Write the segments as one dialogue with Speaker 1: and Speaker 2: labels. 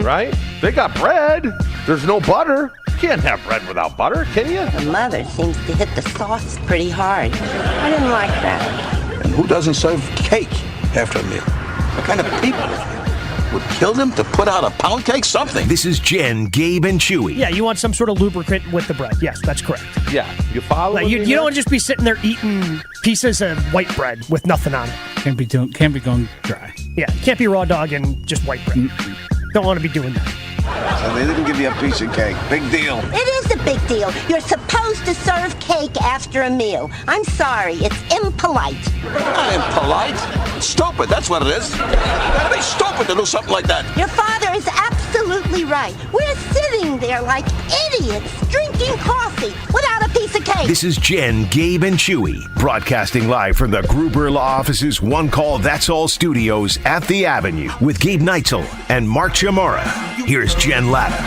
Speaker 1: right? They got bread. There's no butter. You can't have bread without butter, can you?
Speaker 2: The mother seems to hit the sauce pretty hard. I didn't like that.
Speaker 3: And who doesn't serve cake after a meal? What kind of people would kill them to put out a pound cake? Something.
Speaker 4: This is Jen, Gabe, and Chewy.
Speaker 5: Yeah, you want some sort of lubricant with the bread. Yes, that's correct.
Speaker 1: Yeah, you follow
Speaker 5: Like,
Speaker 1: me
Speaker 5: you
Speaker 1: there?
Speaker 5: don't just be sitting there eating pieces of white bread with nothing on it.
Speaker 6: Can't be going dry.
Speaker 5: Yeah, can't be raw dog and just white bread. Don't want to be doing that.
Speaker 3: So they didn't give you a piece of cake. Big deal.
Speaker 2: It is a big deal. You're supposed to serve cake after a meal. I'm sorry, it's impolite.
Speaker 3: Not impolite. It's stupid. That's what it is. You gotta be stupid to do something like that.
Speaker 2: Your father is absolutely right. We're sitting there like idiots, drinking coffee without a piece of cake.
Speaker 4: This is Jen, Gabe, and Chewy, broadcasting live from the Gruber Law Office's One Call That's All studios at the Avenue with Gabe Neitzel and Mark Chamorro. Here's Jen Latta.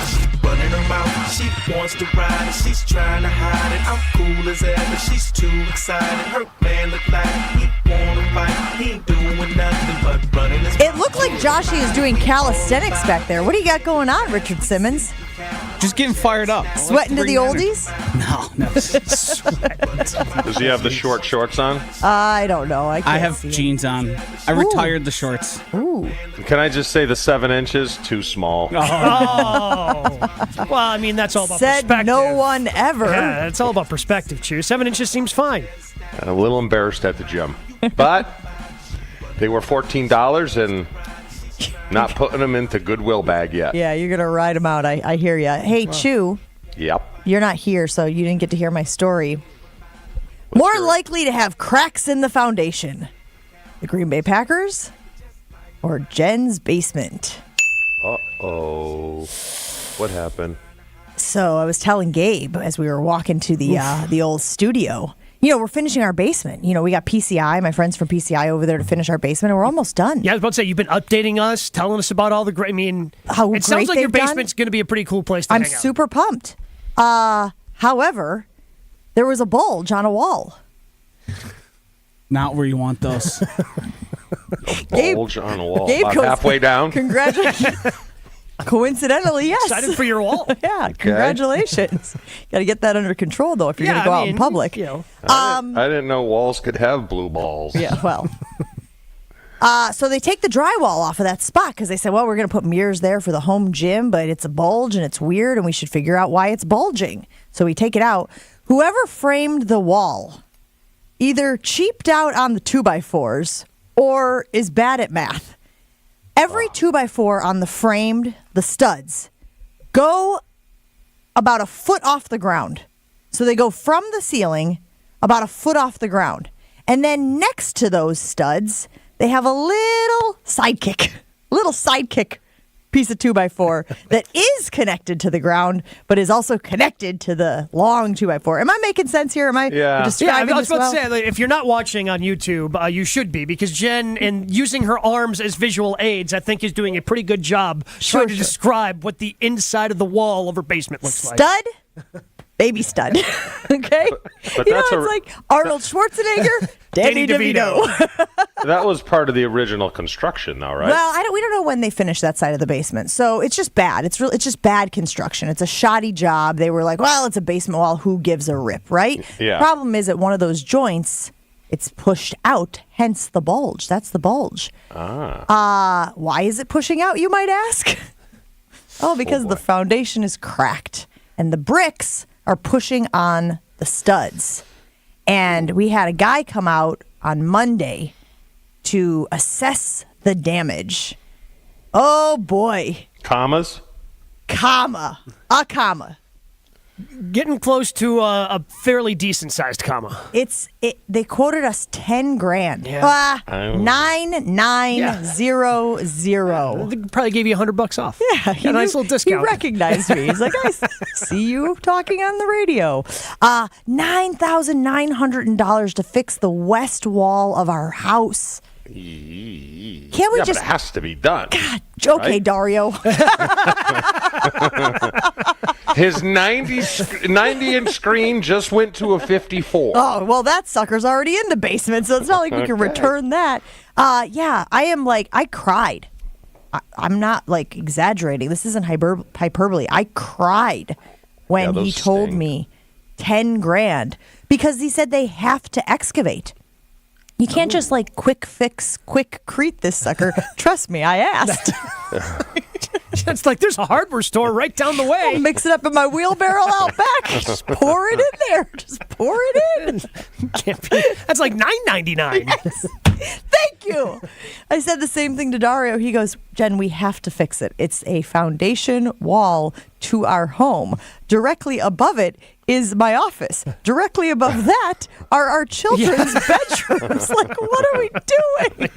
Speaker 7: Running her mouth, she wants to ride it, she's trying to hide it. I'm cool as ever, she's too excited. Her man look like he wanna fight, he ain't doing nothing but running his
Speaker 8: It looked like Joshy is doing calisthenics back there. What do you got going on, Richard Simmons?
Speaker 6: Just getting fired up.
Speaker 8: Sweating to the oldies?
Speaker 6: No.
Speaker 1: Does he have the short shorts on?
Speaker 8: I don't know. I
Speaker 6: have
Speaker 8: see
Speaker 6: jeans on. I retired the shorts.
Speaker 8: Ooh.
Speaker 1: Can I just say the 7 inches? Too small.
Speaker 5: Oh. Well, I mean, that's all about
Speaker 8: Said
Speaker 5: perspective.
Speaker 8: no one ever.
Speaker 5: Yeah, it's all about perspective, Chew. 7 inches seems fine.
Speaker 1: I'm a little embarrassed at the gym. But they were $14 and not putting them into Goodwill bag yet.
Speaker 8: Yeah, you're going to ride them out. I hear you. Hey, Chew,
Speaker 1: Yep.
Speaker 8: you're not here, so you didn't get to hear my story. More likely to have cracks in the foundation. The Green Bay Packers or Jen's basement?
Speaker 1: Uh-oh. What happened?
Speaker 8: So I was telling Gabe as we were walking to the old studio, we're finishing our basement. We got PCI, my friends from PCI over there to finish our basement, and we're almost done.
Speaker 5: Yeah, I was about to say, you've been updating us, telling us about all the great,
Speaker 8: how
Speaker 5: it sounds
Speaker 8: great
Speaker 5: like your
Speaker 8: they've
Speaker 5: basement's going to be a pretty cool place to
Speaker 8: I'm
Speaker 5: hang out.
Speaker 8: super pumped. However, there was a bulge on a wall.
Speaker 6: Not where you want those.
Speaker 1: Bulge on a wall.
Speaker 8: Gabe
Speaker 1: About
Speaker 8: goes,
Speaker 1: halfway down?
Speaker 8: Congratulations. Coincidentally, yes.
Speaker 5: Excited for your wall?
Speaker 8: Yeah, congratulations. Got to get that under control, though, if you're going to go out in public.
Speaker 1: I didn't know walls could have blue balls.
Speaker 8: Yeah, well. So they take the drywall off of that spot because they said, well, we're going to put mirrors there for the home gym, but it's a bulge and it's weird and we should figure out why it's bulging. So we take it out. Whoever framed the wall either cheaped out on the 2x4s or is bad at math. Every 2x4 on the studs, go about a foot off the ground. So they go from the ceiling about a foot off the ground. And then next to those studs, they have a little sidekick piece of 2x4 that is connected to the ground, but is also connected to the long 2x4. Am I making sense here? Am I describing
Speaker 5: I was
Speaker 8: this
Speaker 5: about
Speaker 8: well?
Speaker 5: to say, like, if you're not watching on YouTube, you should be, because Jen, in using her arms as visual aids, I think is doing a pretty good job trying to describe what the inside of the wall of her basement looks like.
Speaker 8: Stud? Baby stud. Okay?
Speaker 1: But
Speaker 8: it's like Arnold Schwarzenegger, Danny DeVito.
Speaker 1: That was part of the original construction, though, right?
Speaker 8: Well, we don't know when they finished that side of the basement, so it's just bad. It's just bad construction. It's a shoddy job. They were like, well, it's a basement wall. Who gives a rip, right?
Speaker 1: Yeah.
Speaker 8: Problem is, at one of those joints, it's pushed out. Hence the bulge. That's the bulge. Why is it pushing out? You might ask. Because the foundation is cracked and the bricks are pushing on the studs. And we had a guy come out on Monday to assess the damage. Oh, boy.
Speaker 1: Commas?
Speaker 8: A comma.
Speaker 5: Getting close to a fairly decent-sized comma.
Speaker 8: They quoted us $10,000.
Speaker 5: Yeah.
Speaker 8: 9,900.
Speaker 5: They probably gave you $100 off.
Speaker 8: Yeah,
Speaker 5: a nice little discount.
Speaker 8: He recognized me. He's like, I see you talking on the radio. $9,900 to fix the west wall of our house. Can't we
Speaker 1: But
Speaker 8: just?
Speaker 1: it has to be done.
Speaker 8: God, okay,
Speaker 1: right?
Speaker 8: Dario.
Speaker 1: His 90-inch screen just went to a 54.
Speaker 8: Oh, well, that sucker's already in the basement, so it's not like we can return that. Yeah, I am like, I cried. I'm not like exaggerating. This isn't hyperbole. I cried when he told me 10 grand because he said they have to excavate. You can't just like quick fix, quick crete this sucker. Trust me, I asked.
Speaker 5: It's like there's a hardware store right down the way.
Speaker 8: I'll mix it up in my wheelbarrow out back. Just pour it in there. Just pour it in.
Speaker 5: Can't be. That's like $9.99.
Speaker 8: Yes. Thank you. I said the same thing to Dario. He goes, Jen, we have to fix it. It's a foundation wall to our home. Directly above it is my office. Directly above that are our children's bedrooms. Like, what are we doing?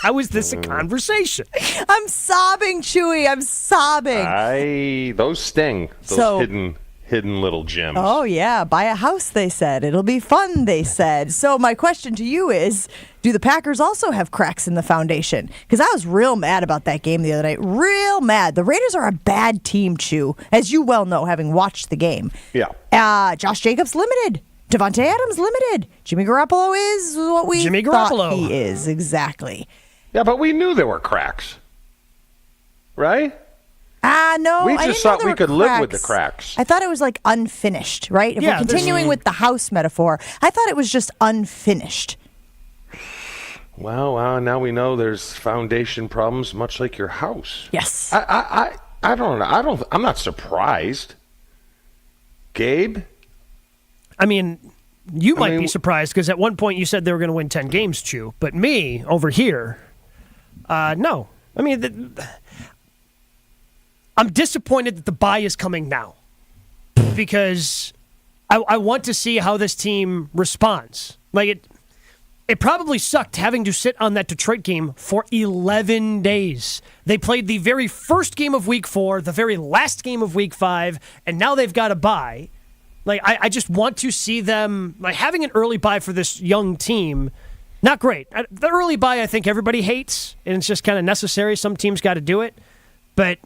Speaker 5: How is this a conversation?
Speaker 8: I'm sobbing, Chewy. I'm sobbing.
Speaker 1: Those sting. Those hidden little gems.
Speaker 8: Oh, yeah. Buy a house, they said. It'll be fun, they said. So my question to you is, do the Packers also have cracks in the foundation? Because I was real mad about that game the other night. Real mad. The Raiders are a bad team, Chew, as you well know, having watched the game.
Speaker 1: Yeah.
Speaker 8: Josh Jacobs limited. Devontae Adams limited. Jimmy Garoppolo is what we thought he is. Exactly.
Speaker 1: Yeah, but we knew there were cracks. Right?
Speaker 8: No,
Speaker 1: we
Speaker 8: I
Speaker 1: just
Speaker 8: didn't know
Speaker 1: thought we could live with the cracks.
Speaker 8: I thought it was like unfinished, right? If we're continuing with the house metaphor, I thought it was just unfinished.
Speaker 1: Well, now we know there's foundation problems, much like your house.
Speaker 8: Yes.
Speaker 1: I don't know. I'm not surprised. Gabe?
Speaker 5: I mean, you might be surprised because at one point you said they were going to win 10 games, Chew. But me, over here, no. I mean, I'm disappointed that the bye is coming now because I want to see how this team responds. Like, it probably sucked having to sit on that Detroit game for 11 days. They played the very first game of Week 4, the very last game of Week 5, and now they've got a bye. Like, I just want to see them, like, having an early bye for this young team, not great. The early bye, I think everybody hates, and it's just kind of necessary. Some teams got to do it. But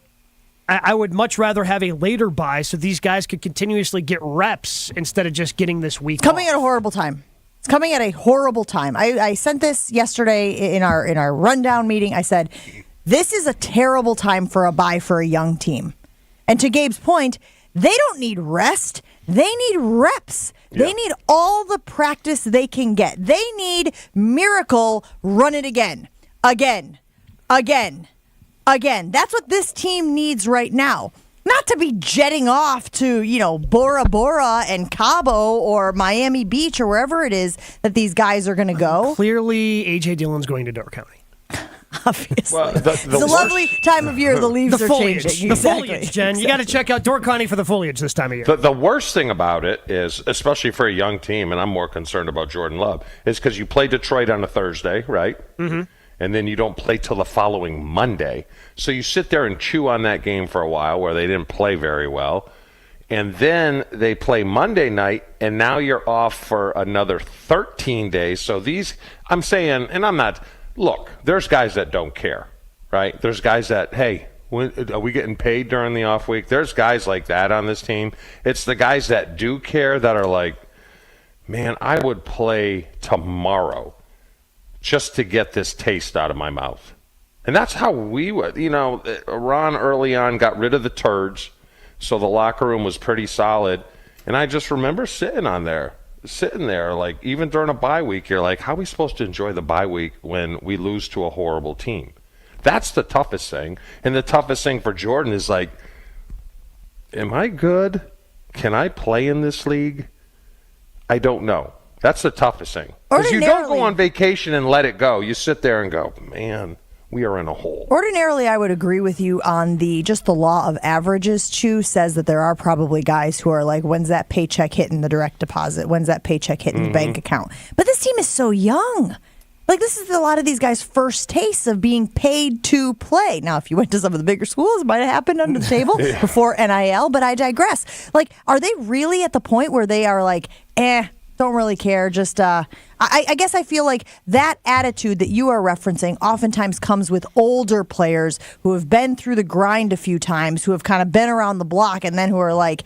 Speaker 5: I would much rather have a later bye so these guys could continuously get reps instead of just getting this week
Speaker 8: Coming
Speaker 5: off.
Speaker 8: at a horrible time. It's coming at a horrible time. I sent this yesterday in our rundown meeting. I said, this is a terrible time for a bye for a young team. And to Gabe's point, they don't need rest. They need reps. They need all the practice they can get. They need miracle, run it again. Again. That's what this team needs right now. Not to be jetting off to, Bora Bora and Cabo or Miami Beach or wherever it is that these guys are going to go.
Speaker 5: Clearly, A.J. Dillon's going to Door County.
Speaker 8: Obviously.
Speaker 1: Well,
Speaker 8: it's a lovely time of year. The leaves are changing.
Speaker 5: The foliage, Jen. You got to check out Door County for the foliage this time of year.
Speaker 1: The worst thing about it is, especially for a young team, and I'm more concerned about Jordan Love, is because you play Detroit on a Thursday, right? Mm-hmm. And then you don't play till the following Monday. So you sit there and chew on that game for a while where they didn't play very well. And then they play Monday night, and now you're off for another 13 days. So I'm saying, and I'm not, look, there's guys that don't care, right? There's guys that, hey, are we getting paid during the off week? There's guys like that on this team. It's the guys that do care that are like, man, I would play tomorrow just to get this taste out of my mouth. And that's how we would, Ron early on got rid of the turds, so the locker room was pretty solid. And I just remember sitting there, like, even during a bye week, you're like, how are we supposed to enjoy the bye week when we lose to a horrible team? That's the toughest thing. And the toughest thing for Jordan is like, am I good? Can I play in this league? I don't know. That's the toughest thing. Because you don't go on vacation and let it go. You sit there and go, man, we are in a hole.
Speaker 8: Ordinarily, I would agree with you on the law of averages. Chew says that there are probably guys who are like, when's that paycheck hitting the direct deposit? When's that paycheck hitting the bank account? But this team is so young. Like, this is a lot of these guys' first taste of being paid to play. Now, if you went to some of the bigger schools, it might have happened under the table before NIL, but I digress. Like, are they really at the point where they are like, don't really care, just, I guess I feel like that attitude that you are referencing oftentimes comes with older players who have been through the grind a few times, who have kind of been around the block, and then who are like,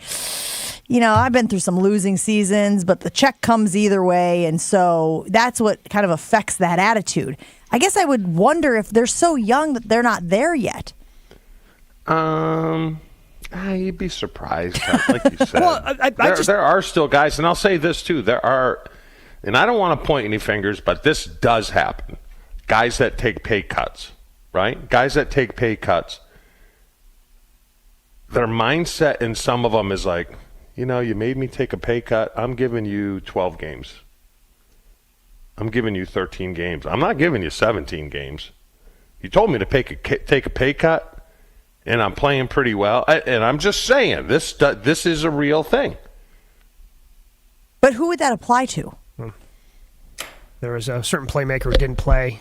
Speaker 8: I've been through some losing seasons, but the check comes either way, and so that's what kind of affects that attitude. I guess I would wonder if they're so young that they're not there yet.
Speaker 1: You'd be surprised, like you said.
Speaker 5: Well,
Speaker 1: there are still guys, and I'll say this too. There are, and I don't want to point any fingers, but this does happen. Guys that take pay cuts, right? Guys that take pay cuts. Their mindset in some of them is like, you made me take a pay cut. I'm giving you 12 games. I'm giving you 13 games. I'm not giving you 17 games. You told me to take a pay cut, and I'm playing pretty well. And I'm just saying, this is a real thing.
Speaker 8: But who would that apply to?
Speaker 5: There was a certain playmaker who didn't play.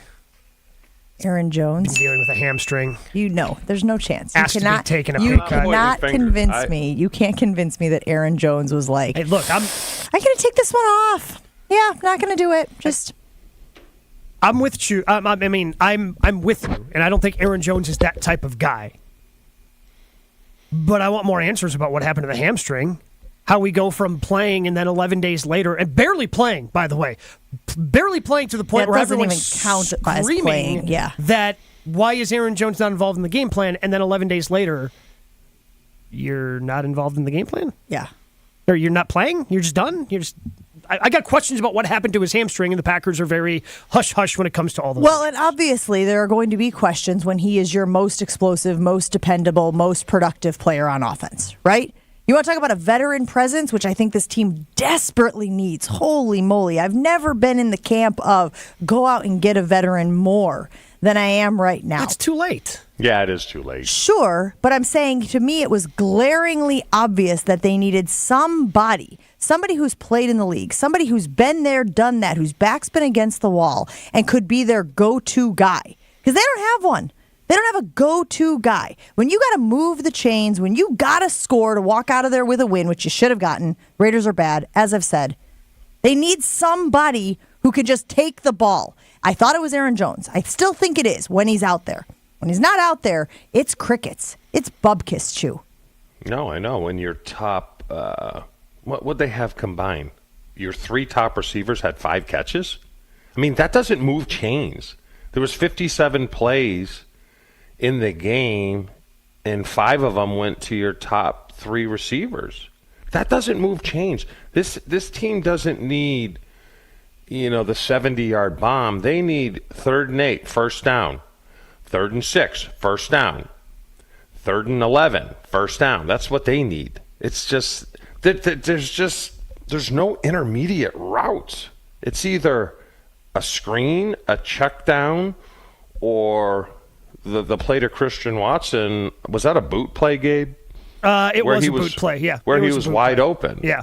Speaker 8: Aaron Jones.
Speaker 5: Dealing with a hamstring.
Speaker 8: There's no chance.
Speaker 5: Asked to be taking a pay cut.
Speaker 8: You cannot convince me. You can't convince me that Aaron Jones was like,
Speaker 5: hey, look, I'm
Speaker 8: going to take this one off. Yeah, not going to do it.
Speaker 5: I'm with you. I'm with you, and I don't think Aaron Jones is that type of guy. But I want more answers about what happened to the hamstring. How we go from playing and then 11 days later, and barely playing, by the way, barely playing to the point where everyone's screaming that why is Aaron Jones not involved in the game plan? And then 11 days later, you're not involved in the game plan?
Speaker 8: Yeah.
Speaker 5: Or you're not playing? You're just done? I got questions about what happened to his hamstring, and the Packers are very hush-hush when it comes to all those
Speaker 8: Well,
Speaker 5: things.
Speaker 8: and obviously there are going to be questions when he is your most explosive, most dependable, most productive player on offense, right? You want to talk about a veteran presence, which I think this team desperately needs. Holy moly. I've never been in the camp of go out and get a veteran more than I am right now.
Speaker 5: It's too late.
Speaker 1: Yeah, it is too late.
Speaker 8: Sure, but I'm saying to me it was glaringly obvious that they needed somebody who's played in the league, somebody who's been there, done that, whose back's been against the wall and could be their go-to guy. Because they don't have one. They don't have a go-to guy. When you got to move the chains, when you got to score to walk out of there with a win, which you should have gotten, Raiders are bad, as I've said, they need somebody who can just take the ball. I thought it was Aaron Jones. I still think it is when he's out there. When he's not out there, it's crickets. It's bubkiss chew.
Speaker 1: No, I know. When your top, what would they have combined? Your 3 top receivers had 5 catches? I mean, that doesn't move chains. There was 57 plays in the game, and 5 of them went to your top 3 receivers. That doesn't move chains. This team doesn't need, the 70-yard bomb. They need 3rd and 8, first down. 3rd and 6, first down. 3rd and 11, first down. That's what they need. It's just there's no intermediate routes. It's either a screen, a check down, or the play to Christian Watson. Was that a boot play, Gabe?
Speaker 5: It was a boot play, yeah.
Speaker 1: Where he was wide open.
Speaker 5: Yeah.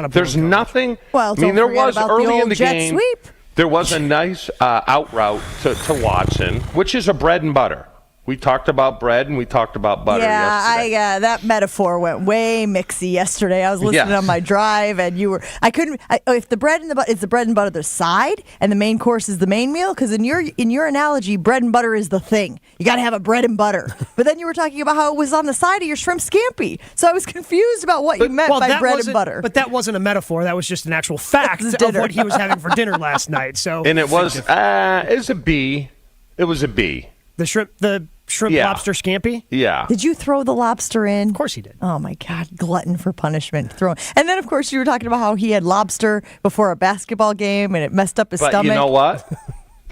Speaker 1: There's nothing.
Speaker 8: Well,
Speaker 1: there was
Speaker 8: about
Speaker 1: early
Speaker 8: the old
Speaker 1: in the
Speaker 8: jet
Speaker 1: game.
Speaker 8: Sweep.
Speaker 1: There was a nice out route to Watson, which is a bread and butter. We talked about bread and we talked about butter yesterday.
Speaker 8: That metaphor went way mixy yesterday. I was listening on my drive, and if the bread and is the bread and butter the side, and the main course is the main meal, because in your analogy, bread and butter is the thing. You got to have a bread and butter. But then you were talking about how it was on the side of your shrimp scampi, so I was confused about what you meant by bread and butter.
Speaker 5: But that wasn't a metaphor. That was just an actual fact of what he was having for dinner last night. So,
Speaker 1: and it was a B. It was a B.
Speaker 5: The shrimp lobster scampi?
Speaker 1: Yeah.
Speaker 8: Did you throw the lobster in?
Speaker 5: Of course he did.
Speaker 8: Oh, my God. Glutton for punishment. And then, of course, you were talking about how he had lobster before a basketball game and it messed up his stomach.
Speaker 1: But you know what?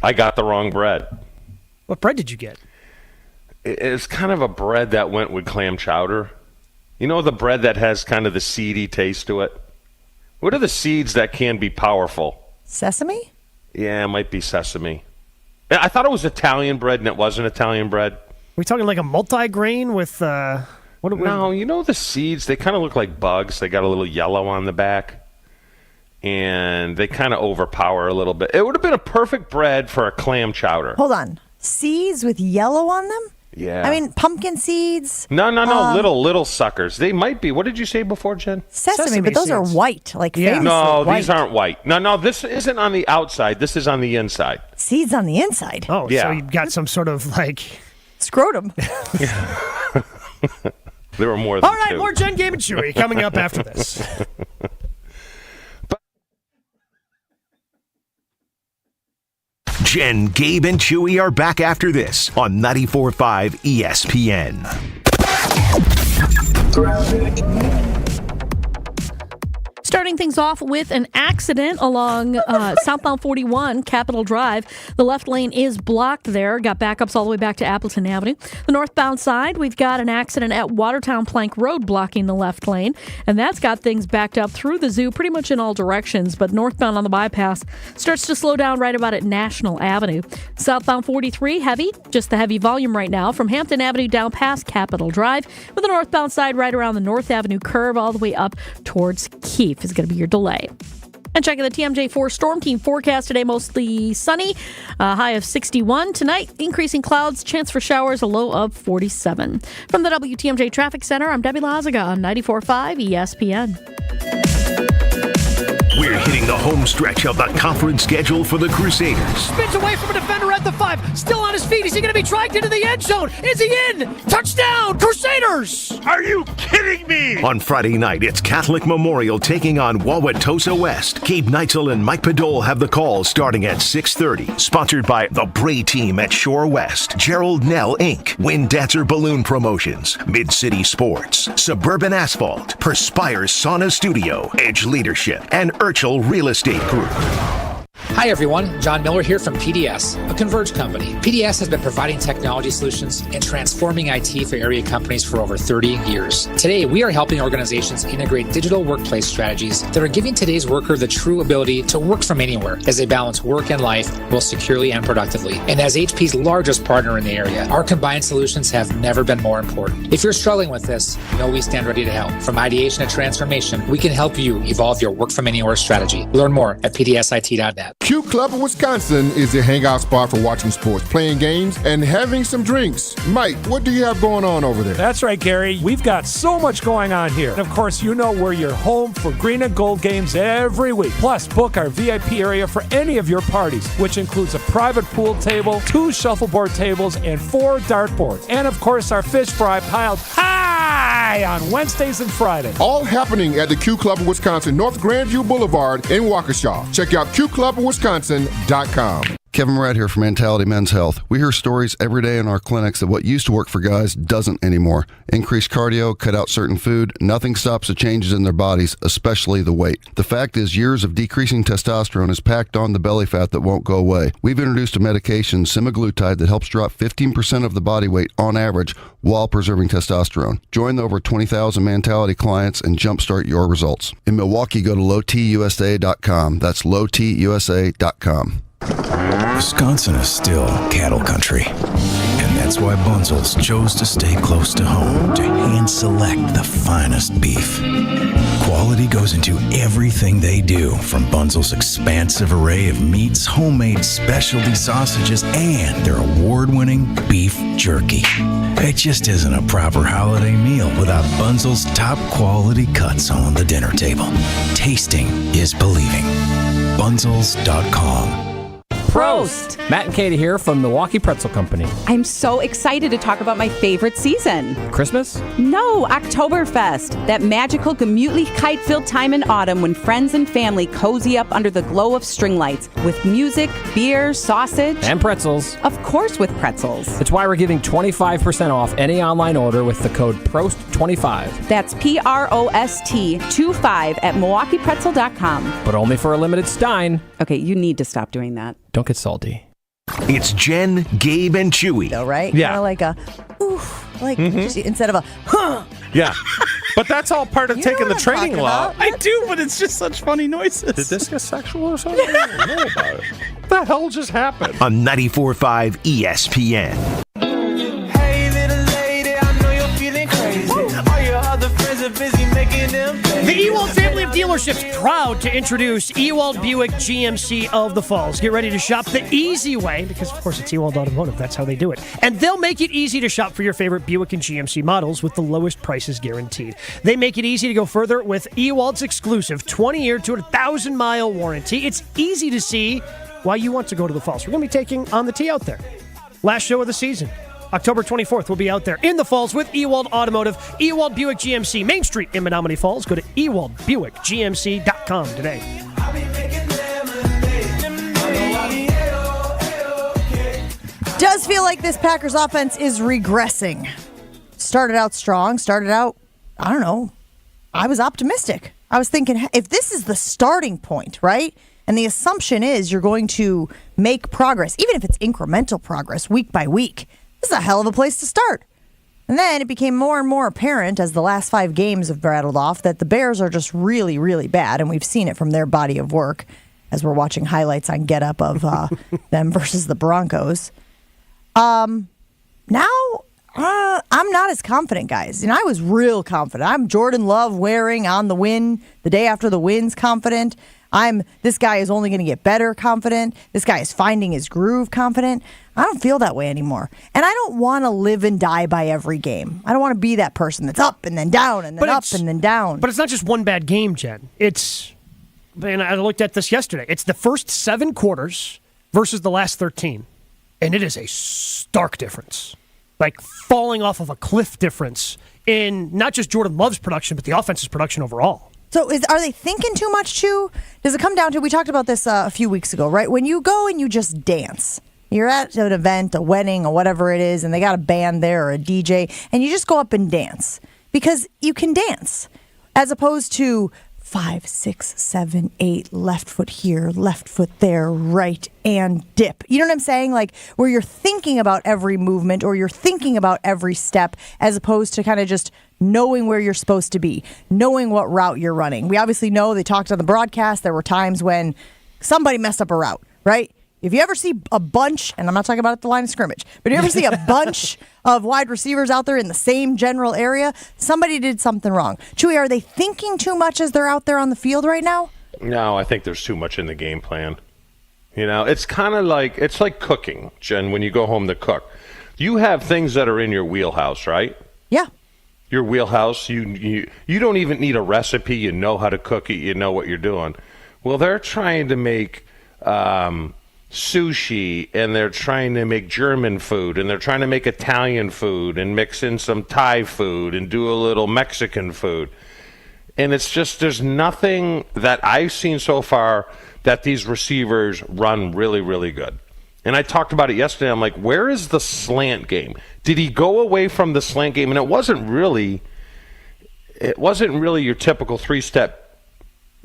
Speaker 1: I got the wrong bread.
Speaker 5: What bread did you get?
Speaker 1: It's kind of a bread that went with clam chowder. You know the bread that has kind of the seedy taste to it? What are the seeds that can be powerful?
Speaker 8: Sesame?
Speaker 1: Yeah, it might be sesame. I thought it was Italian bread, and it wasn't Italian bread.
Speaker 5: We talking like a multi-grain with
Speaker 1: No, the seeds, they kind of look like bugs. They got a little yellow on the back, and they kind of overpower a little bit. It would have been a perfect bread for a clam chowder.
Speaker 8: Hold on. Seeds with yellow on them?
Speaker 1: Yeah.
Speaker 8: I mean, pumpkin seeds.
Speaker 1: No, little suckers. They might be. What did you say before, Jen?
Speaker 8: Sesame, but those
Speaker 5: seeds
Speaker 8: are white, like famously
Speaker 1: No,
Speaker 8: white.
Speaker 1: these aren't white. No, this isn't on the outside. This is on the inside.
Speaker 8: Seeds on the inside.
Speaker 5: Oh,
Speaker 1: yeah.
Speaker 5: So you got some sort of
Speaker 8: scrotum.
Speaker 1: There were more than
Speaker 5: All right,
Speaker 1: two.
Speaker 5: more Jen, Gabe, and Chewy coming up after this.
Speaker 4: Jen, Gabe, and Chewy are back after this on 94.5 ESPN.
Speaker 9: Starting things off with an accident along southbound 41 Capitol Drive. The left lane is blocked there. Got backups all the way back to Appleton Avenue. The northbound side, we've got an accident at Watertown Plank Road blocking the left lane. And that's got things backed up through the zoo pretty much in all directions. But northbound on the bypass starts to slow down right about at National Avenue. Southbound 43, heavy. Just the heavy volume right now from Hampton Avenue down past Capitol Drive. With the northbound side right around the North Avenue curve all the way up towards Keefe is going to be your delay. And checking the TMJ4 Storm Team forecast today, mostly sunny, high of 61. Tonight, increasing clouds, chance for showers, a low of 47. From the WTMJ Traffic Center, I'm Debbie Lazaga on 94.5 ESPN.
Speaker 4: We're hitting the home stretch of the conference schedule for the Crusaders.
Speaker 5: Spins away from a defender at the 5. Still on his feet. Is he going to be dragged into the end zone? Is he in? Touchdown, Crusaders!
Speaker 4: Are you kidding me? On Friday night, it's Catholic Memorial taking on Wauwatosa West. Gabe Neitzel and Mike Padole have the call starting at 6:30. Sponsored by the Bray Team at Shore West, Gerald Nell Inc., Windatzer Balloon Promotions, Mid-City Sports, Suburban Asphalt, Perspire Sauna Studio, Edge Leadership, and Urchel Real Estate Group.
Speaker 10: Hi everyone, John Miller here from PDS, a Converge company. PDS has been providing technology solutions and transforming IT for area companies for over 30 years. Today, we are helping organizations integrate digital workplace strategies that are giving today's worker the true ability to work from anywhere as they balance work and life both securely and productively. And as HP's largest partner in the area, our combined solutions have never been more important. If you're struggling with this, know we stand ready to help. From ideation to transformation, we can help you evolve your work from anywhere strategy. Learn more at pdsit.net.
Speaker 11: Q Club of Wisconsin is your hangout spot for watching sports, playing games, and having some drinks. Mike, what do you have going on over there?
Speaker 12: That's right, Gary. We've got so much going on here. And of course, you know we're your home for green and gold games every week. Plus, book our VIP area for any of your parties, which includes a private pool table, 2 shuffleboard tables, and 4 dartboards. And of course, our fish fry piled high on Wednesdays and Fridays.
Speaker 11: All happening at the Q Club of Wisconsin, North Grandview Boulevard in Waukesha. Check out QClubofWisconsin.com.
Speaker 13: Kevin Morat here from Mentality Men's Health. We hear stories every day in our clinics that what used to work for guys doesn't anymore. Increased cardio, cut out certain food, nothing stops the changes in their bodies, especially the weight. The fact is years of decreasing testosterone has packed on the belly fat that won't go away. We've introduced a medication, semaglutide, that helps drop 15% of the body weight on average while preserving testosterone. Join the over 20,000 Mentality clients and jumpstart your results. In Milwaukee, go to lowtusa.com. That's lowtusa.com.
Speaker 14: Wisconsin is still cattle country, and that's why Bunzel's chose to stay close to home to hand select the finest beef. Quality goes into everything they do, from Bunzel's expansive array of meats, homemade specialty sausages, and their award-winning beef jerky. It just isn't a proper holiday meal without Bunzel's top quality cuts on the dinner table. Tasting is believing. Bunzels.com.
Speaker 15: Prost! Matt and Katie here from Milwaukee Pretzel Company.
Speaker 16: I'm so excited to talk about my favorite season.
Speaker 15: Christmas?
Speaker 16: No, Oktoberfest. That magical, gemütlich kite-filled time in autumn when friends and family cozy up under the glow of string lights with music, beer, sausage.
Speaker 15: And pretzels.
Speaker 16: Of course with pretzels.
Speaker 15: It's why we're giving 25% off any online order with the code PROST25.
Speaker 16: That's PROST25 at MilwaukeePretzel.com.
Speaker 15: But only for a limited stein.
Speaker 16: Okay, you need to stop doing that.
Speaker 15: Don't get salty.
Speaker 4: It's Jen, Gabe, and Chewy.
Speaker 8: Though, right?
Speaker 1: Yeah.
Speaker 8: Kind of like a, oof, like just instead of a, huh.
Speaker 1: Yeah. But that's all part of taking the training law.
Speaker 6: I do, but it's just such funny noises.
Speaker 1: Did this get sexual or something? I don't know about it. What the hell just happened?
Speaker 4: On 94.5 ESPN.
Speaker 7: Hey, little lady, I know you're feeling crazy. All your other friends are busy making them babies.
Speaker 5: The Ewald family of dealerships proud to introduce Ewald Buick GMC of the Falls. Get ready to shop the easy way, because of course it's Ewald Automotive. That's how they do it. And they'll make it easy to shop for your favorite Buick and GMC models with the lowest prices guaranteed. They make it easy to go further with Ewald's exclusive 20-year to 1,000-mile warranty. It's easy to see why you want to go to the Falls. We're going to be taking On the Tee out there. Last show of the season. October 24th, we'll be out there in the Falls with Ewald Automotive, Ewald Buick GMC, Main Street in Menominee Falls. Go to ewaldbuickgmc.com today.
Speaker 8: does feel like this Packers offense is regressing. Started out strong, I don't know, I was optimistic. I was thinking, if this is the starting point, right? And the assumption is you're going to make progress, even if it's incremental progress, week by week. This is a hell of a place to start. And then it became more and more apparent as the last 5 games have rattled off that the Bears are just really, really bad. And we've seen it from their body of work as we're watching highlights on Get Up of them versus the Broncos. Now, I'm not as confident, guys. And I was real confident. I'm Jordan Love wearing on the win the day after the win's confident. This guy is only going to get better confident. This guy is finding his groove confident. I don't feel that way anymore. And I don't want to live and die by every game. I don't want to be that person that's up and then down and then up and then down.
Speaker 5: But it's not just one bad game, Jen. And I looked at this yesterday. It's the first 7 quarters versus the last 13. And it is a stark difference. Like falling off of a cliff difference in not just Jordan Love's production, but the offense's production overall.
Speaker 8: So are they thinking too much, too? Does it come down to, we talked about this a few weeks ago, right? When you go and you just dance, you're at an event, a wedding, or whatever it is, and they got a band there or a DJ, and you just go up and dance because you can dance, as opposed to 5, 6, 7, 8, left foot here, left foot there, right, and dip. You know what I'm saying? Like where you're thinking about every movement or you're thinking about every step as opposed to kind of just knowing where you're supposed to be, knowing what route you're running. We obviously know, they talked on the broadcast, there were times when somebody messed up a route, right? If you ever see a bunch, and I'm not talking about at the line of scrimmage, but if you ever see a bunch of wide receivers out there in the same general area, somebody did something wrong. Chewy, are they thinking too much as they're out there on the field right now?
Speaker 1: No, I think there's too much in the game plan. You know, it's kind of like, it's like cooking, Jen, when you go home to cook. You have things that are in your wheelhouse, right?
Speaker 8: Yeah.
Speaker 1: Your wheelhouse, you don't even need a recipe. You know how to cook it. You know what you're doing. Well, they're trying to make sushi, and they're trying to make German food, and they're trying to make Italian food and mix in some Thai food and do a little Mexican food. And it's just, there's nothing that I've seen so far that these receivers run really, really good. And I talked about it yesterday. I'm like, where is the slant game? Did he go away from the slant game? And it wasn't really your typical 3-step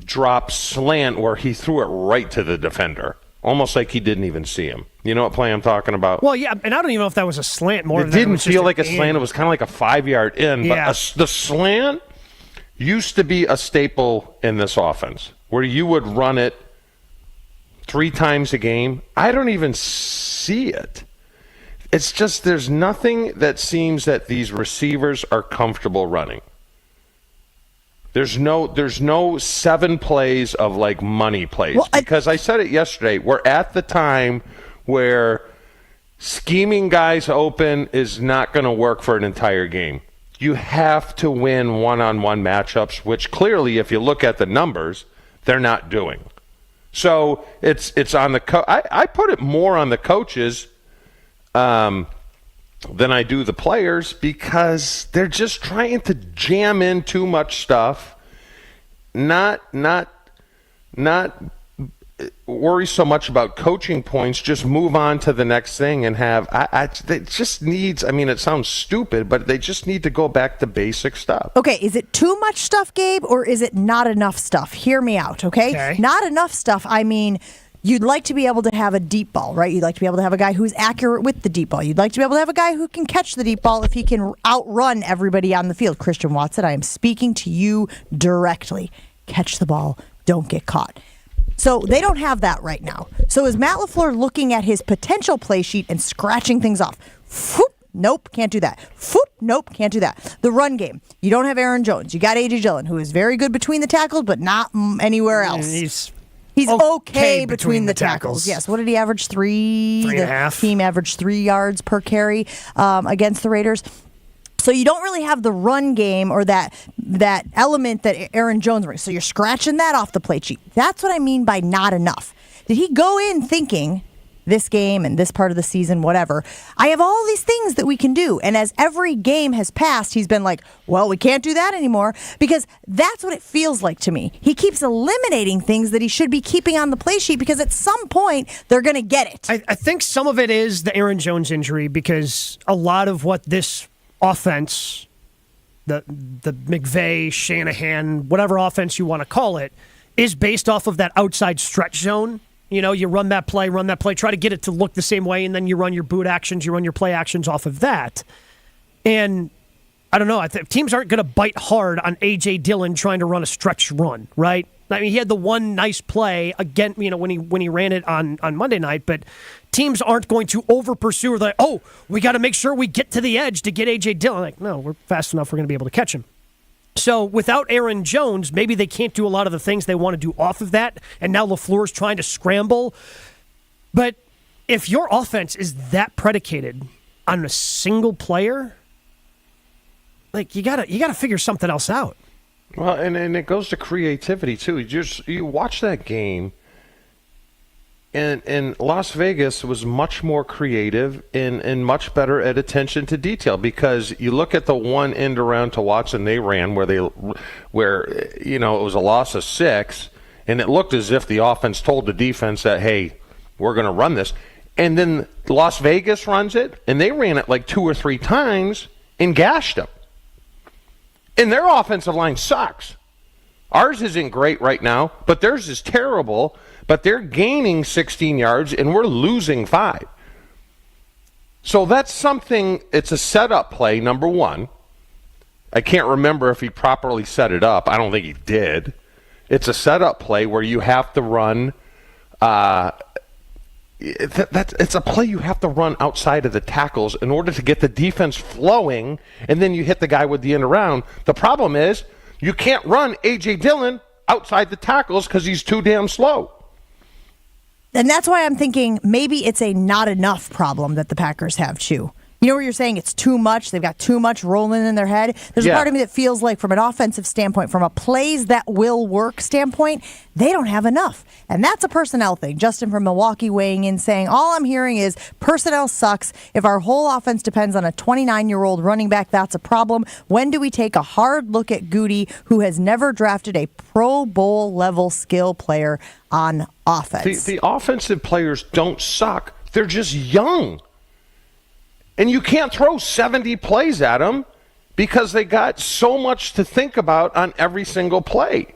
Speaker 1: drop slant where he threw it right to the defender, almost like he didn't even see him. You know what play I'm talking about?
Speaker 5: Well, yeah, and I don't even know if that was a slant more.
Speaker 1: It didn't feel like a slant. It was kind of like a 5-yard in.
Speaker 5: Yeah.
Speaker 1: But the slant used to be a staple in this offense, where you would run it 3 times a game. I don't even see it. It's just there's nothing that seems that these receivers are comfortable running. There's no 7 plays of like money plays, because I said it yesterday. We're at the time where scheming guys open is not going to work for an entire game. You have to win one-on-one matchups, which clearly, if you look at the numbers, they're not doing. So it's on the I put it more on the coaches than I do the players, because they're just trying to jam in too much stuff, not worry so much about coaching points, just move on to the next thing and have it just needs, I mean, it sounds stupid, but they just need to go back to basic stuff.
Speaker 8: Okay, is it too much stuff, Gabe, or is it not enough stuff? Hear me out, okay? Not enough stuff, I mean, you'd like to be able to have a deep ball, right? You'd like to be able to have a guy who's accurate with the deep ball. You'd like to be able to have a guy who can catch the deep ball if he can outrun everybody on the field. Christian Watson, I am speaking to you directly. Catch the ball, don't get caught. So they don't have that right now. So is Matt LaFleur looking at his potential play sheet and scratching things off? Foop, nope, can't do that. Foop, nope, can't do that. The run game, you don't have Aaron Jones. You got A.J. Dillon, who is very good between the tackles, but not anywhere else. He's okay between the tackles. Yes. What did he average? 3.5. The team averaged 3 yards per carry against the Raiders. So you don't really have the run game or that element that Aaron Jones brings. So you're scratching that off the play sheet. That's what I mean by not enough. Did he go in thinking this game and this part of the season, whatever. I have all these things that we can do. And as every game has passed, he's been like, well, we can't do that anymore, because that's what it feels like to me. He keeps eliminating things that he should be keeping on the play sheet because at some point they're going to get it.
Speaker 5: I think some of it is the Aaron Jones injury, because a lot of what this offense, the McVay, Shanahan, whatever offense you want to call it, is based off of that outside stretch zone. You run that play, try to get it to look the same way, and then you run your boot actions, you run your play actions off of that. And I don't know, teams aren't going to bite hard on A.J. Dillon trying to run a stretch run, right? I mean, he had the one nice play again, when he ran it on Monday night, but teams aren't going to over pursue or like, oh, we got to make sure we get to the edge to get A.J. Dillon. Like, no, we're fast enough, we're going to be able to catch him. So without Aaron Jones, maybe they can't do a lot of the things they want to do off of that, and now LaFleur's trying to scramble. But if your offense is that predicated on a single player, like you gotta figure something else out.
Speaker 1: Well, and it goes to creativity too. You watch that game, and Las Vegas was much more creative and much better at attention to detail, because you look at the one end around to Watson they ran where it was a loss of 6, and it looked as if the offense told the defense that, hey, we're going to run this. And then Las Vegas runs it, and they ran it like 2 or 3 times and gashed them. And their offensive line sucks. Ours isn't great right now, but theirs is terrible. But they're gaining 16 yards, and we're losing 5. So that's something, it's a setup play, number one. I can't remember if he properly set it up. I don't think he did. It's a setup play where you have to run. It's a play you have to run outside of the tackles in order to get the defense flowing, and then you hit the guy with the end around. The problem is you can't run A.J. Dillon outside the tackles because he's too damn slow.
Speaker 8: And that's why I'm thinking maybe it's a not enough problem that the Packers have, Chew. You know where you're saying it's too much? They've got too much rolling in their head. There's a part of me that feels like from an offensive standpoint, from a plays that will work standpoint, they don't have enough. And that's a personnel thing. Justin from Milwaukee weighing in saying, all I'm hearing is personnel sucks. If our whole offense depends on a 29-year-old running back, that's a problem. When do we take a hard look at Goody, who has never drafted a Pro Bowl level skill player on offense?
Speaker 1: The offensive players don't suck. They're just young. And you can't throw 70 plays at them because they got so much to think about on every single play.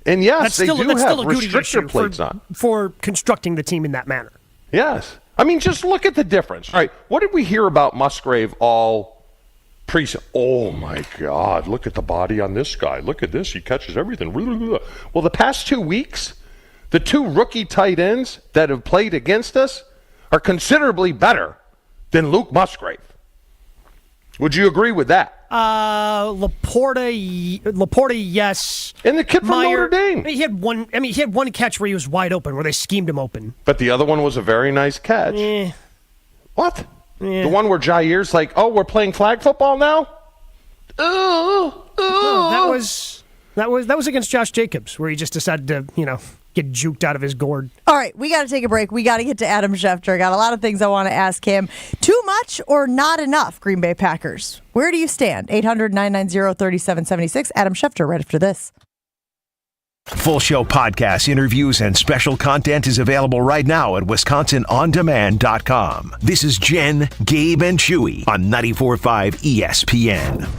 Speaker 1: And yes, they do have restrictor plates on.
Speaker 5: For constructing the team in that manner.
Speaker 1: Yes. I mean, just look at the difference. All right, what did we hear about Musgrave all preseason? Oh, my God, look at the body on this guy. Look at this. He catches everything. Well, the past 2 weeks, the 2 rookie tight ends that have played against us are considerably better than Luke Musgrave. Would you agree with that?
Speaker 5: Laporta, yes.
Speaker 1: And the kid from Notre Dame.
Speaker 5: He had one catch where he was wide open, where they schemed him open.
Speaker 1: But the other one was a very nice catch. What? The one where Jair's like, oh, we're playing flag football now?
Speaker 5: No, that was against Josh Jacobs, where he just decided to, get juked out of his gourd.
Speaker 8: All right, we got to take a break. We got to get to Adam Schefter. I got a lot of things I want to ask him. Too much or not enough, Green Bay Packers? Where do you stand? 800-990-3776. Adam Schefter right after this.
Speaker 4: Full show podcasts, interviews, and special content is available right now at WisconsinOnDemand.com. This is Jen, Gabe, and Chewy on 94.5 ESPN.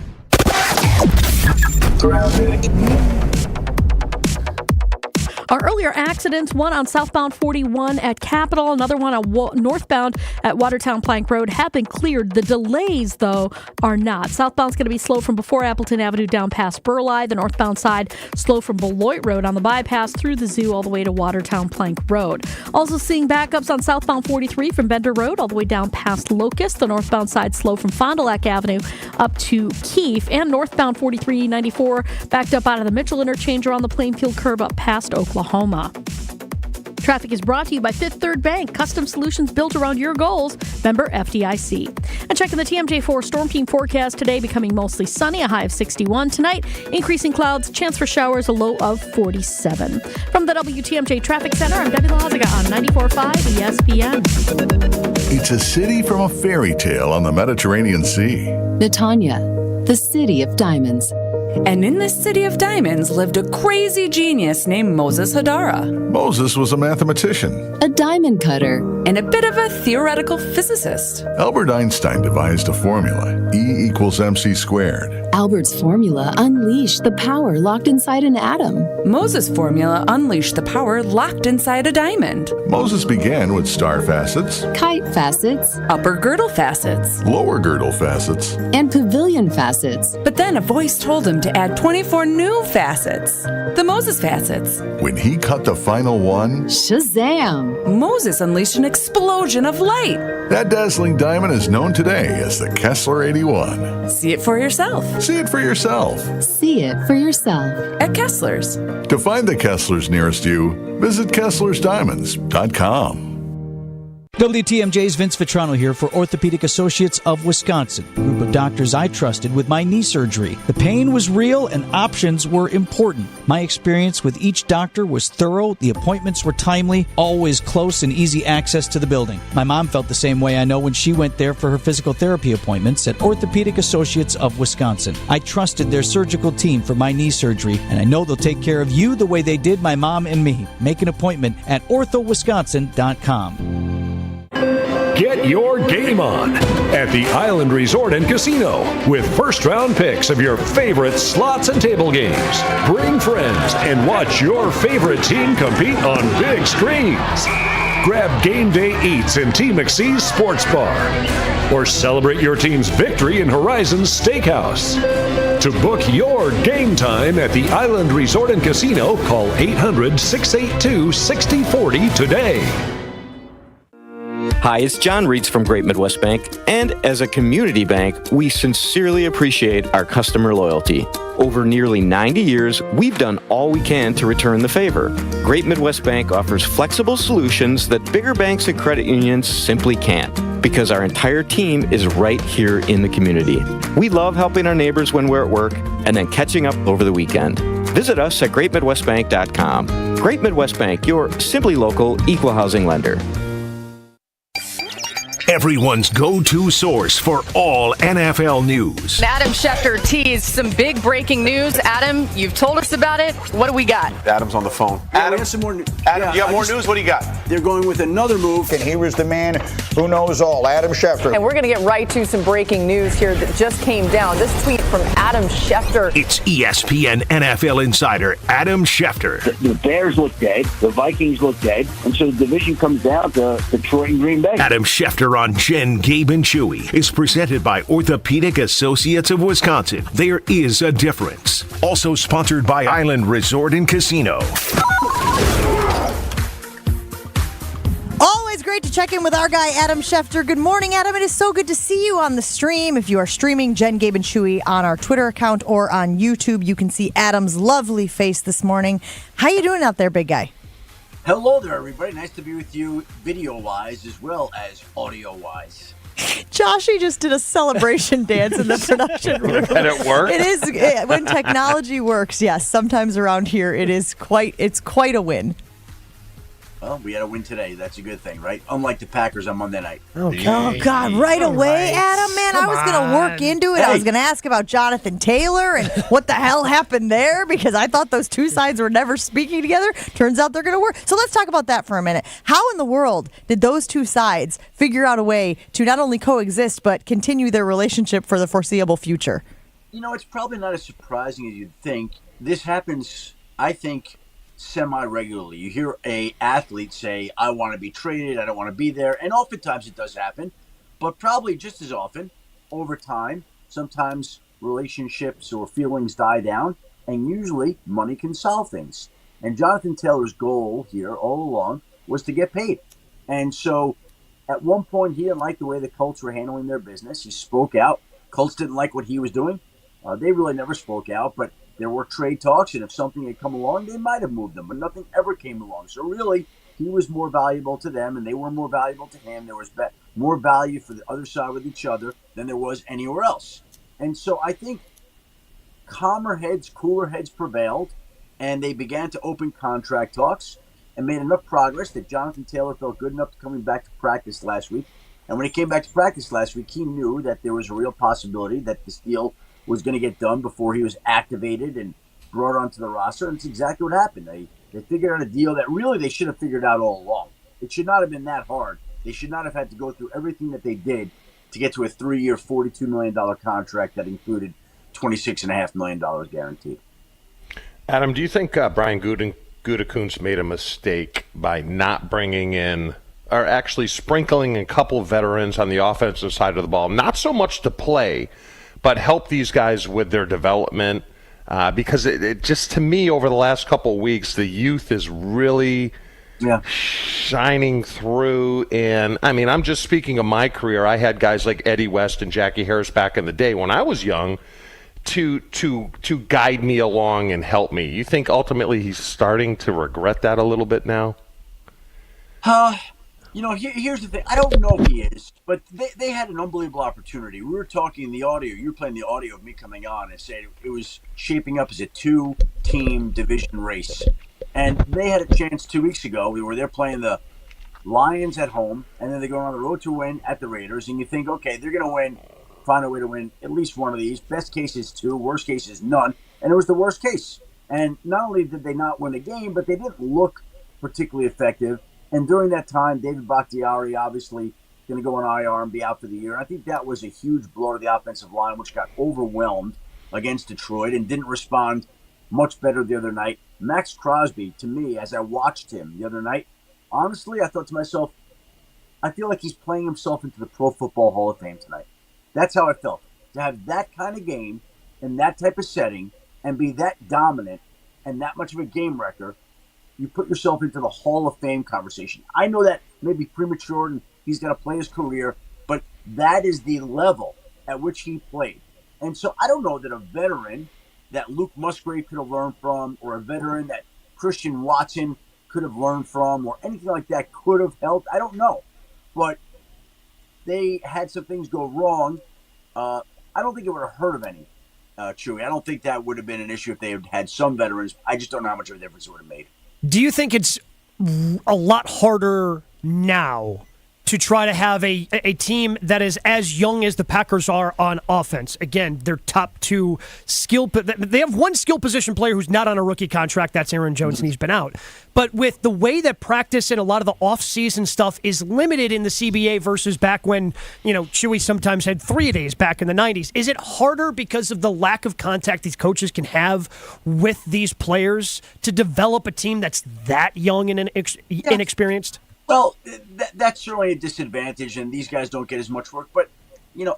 Speaker 9: Our earlier accidents, one on southbound 41 at Capitol, another one on northbound at Watertown Plank Road, have been cleared. The delays, though, are not. Southbound's going to be slow from before Appleton Avenue down past Burleigh. The northbound side, slow from Beloit Road on the bypass through the zoo all the way to Watertown Plank Road. Also seeing backups on southbound 43 from Bender Road all the way down past Locust. The northbound side slow from Fond du Lac Avenue up to Keefe. And northbound 4394 backed up out of the Mitchell interchange on the Plainfield curve up past Oklahoma. Traffic is brought to you by Fifth Third Bank, custom solutions built around your goals. Member FDIC. And checking the TMJ4 Storm Team forecast today, becoming mostly sunny, a high of 61. Tonight, increasing clouds, chance for showers, a low of 47. From the WTMJ Traffic Center, I'm Debbie Lazaga on 94.5 ESPN.
Speaker 17: It's a city from a fairy tale on the Mediterranean Sea.
Speaker 18: Netanya, the city of diamonds. And in this city of diamonds lived a crazy genius named Moses Hadara.
Speaker 17: Moses was a mathematician,
Speaker 18: a diamond cutter, and a bit of a theoretical physicist.
Speaker 17: Albert Einstein devised a formula, E equals mc squared.
Speaker 18: Albert's formula unleashed the power locked inside an atom. Moses' formula unleashed the power locked inside a diamond.
Speaker 17: Moses began with star facets,
Speaker 18: kite facets, upper girdle facets,
Speaker 17: lower girdle facets,
Speaker 18: and pavilion facets. But then a voice told him to add 24 new facets, the Moses facets.
Speaker 17: When he cut the final one,
Speaker 18: Shazam! Moses unleashed an explosion of light.
Speaker 17: That dazzling diamond is known today as the Kessler 81.
Speaker 18: See it for yourself.
Speaker 17: See it for yourself.
Speaker 18: See it for yourself. At Kessler's.
Speaker 17: To find the Kesslers nearest you, visit KesslersDiamonds.com.
Speaker 19: WTMJ's Vince Vitrano here for Orthopedic Associates of Wisconsin, a group of doctors I trusted with my knee surgery. The pain was real and options were important. My experience with each doctor was thorough, the appointments were timely, always close and easy access to the building. My mom felt the same way, I know, when she went there for her physical therapy appointments at Orthopedic Associates of Wisconsin. I trusted their surgical team for my knee surgery, and I know they'll take care of you the way they did my mom and me. Make an appointment at orthowisconsin.com.
Speaker 20: Get your game on at the Island Resort and Casino with first-round picks of your favorite slots and table games. Bring friends and watch your favorite team compete on big screens. Grab game day eats in T. McSee's Sports Bar or celebrate your team's victory in Horizon's Steakhouse. To book your game time at the Island Resort and Casino, call 800-682-6040 today.
Speaker 21: Hi, it's John Reitz from Great Midwest Bank, and as a community bank, we sincerely appreciate our customer loyalty. Over nearly 90 years, we've done all we can to return the favor. Great Midwest Bank offers flexible solutions that bigger banks and credit unions simply can't, because our entire team is right here in the community. We love helping our neighbors when we're at work and then catching up over the weekend. Visit us at greatmidwestbank.com. Great Midwest Bank, your simply local equal housing lender.
Speaker 4: Everyone's go-to source for all NFL news.
Speaker 22: Adam Schefter teased some big breaking news. Adam, you've told us about it. What do we got?
Speaker 23: Adam's on the phone.
Speaker 24: Adam, some more.
Speaker 23: Adam, you got more news? What do you got?
Speaker 24: They're going with another move.
Speaker 23: And he was the man who knows all, Adam Schefter.
Speaker 22: And we're going to get right to some breaking news here that just came down. This tweet from Adam Schefter.
Speaker 4: It's ESPN NFL insider Adam Schefter.
Speaker 25: The Bears look dead. The Vikings look dead. And so the division comes down to Detroit and Green Bay.
Speaker 4: Adam Schefter on Jen, Gabe, and Chewy is presented by Orthopedic Associates of Wisconsin. There is a difference. Also sponsored by Island Resort and Casino.
Speaker 8: Always great to check in with our guy, Adam Schefter. Good morning, Adam. It is so good to see you on the stream. If you are streaming Jen, Gabe, and Chewy on our Twitter account or on YouTube, you can see Adam's lovely face this morning. How you doing out there, big guy?
Speaker 24: Hello there, everybody. Nice to be with you video-wise as well as audio-wise.
Speaker 8: Joshy just did a celebration dance in the production room.
Speaker 1: And it worked?
Speaker 8: It is when technology works. Yes, sometimes around here it's quite a win.
Speaker 24: Well, we had a win today. That's a good thing, right? Unlike the Packers on Monday night.
Speaker 8: Oh, God, right away, Adam, man. I was going to work into it. I was going to ask about Jonathan Taylor and what the hell happened there because I thought those two sides were never speaking together. Turns out they're going to work. So let's talk about that for a minute. How in the world did those two sides figure out a way to not only coexist but continue their relationship for the foreseeable future?
Speaker 24: You know, it's probably not as surprising as you'd think. This happens, I think, semi-regularly. You hear a athlete say, I want to be traded, I don't want to be there, and oftentimes it does happen, but probably just as often, over time, sometimes relationships or feelings die down, and usually money can solve things. And Jonathan Taylor's goal here all along was to get paid. And so at one point, he didn't like the way the Colts were handling their business. He spoke out. Colts didn't like what he was doing. They really never spoke out, but there were trade talks, and if something had come along, they might have moved them, but nothing ever came along. So really, he was more valuable to them and they were more valuable to him. There was more value for the other side with each other than there was anywhere else. And so I think calmer heads, cooler heads prevailed, and they began to open contract talks and made enough progress that Jonathan Taylor felt good enough to coming back to practice last week. And when he came back to practice last week, he knew that there was a real possibility that this deal was going to get done before he was activated and brought onto the roster. And it's exactly what happened. They figured out a deal that really they should have figured out all along. It should not have been that hard. They should not have had to go through everything that they did to get to a 3-year, $42 million contract that included $26.5 million guaranteed.
Speaker 1: Adam, do you think Brian Gutekunst made a mistake by not bringing in, or actually sprinkling a couple veterans on the offensive side of the ball? Not so much to play, but help these guys with their development. Because it just, to me, over the last couple of weeks, the youth is really shining through. And, I mean, I'm just speaking of my career. I had guys like Eddie West and Jackie Harris back in the day when I was young to guide me along and help me. You think ultimately he's starting to regret that a little bit now?
Speaker 24: Here's the thing. I don't know if he is, but they had an unbelievable opportunity. We were talking the audio. You were playing the audio of me coming on and saying it was shaping up as a 2-team division race. And they had a chance 2 weeks ago. We were there playing the Lions at home, and then they go on the road to win at the Raiders. And you think, okay, they're going to win, find a way to win at least one of these. Best case is 2, worst case is none. And it was the worst case. And not only did they not win the game, but they didn't look particularly effective. And during that time, David Bakhtiari obviously going to go on IR and be out for the year. I think that was a huge blow to the offensive line, which got overwhelmed against Detroit and didn't respond much better the other night. Max Crosby, to me, as I watched him the other night, honestly, I thought to myself, I feel like he's playing himself into the Pro Football Hall of Fame tonight. That's how I felt. To have that kind of game in that type of setting and be that dominant and that much of a game wrecker, you put yourself into the Hall of Fame conversation. I know that may be premature and he's got to play his career, but that is the level at which he played. And so I don't know that a veteran that Luke Musgrave could have learned from, or a veteran that Christian Watson could have learned from, or anything like that could have helped. I don't know. But they had some things go wrong. I don't think it would have hurt of any, Chewy. I don't think that would have been an issue if they had had some veterans. I just don't know how much of a difference it would have made.
Speaker 5: Do you think it's a lot harder now to try to have a team that is as young as the Packers are on offense? Again, their top 2 they have one skill position player who's not on a rookie contract. That's Aaron Jones, and he's been out. But with the way that practice and a lot of the off-season stuff is limited in the CBA versus back when, Chewy sometimes had 3 days back in the 90s, is it harder because of the lack of contact these coaches can have with these players to develop a team that's that young and inexperienced?
Speaker 24: Well, that's certainly a disadvantage, and these guys don't get as much work. But,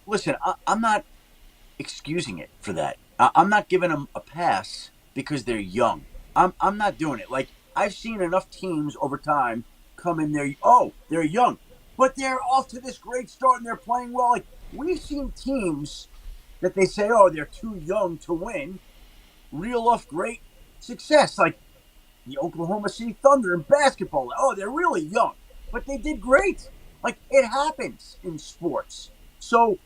Speaker 24: listen, I'm not excusing it for that. I'm not giving them a pass because they're young. I'm not doing it. Like, I've seen enough teams over time come in there, they're young, but they're off to this great start and they're playing well. Like, we've seen teams that they say, they're too young to win, reel off great success. Like the Oklahoma City Thunder in basketball. They're really young, but they did great. Like, it happens in sports. So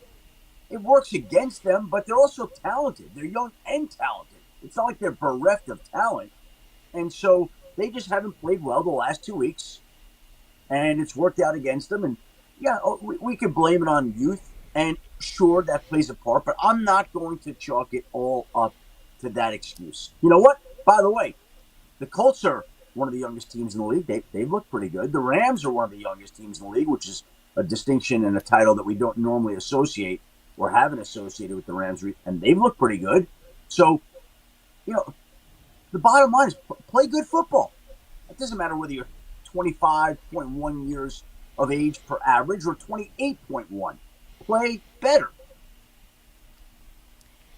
Speaker 24: it works against them, but they're also talented. They're young and talented. It's not like they're bereft of talent. And so they just haven't played well the last 2 weeks, and it's worked out against them. And, we could blame it on youth, and sure, that plays a part, but I'm not going to chalk it all up to that excuse. You know what? By the way, the Colts are one of the youngest teams in the league. They look pretty good. The Rams are one of the youngest teams in the league, which is a distinction and a title that we don't normally associate or haven't associated with the Rams, and they've looked pretty good. So, the bottom line is play good football. It doesn't matter whether you're 25.1 years of age per average or 28.1. Play better.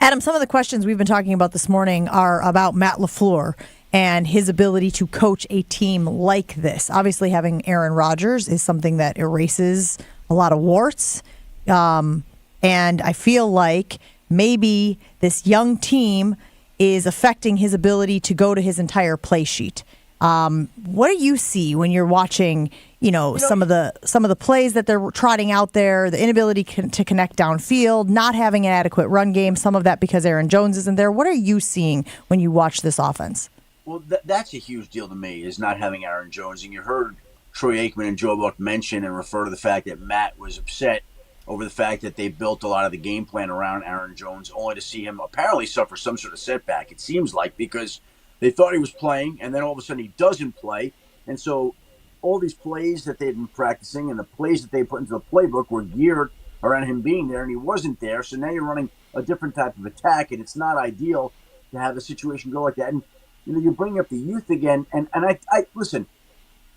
Speaker 8: Adam, some of the questions we've been talking about this morning are about Matt LaFleur and his ability to coach a team like this. Obviously, having Aaron Rodgers is something that erases a lot of warts. And I feel like maybe this young team is affecting his ability to go to his entire play sheet. What do you see when you're watching, some of the plays that they're trotting out there, the inability to connect downfield, not having an adequate run game, some of that because Aaron Jones isn't there. What are you seeing when you watch this offense?
Speaker 24: Well, that's a huge deal to me, is not having Aaron Jones. And you heard Troy Aikman and Joe Buck mention and refer to the fact that Matt was upset over the fact that they built a lot of the game plan around Aaron Jones, only to see him apparently suffer some sort of setback, it seems like, because they thought he was playing, and then all of a sudden he doesn't play. And so all these plays that they've been practicing and the plays that they put into the playbook were geared around him being there, and he wasn't there. So now you're running a different type of attack, and it's not ideal to have a situation go like that. And, you bring up the youth again, and I listen,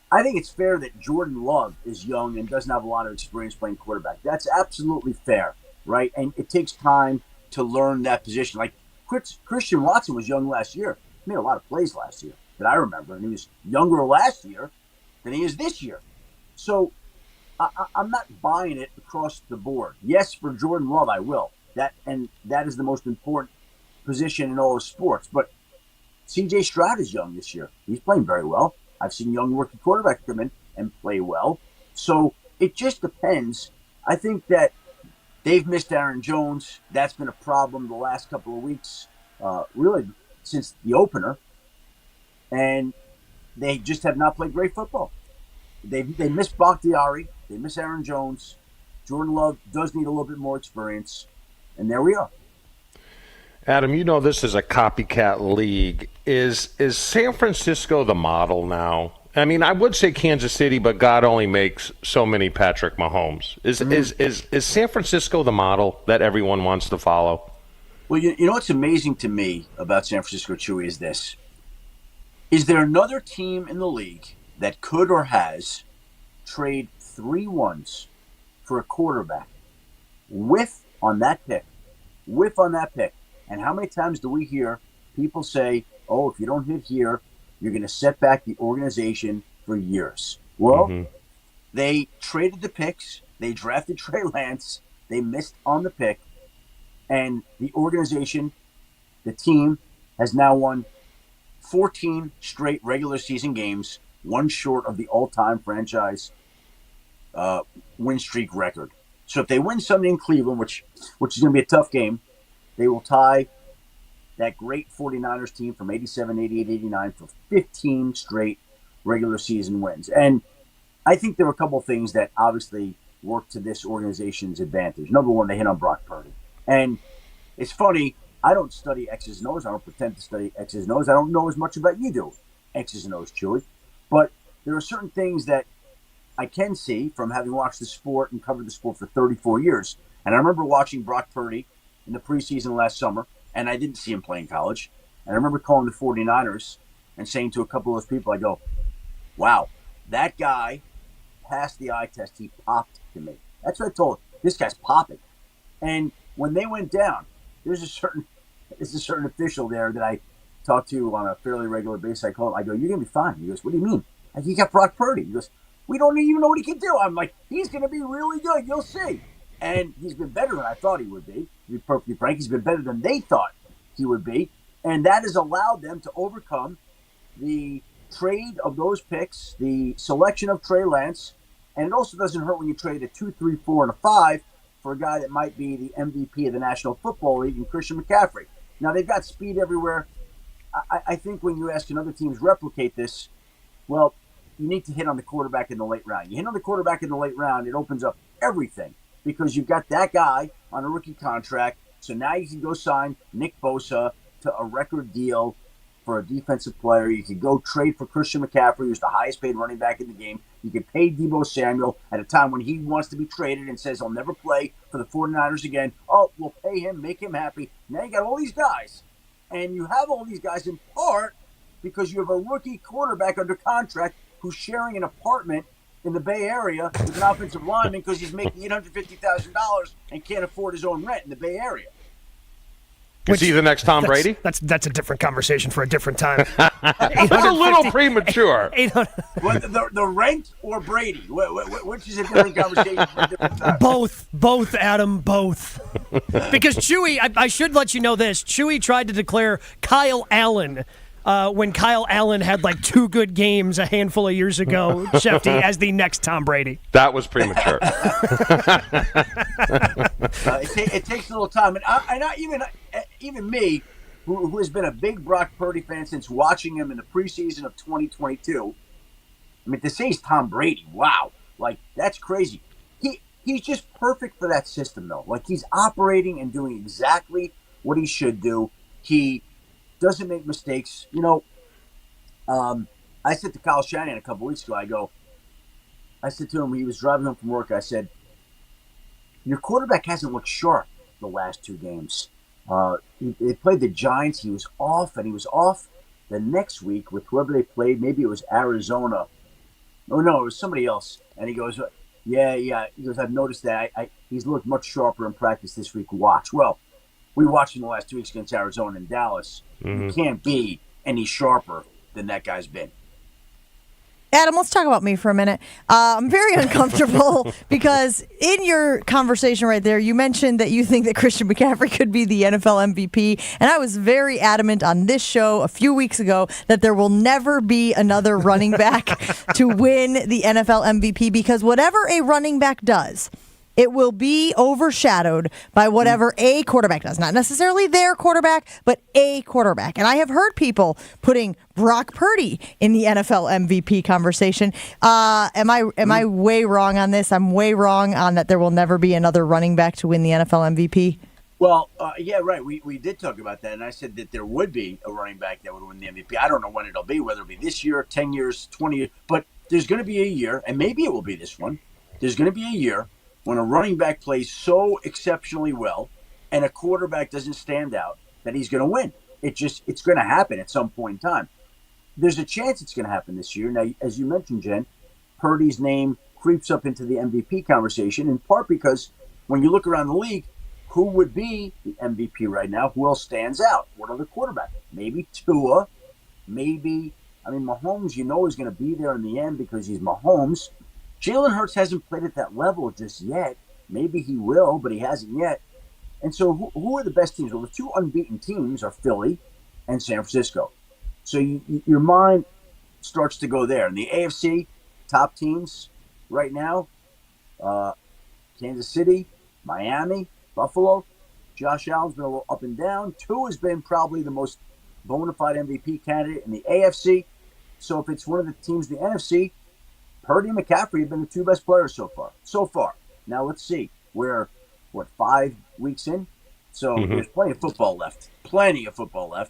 Speaker 24: I think it's fair that Jordan Love is young and doesn't have a lot of experience playing quarterback. That's absolutely fair, right? And it takes time to learn that position. Like Christian Watson was young last year. He made a lot of plays last year that I remember, and he was younger last year than he is this year. So I'm not buying it across the board. Yes, for Jordan Love, I will. That is the most important position in all of sports. But C.J. Stroud is young this year. He's playing very well. I've seen young rookie quarterbacks come in and play well. So it just depends. I think that they've missed Aaron Jones. That's been a problem the last couple of weeks, really since the opener. And they just have not played great football. They miss Bakhtiari. They miss Aaron Jones. Jordan Love does need a little bit more experience. And there we are.
Speaker 1: Adam, this is a copycat league. Is San Francisco the model now? I mean, I would say Kansas City, but God only makes so many Patrick Mahomes. Is San Francisco the model that everyone wants to follow?
Speaker 24: Well, you know what's amazing to me about San Francisco, Chewy, is this. Is there another team in the league that could or has trade 3 ones for a quarterback, whiff on that pick? And how many times do we hear people say, oh, if you don't hit here, you're going to set back the organization for years? Well, They traded the picks. They drafted Trey Lance. They missed on the pick. And the organization, the team, has now won 14 straight regular season games, one short of the all-time franchise win streak record. So if they win Sunday in Cleveland, which is going to be a tough game, they will tie that great 49ers team from 87, 88, 89 for 15 straight regular season wins. And I think there were a couple of things that obviously worked to this organization's advantage. Number one, they hit on Brock Purdy. And it's funny, I don't study X's and O's. I don't pretend to study X's and O's. I don't know as much about you do, X's and O's, Chewy. But there are certain things that I can see from having watched the sport and covered the sport for 34 years. And I remember watching Brock Purdy in the preseason last summer, and I didn't see him play in college. And I remember calling the 49ers and saying to a couple of those people, I go, wow, that guy passed the eye test. He popped to me. That's what I told him. This guy's popping. And when they went down, there's a certain official there that I talk to on a fairly regular basis. I call him. I go, you're going to be fine. He goes, what do you mean? Like, you got Brock Purdy. He goes, we don't even know what he can do. I'm like, he's going to be really good. You'll see. And he's been better than I thought he would be. To be perfectly frank, he's been better than they thought he would be. And that has allowed them to overcome the trade of those picks, the selection of Trey Lance. And it also doesn't hurt when you trade a 2, 3, 4, and a 5 for a guy that might be the MVP of the National Football League in Christian McCaffrey. Now, they've got speed everywhere. I think when you ask another teams replicate this, well, you need to hit on the quarterback in the late round. You hit on the quarterback in the late round, it opens up everything because you've got that guy on a rookie contract. So now you can go sign Nick Bosa to a record deal for a defensive player. You could go trade for Christian McCaffrey, who's the highest paid running back in the game. You could pay Deebo Samuel at a time when he wants to be traded and says he'll never play for the 49ers again. Oh, we'll pay him, make him happy. Now you got all these guys. And you have all these guys in part because you have a rookie quarterback under contract who's sharing an apartment in the Bay Area with an offensive lineman because he's making $850,000 and can't afford his own rent in the Bay Area.
Speaker 1: Is he the next Tom Brady?
Speaker 5: That's a different conversation for a different time.
Speaker 1: That's a little premature.
Speaker 24: Well, the rent or Brady? Which is a different conversation for a different time.
Speaker 5: Both, Adam, both. Because Chewy, I should let you know this. Chewy tried to declare Kyle Allen when Kyle Allen had like 2 good games a handful of years ago, Shefty, as the next Tom Brady.
Speaker 1: That was premature.
Speaker 24: It takes a little time, and even me, who has been a big Brock Purdy fan since watching him in the preseason of 2022. I mean, to say he's Tom Brady, wow, like that's crazy. He's just perfect for that system, though. Like he's operating and doing exactly what he should do. He doesn't make mistakes. I said to Kyle Shanahan a couple weeks ago, I said to him, he was driving home from work, I said, your quarterback hasn't looked sharp the last 2 games. They played the Giants. He was off, and he was off the next week with whoever they played. Maybe it was Arizona. Oh, no, it was somebody else. And he goes, yeah. He goes, I've noticed that. He's looked much sharper in practice this week. Watch. Well, we watched him the last 2 weeks against Arizona and Dallas.
Speaker 1: Mm-hmm.
Speaker 24: He can't be any sharper than that guy's been.
Speaker 8: Adam, let's talk about me for a minute. I'm very uncomfortable because in your conversation right there, you mentioned that you think that Christian McCaffrey could be the NFL MVP. And I was very adamant on this show a few weeks ago that there will never be another running back to win the NFL MVP because whatever a running back does, it will be overshadowed by whatever a quarterback does. Not necessarily their quarterback, but a quarterback. And I have heard people putting Brock Purdy in the NFL MVP conversation. Am I way wrong on this? I'm way wrong on that there will never be another running back to win the NFL MVP?
Speaker 24: Well, yeah, right. We did talk about that, and I said that there would be a running back that would win the MVP. I don't know when it'll be, whether it'll be this year, 10 years, 20 years. But there's going to be a year, and maybe it will be this one. There's going to be a year when a running back plays so exceptionally well and a quarterback doesn't stand out that he's going to win. It's going to happen at some point in time. There's a chance it's going to happen this year. Now, as you mentioned, Jen, Purdy's name creeps up into the MVP conversation, in part because when you look around the league, who would be the MVP right now? Who else stands out? What other quarterback? Maybe Tua. Maybe, Mahomes, is going to be there in the end because he's Mahomes. Jalen Hurts hasn't played at that level just yet. Maybe he will, but he hasn't yet. And so who are the best teams? Well, the 2 unbeaten teams are Philly and San Francisco. So your mind starts to go there. And the AFC top teams right now, Kansas City, Miami, Buffalo. Josh Allen's been a little up and down. Tua has been probably the most bona fide MVP candidate in the AFC. So if it's one of the teams in the NFC, Purdy and McCaffrey have been the 2 best players so far. Now let's see. We're 5 weeks in, so there's plenty of football left.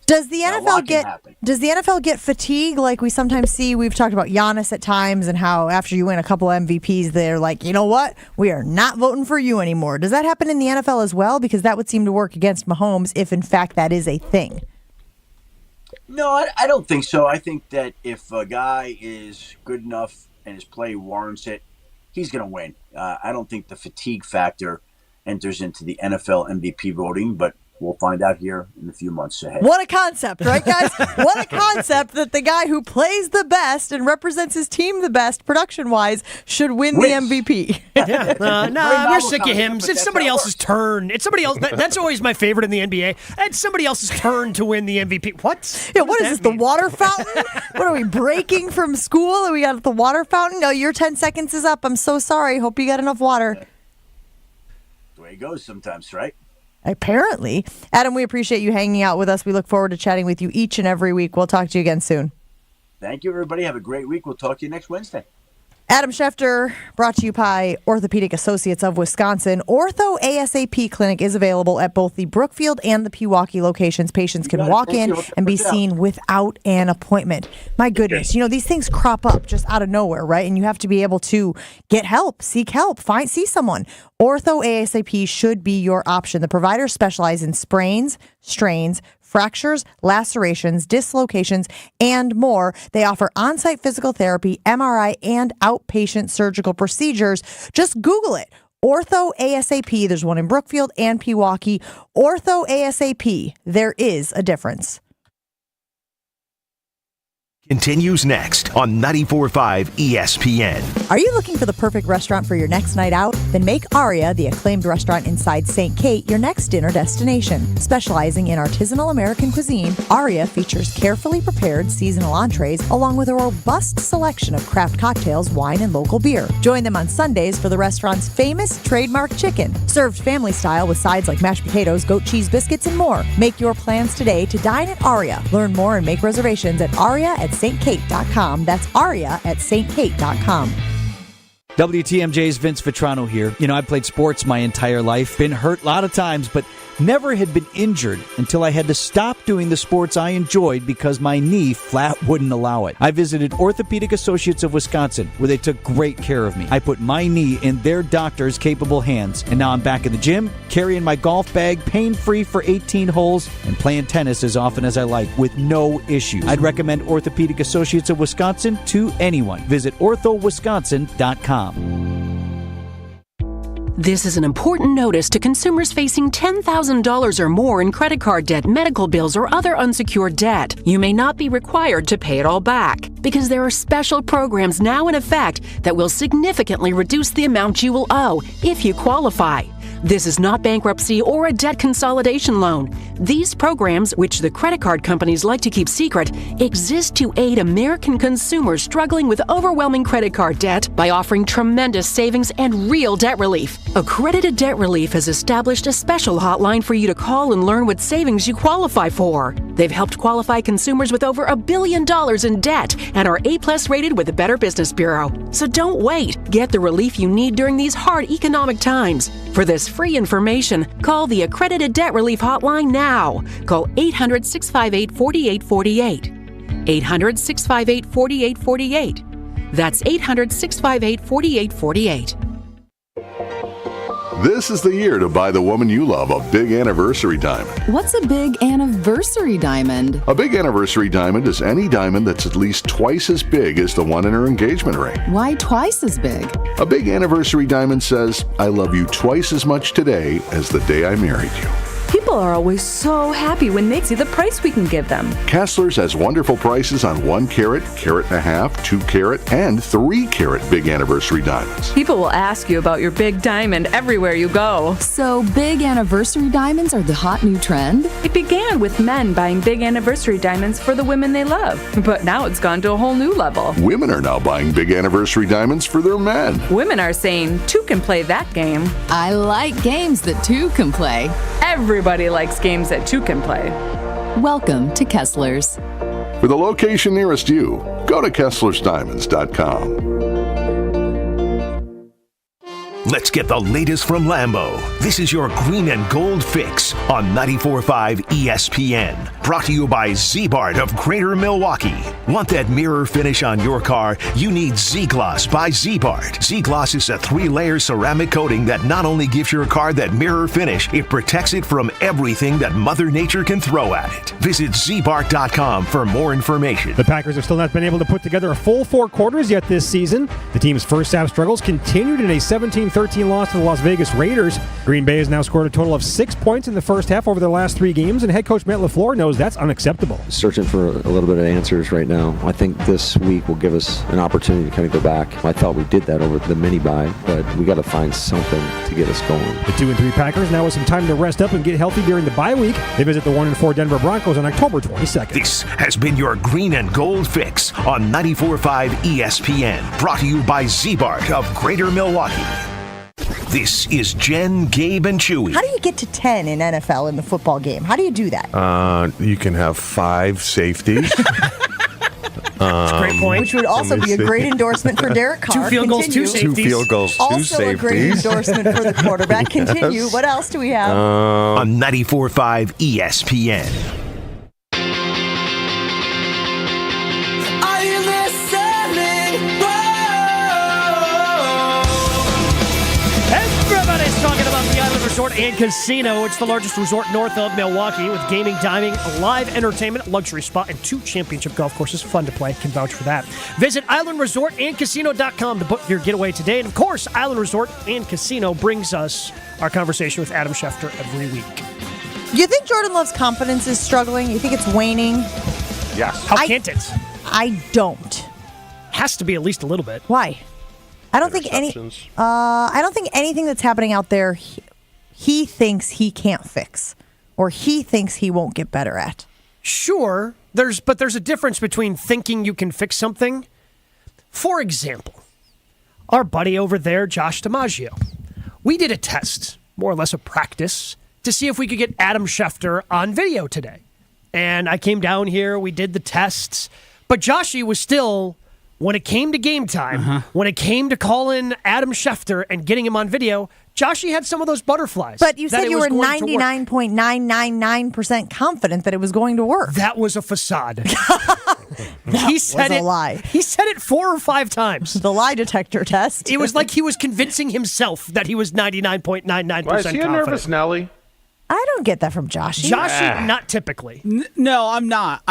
Speaker 8: Does the NFL get fatigue like we sometimes see? We've talked about Giannis at times and how after you win a couple MVPs, they're like, you know what? We are not voting for you anymore. Does that happen in the NFL as well? Because that would seem to work against Mahomes if in fact that is a thing.
Speaker 24: No, I don't think so. I think that if a guy is good enough and his play warrants it, he's going to win. I don't think the fatigue factor enters into the NFL MVP voting, but we'll find out here in a few months ahead.
Speaker 8: What a concept, right, guys? What a concept that the guy who plays the best and represents his team the best production-wise should win the MVP.
Speaker 5: We're sick of him. It's somebody else's turn. It's somebody else. That's always my favorite in the NBA. It's somebody else's turn to win the MVP. What?
Speaker 8: Yeah, what is this, the water fountain? What are we, breaking from school? Are we at the water fountain? No, your 10 seconds is up. I'm so sorry. Hope you got enough water.
Speaker 24: The way it goes sometimes, right?
Speaker 8: Apparently. Adam, we appreciate you hanging out with us. We look forward to chatting with you each and every week. We'll talk to you again soon.
Speaker 24: Thank you, everybody. Have a great week. We'll talk to you next Wednesday.
Speaker 8: Adam Schefter, brought to you by Orthopedic Associates of Wisconsin. Ortho ASAP Clinic is available at both the Brookfield and the Pewaukee locations. Patients can walk in and be seen without an appointment. My goodness, these things crop up just out of nowhere, right? And you have to be able to get help, seek help, see someone. Ortho ASAP should be your option. The providers specialize in sprains, strains, fractures, lacerations, dislocations, and more. They offer on-site physical therapy, MRI, and outpatient surgical procedures. Just Google it. Ortho ASAP. There's one in Brookfield and Pewaukee. Ortho ASAP. There is a difference.
Speaker 4: Continues next on 94.5 ESPN.
Speaker 8: Are you looking for the perfect restaurant for your next night out? Then make Aria, the acclaimed restaurant inside St. Kate, your next dinner destination. Specializing in artisanal American cuisine, Aria features carefully prepared seasonal entrees along with a robust selection of craft cocktails, wine, and local beer. Join them on Sundays for the restaurant's famous trademark chicken, served family style with sides like mashed potatoes, goat cheese biscuits, and more. Make your plans today to dine at Aria. Learn more and make reservations at aria@stkate.com. That's aria@stkate.com.
Speaker 19: WTMJ's Vince Vitrano here. You know, I played sports my entire life, been hurt a lot of times, but never had been injured until I had to stop doing the sports I enjoyed because my knee flat wouldn't allow it. I visited Orthopedic Associates of Wisconsin, where they took great care of me. I put my knee in their doctors' capable hands, and now I'm back in the gym, carrying my golf bag, pain-free for 18 holes, and playing tennis as often as I like with no issues. I'd recommend Orthopedic Associates of Wisconsin to anyone. Visit orthowisconsin.com.
Speaker 2: This is an important notice to consumers facing $10,000 or more in credit card debt, medical bills, or other unsecured debt. You may not be required to pay it all back because there are special programs now in effect that will significantly reduce the amount you will owe if you qualify. This is not bankruptcy or a debt consolidation loan. These programs, which the credit card companies like to keep secret, exist to aid American consumers struggling with overwhelming credit card debt by offering tremendous savings and real debt relief. Accredited Debt Relief has established a special hotline for you to call and learn what savings you qualify for. They've helped qualify consumers with over $1 billion in debt and are A+ rated with the Better Business Bureau. So don't wait. Get the relief you need during these hard economic times. For this free information, call the Accredited Debt Relief Hotline now. Call 800-658-4848. 800-658-4848. That's 800-658-4848.
Speaker 17: This is the year to buy the woman you love a big anniversary diamond.
Speaker 18: What's a big anniversary diamond?
Speaker 17: A big anniversary diamond is any diamond that's at least twice as big as the one in her engagement ring.
Speaker 18: Why twice as big?
Speaker 17: A big anniversary diamond says, I love you twice as much today as the day I married you.
Speaker 3: People are always so happy when they see the price we can give them.
Speaker 17: Kessler's has wonderful prices on 1 carat, carat and a half, 2 carat, and 3 carat big anniversary diamonds.
Speaker 3: People will ask you about your big diamond everywhere you go.
Speaker 18: So big anniversary diamonds are the hot new trend?
Speaker 3: It began with men buying big anniversary diamonds for the women they love, but now it's gone to a whole new level.
Speaker 17: Women are now buying big anniversary diamonds for their men.
Speaker 3: Women are saying, two can play that game.
Speaker 18: I like games that two can play.
Speaker 3: Everybody likes games that two can play.
Speaker 18: Welcome to Kessler's.
Speaker 17: For the location nearest you, go to KesslersDiamonds.com.
Speaker 4: Let's get the latest from Lambeau. This is your green and gold fix on 94.5 ESPN. Brought to you by Z-Bart of Greater Milwaukee. Want that mirror finish on your car? You need Z-Gloss by Z-Bart. Z-Gloss is a 3-layer ceramic coating that not only gives your car that mirror finish, it protects it from everything that Mother Nature can throw at it. Visit ZBart.com for more information.
Speaker 10: The Packers have still not been able to put together a full 4 quarters yet this season. The team's first half struggles continued in a 17-13 loss to the Las Vegas Raiders. Green Bay has now scored a total of 6 points in the first half over their last 3 games, and head coach Matt LaFleur knows that's unacceptable.
Speaker 11: Searching for a little bit of answers right now. I think this week will give us an opportunity to kind of go back. I thought we did that over the mini-bye, but we got to find something to get us going.
Speaker 10: The 2-3 Packers now with some time to rest up and get healthy during the bye week. They visit the 1-4 Denver Broncos on October 22nd.
Speaker 4: This has been your green and gold fix on 94.5 ESPN. Brought to you by Z-Bart of Greater Milwaukee. This is Jen, Gabe, and Chewy.
Speaker 8: How do you get to 10 in NFL in the football game? How do you do that?
Speaker 12: You can have 5 safeties.
Speaker 5: That's a great point.
Speaker 8: Which would also be a great endorsement for Derek Carr.
Speaker 5: 2 field goals, 2 safeties.
Speaker 12: 2 field goals, 2
Speaker 8: also
Speaker 12: safeties.
Speaker 8: A great endorsement for the quarterback. Continue.
Speaker 12: Yes.
Speaker 8: What else do we have?
Speaker 4: On 94.5 ESPN.
Speaker 7: Are you listening?
Speaker 5: Everybody's talking about the Island Resort and Casino. It's the largest resort north of Milwaukee with gaming, dining, live entertainment, luxury spa, and 2 championship golf courses. Fun to play. Can vouch for that. Visit islandresortandcasino.com to book your getaway today. And, of course, Island Resort and Casino brings us our conversation with Adam Schefter every week.
Speaker 8: You think Jordan Love's confidence is struggling? You think it's waning?
Speaker 1: Yes.
Speaker 5: How can't it?
Speaker 8: I don't.
Speaker 5: Has to be at least a little bit.
Speaker 8: Why? I don't think anything that's happening out there he thinks he can't fix or he thinks he won't get better at.
Speaker 5: Sure, there's a difference between thinking you can fix something. For example, our buddy over there, Josh DiMaggio, we did a test, more or less a practice, to see if we could get Adam Schefter on video today. And I came down here, we did the tests, but Joshy was still, when it came to game time, when it came to calling Adam Schefter and getting him on video, Joshy had some of those butterflies.
Speaker 8: But you said you were 99.999% confident that it was going to work.
Speaker 5: That was a facade.
Speaker 8: He said a lie.
Speaker 5: He said it 4 or 5 times.
Speaker 8: The lie detector test.
Speaker 5: It was like he was convincing himself that he was 99.99% confident.
Speaker 1: Why is he a nervous Nelly?
Speaker 8: I don't get that from Joshy.
Speaker 5: Joshy, not typically.
Speaker 6: No, I'm not.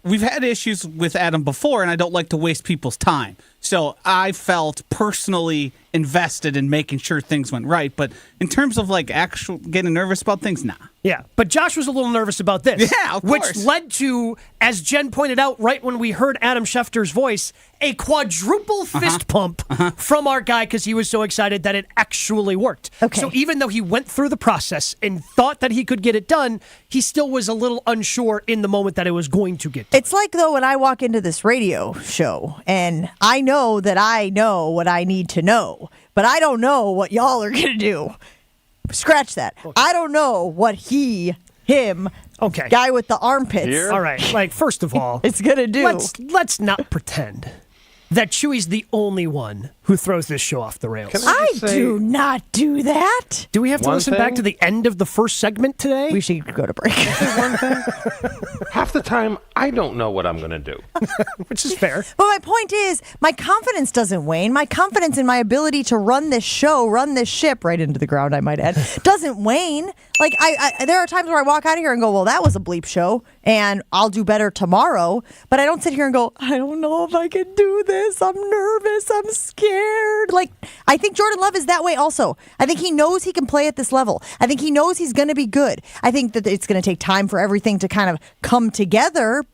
Speaker 6: We've had issues with Adam before, and I don't like to waste people's time. So I felt personally invested in making sure things went right. But in terms of actual getting nervous about things, nah.
Speaker 5: Yeah, but Josh was a little nervous about this.
Speaker 6: Yeah, of
Speaker 5: which
Speaker 6: course.
Speaker 5: led to, as Jen pointed out right when we heard Adam Schefter's voice, a quadruple fist pump from our guy because he was so excited that it actually worked.
Speaker 8: Okay.
Speaker 5: So even though he went through the process and thought that he could get it done, he still was a little unsure in the moment that it was going to get done.
Speaker 8: It's like, though, when I walk into this radio show and I know that I know what I need to know, but I don't know what y'all are going to do. Scratch that. Okay. I don't know what him, guy with the armpits.
Speaker 5: Here? All right, first of all,
Speaker 8: it's going to do.
Speaker 5: Let's not pretend that Chewy's the only one who throws this show off the rails.
Speaker 8: I do not do that.
Speaker 5: Do we have to listen back to the end of the first segment today?
Speaker 8: We should go to break.
Speaker 1: Half the time, I don't know what I'm going to do.
Speaker 5: Which is fair.
Speaker 8: But my point is, my confidence doesn't wane. My confidence in my ability to run this show, run this ship, right into the ground, I might add, doesn't wane. Like, there are times where I walk out of here and go, well, that was a bleep show, and I'll do better tomorrow. But I don't sit here and go, I don't know if I can do this. I'm nervous. I'm scared. Like, I think Jordan Love is that way also. I think he knows he can play at this level. I think he knows he's going to be good. I think that it's going to take time for everything to kind of come together,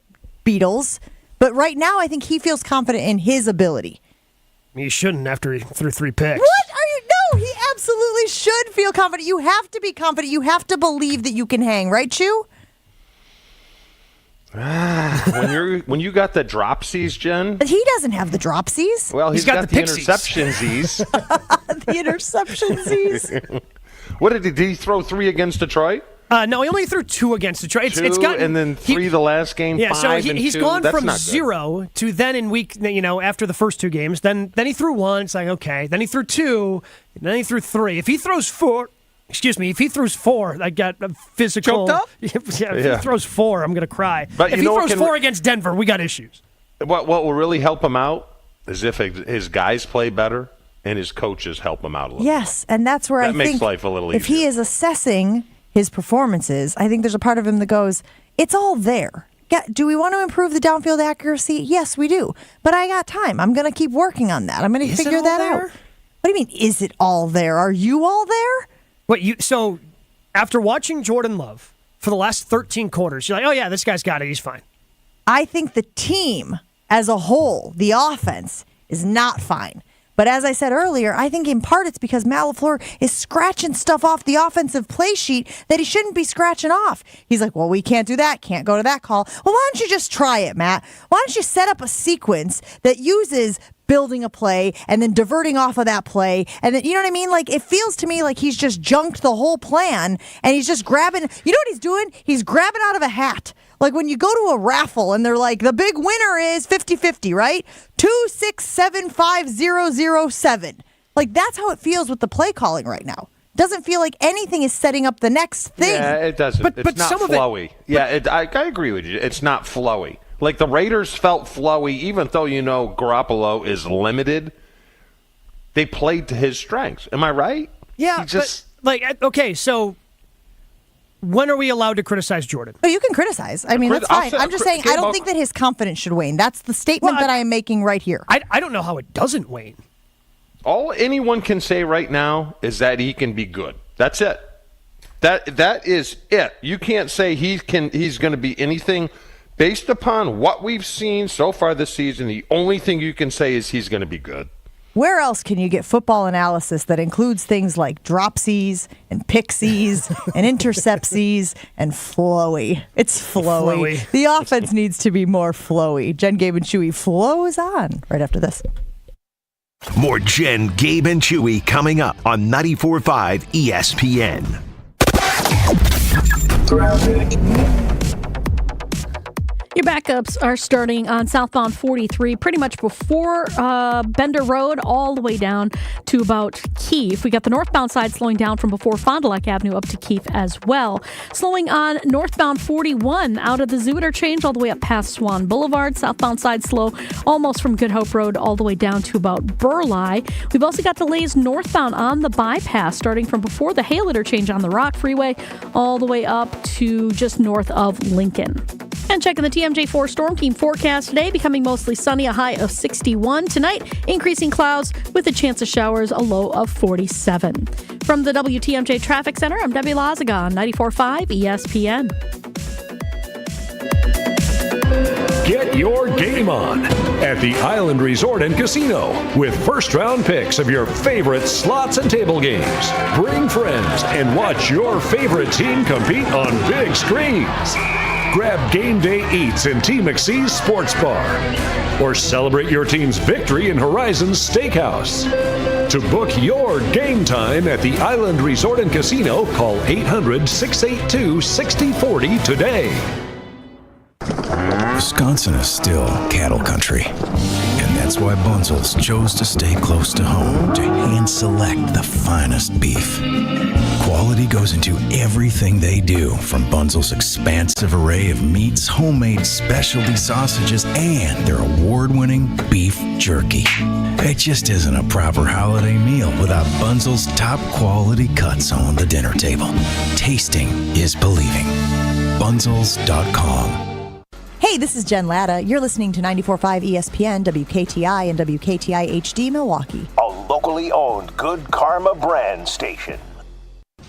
Speaker 8: Beatles. But right now, I think he feels confident in his ability.
Speaker 5: He shouldn't after he threw 3 picks.
Speaker 8: What are you? No, he absolutely should feel confident. You have to be confident. You have to believe that you can hang, right, Chew?
Speaker 1: When you got the dropsies, Jen.
Speaker 8: He doesn't have the dropsies.
Speaker 1: Well, he's got the interceptionsies.
Speaker 8: The interceptionsies.
Speaker 1: What did he throw 3 against Detroit?
Speaker 5: No, he only threw 2 against Detroit.
Speaker 1: Two, and then 3 the last game.
Speaker 5: Yeah,
Speaker 1: 5
Speaker 5: so
Speaker 1: and
Speaker 5: he's
Speaker 1: 2.
Speaker 5: gone
Speaker 1: That's
Speaker 5: from
Speaker 1: not good.
Speaker 5: 0 to then in week, after the first 2 games. Then he threw 1. It's like, okay. Then he threw 2. And then he threw 3. If he throws 4, I got a physical.
Speaker 6: Choked up?
Speaker 5: If he throws 4, I'm going to cry.
Speaker 1: But
Speaker 5: if he throws 4 against Denver, we got issues.
Speaker 1: What will really help him out is if his guys play better and his coaches help him out a little.
Speaker 8: Yes, and that's where
Speaker 1: that
Speaker 8: I
Speaker 1: makes
Speaker 8: think
Speaker 1: life a little
Speaker 8: if he
Speaker 1: easier.
Speaker 8: is assessing his performances, I think there's a part of him that goes, it's all there. Yeah, do we want to improve the downfield accuracy? Yes, we do. But I got time. I'm going to keep working on that. I'm going to figure that out. What do you mean, is it all there? Are you all there?
Speaker 5: So after watching Jordan Love for the last 13 quarters, you're like, oh, yeah, this guy's got it. He's fine.
Speaker 8: I think the team as a whole, the offense, is not fine. But as I said earlier, I think in part it's because Matt LaFleur is scratching stuff off the offensive play sheet that he shouldn't be scratching off. He's like, well, we can't do that. Can't go to that call. Well, why don't you just try it, Matt? Why don't you set up a sequence that uses building a play and then diverting off of that play? And then, you know what I mean? Like, it feels to me like he's just junked the whole plan and he's just grabbing. You know what he's doing? He's grabbing out of a hat. Like when you go to a raffle and they're like, the big winner is 50-50, right? 2675007. Like, that's how it feels with the play calling right now. Doesn't feel like anything is setting up the next thing.
Speaker 1: Yeah, it doesn't. It's not flowy. I agree with you. It's not flowy. Like the Raiders felt flowy, even though Garoppolo is limited. They played to his strengths. Am I right?
Speaker 5: Yeah, okay, so when are we allowed to criticize Jordan?
Speaker 8: Oh, you can criticize. I mean, that's fine. I'm just saying I don't think that his confidence should wane. That's the statement that I am making right here.
Speaker 5: I don't know how it doesn't wane.
Speaker 1: All anyone can say right now is that he can be good. That's it. That is it. You can't say he's going to be anything based upon what we've seen so far this season, the only thing you can say is he's going to be good.
Speaker 8: Where else can you get football analysis that includes things like dropsies and pixies and interceptsies and flowy? It's flowy. The offense needs to be more flowy. Jen, Gabe, and Chewy flow is on right after this.
Speaker 4: More Jen, Gabe, and Chewy coming up on 94.5 ESPN.
Speaker 9: Your backups are starting on southbound 43, pretty much before Bender Road, all the way down to about Keefe. We got the northbound side slowing down from before Fond du Lac Avenue up to Keefe as well. Slowing on northbound 41 out of the Zoo Interchange all the way up past Swan Boulevard. Southbound side slow almost from Good Hope Road all the way down to about Burleigh. We've also got delays northbound on the bypass starting from before the Hale Interchange on the Rock Freeway all the way up to just north of Lincoln. And checking the TMJ4 Storm Team forecast today, becoming mostly sunny, a high of 61. Tonight, increasing clouds with a chance of showers, a low of 47. From the WTMJ Traffic Center, I'm Debbie Lazaga on 94.5 ESPN.
Speaker 20: Get your game on at the Island Resort and Casino with first-round picks of your favorite slots and table games. Bring friends and watch your favorite team compete on big screens. Grab game day eats in T. McSee's Sports Bar. Or celebrate your team's victory in Horizon's Steakhouse. To book your game time at the Island Resort and Casino, call 800-682-6040 today.
Speaker 13: Wisconsin is still cattle country. And that's why Bunzel's chose to stay close to home to hand-select the finest beef. Quality goes into everything they do, from Bunzel's expansive array of meats, homemade specialty sausages, and their award-winning beef jerky. It just isn't a proper holiday meal without Bunzel's top-quality cuts on the dinner table. Tasting is believing. Bunzels.com.
Speaker 8: Hey, this is Jen Latta. You're listening to 94.5 ESPN, WKTI, and WKTI HD Milwaukee.
Speaker 4: A locally owned Good Karma brand station.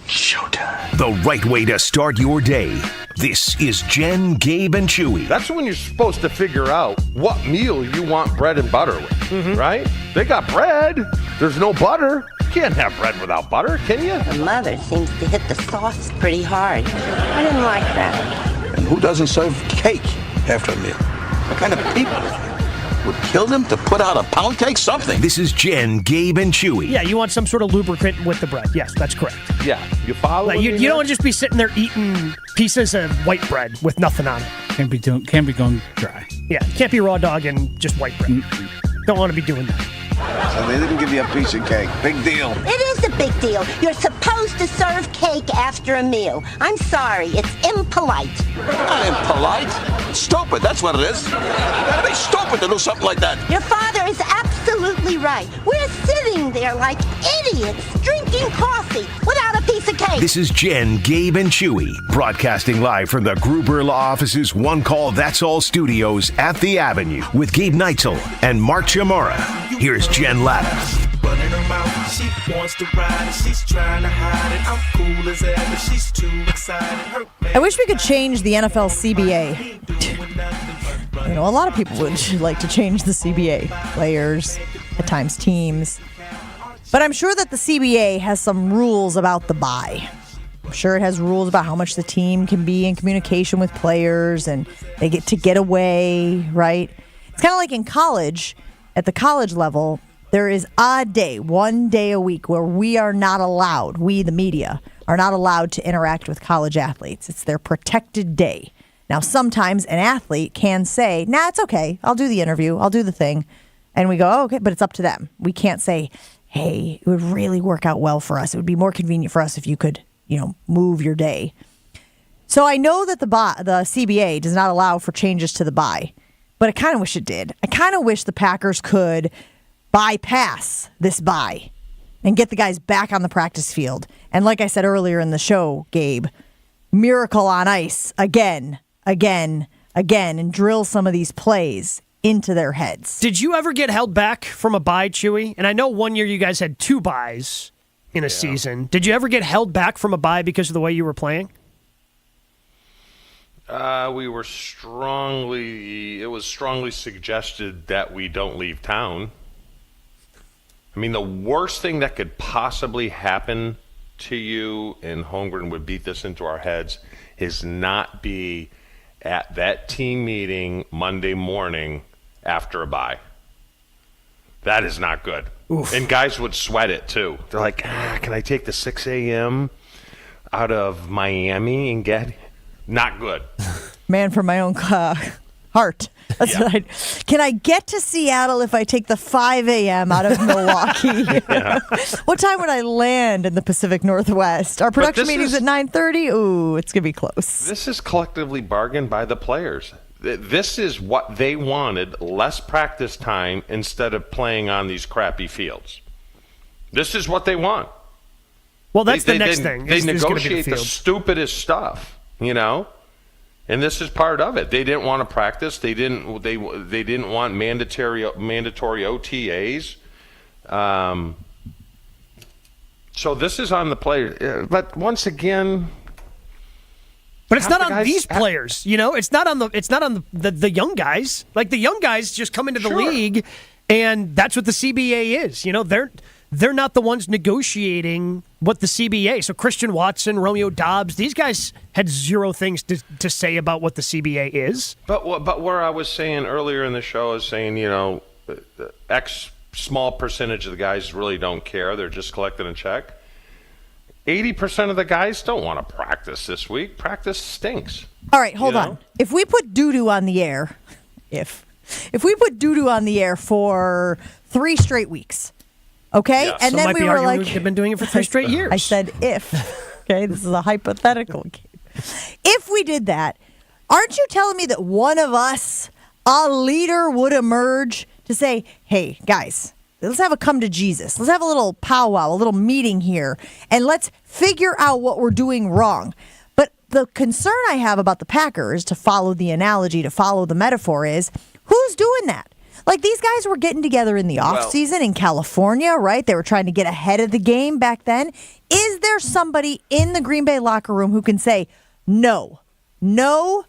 Speaker 4: Showtime. The right way to start your day. This is Jen, Gabe, and Chewy.
Speaker 1: That's when you're supposed to figure out what meal you want bread and butter with, right? They got bread. There's no butter. You can't have bread without butter, can you?
Speaker 14: The mother seems to hit the sauce pretty hard. I didn't like that.
Speaker 15: And who doesn't serve cake after a meal? What kind of people would kill them to put out a pound cake? Something.
Speaker 4: This is Jen, Gabe, and Chewy.
Speaker 5: Yeah, you want some sort of lubricant with the bread. Yes, that's correct.
Speaker 1: Yeah, you follow.
Speaker 5: Like you don't want to just be sitting there eating pieces of white bread with nothing on it.
Speaker 6: Can't be going dry.
Speaker 5: Yeah, can't be raw dog and just white bread. Don't want to be doing that.
Speaker 15: So they didn't give you a piece of cake. Big deal.
Speaker 14: It is a big deal. You're supposed to serve cake after a meal. I'm sorry, it's impolite.
Speaker 15: Not impolite. Stupid, that's what it is. You gotta be stupid to do something like that.
Speaker 14: Your father is absolutely right. We're sitting there like idiots, drinking coffee without a piece of cake.
Speaker 4: This is Jen, Gabe, and Chewy, broadcasting live from the Gruber Law Office's One Call That's All studios at the Avenue with Gabe Neitzel and Mark Chamorro. Here's Jen Latta.
Speaker 7: Running her mouth, she wants to ride it, she's trying to hide it. I'm cool as ever, she's too excited.
Speaker 8: I wish we could change the NFL CBA. You know, a lot of people would like to change the CBA. Players, at times teams. But I'm sure that the CBA has some rules about the bye. I'm sure it has rules about how much the team can be in communication with players and they get to get away, right? It's kind of like in college. At the college level, there is a day, one day a week, where we are not allowed, we, the media, are not allowed to interact with college athletes. It's their protected day. Now, sometimes an athlete can say, nah, it's okay. I'll do the interview. I'll do the thing. And we go, oh, okay, but it's up to them. We can't say, hey, it would really work out well for us. It would be more convenient for us if you could, move your day. So I know that the CBA does not allow for changes to the bye. But I kind of wish it did. I kind of wish the Packers could bypass this bye and get the guys back on the practice field. And like I said earlier in the show, Gabe, miracle on ice again, and drill some of these plays into their heads.
Speaker 5: Did you ever get held back from a bye, Chewy? And I know one year you guys had 2 byes in a season. Did you ever get held back from a bye because of the way you were playing?
Speaker 1: It was strongly suggested that we don't leave town. I mean, the worst thing that could possibly happen to you, and Holmgren would beat this into our heads, is not be at that team meeting Monday morning after a bye. That is not good.
Speaker 5: Oof.
Speaker 1: And guys would sweat it, too. They're like, can I take the 6 a.m. out of Miami and get... Not good.
Speaker 8: Man from my own heart. That's what I. Can I get to Seattle if I take the 5 a.m. out of Milwaukee? What time would I land in the Pacific Northwest? Our production meeting's at 9:30. Ooh, it's gonna be close.
Speaker 1: This is collectively bargained by the players. This is what they wanted: less practice time instead of playing on these crappy fields. This is what they want.
Speaker 5: Well, that's the next thing.
Speaker 1: They
Speaker 5: is
Speaker 1: negotiate
Speaker 5: the
Speaker 1: the stupidest stuff. And this is part of it. They didn't want to practice. They didn't want mandatory OTAs. So this is on the player. But once again,
Speaker 5: but it's not on these players. It's not on the young guys. Like the young guys just come into the league, and that's what the CBA is. They're not the ones negotiating what the CBA. So Christian Watson, Romeo Dobbs, these guys had zero things to say about what the CBA is.
Speaker 1: But where I was saying earlier in the show is saying, X small percentage of the guys really don't care. They're just collecting a check. 80% of the guys don't want to practice this week. Practice stinks.
Speaker 8: All right, hold on. If we put doo-doo on the air, if we put doo-doo on the air for 3 straight weeks, okay?
Speaker 5: Yeah.
Speaker 8: And then we were like...
Speaker 5: They've been doing it for 3 straight years.
Speaker 8: I said if. Okay, this is a hypothetical. If we did that, aren't you telling me that one of us, a leader, would emerge to say, hey, guys, let's have a come to Jesus. Let's have a little powwow, a little meeting here, and let's figure out what we're doing wrong. But the concern I have about the Packers, to follow the analogy, to follow the metaphor, is who's doing that? Like, these guys were getting together in the offseason in California, right? They were trying to get ahead of the game back then. Is there somebody in the Green Bay locker room who can say, no, you're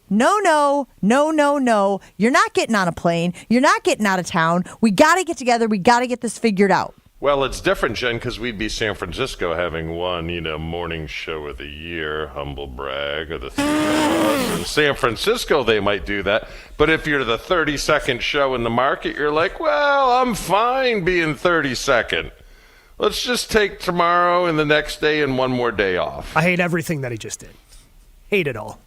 Speaker 8: not getting on a plane. You're not getting out of town. We got to get together. We got to get this figured out.
Speaker 1: Well, it's different, Jen, because we'd be San Francisco having one, morning show of the year, humble brag, or the 3 of us. In San Francisco, they might do that. But if you're the 32nd show in the market, you're like, well, I'm fine being 32nd. Let's just take tomorrow and the next day and one more day off.
Speaker 5: I hate everything that he just did. Hate it all.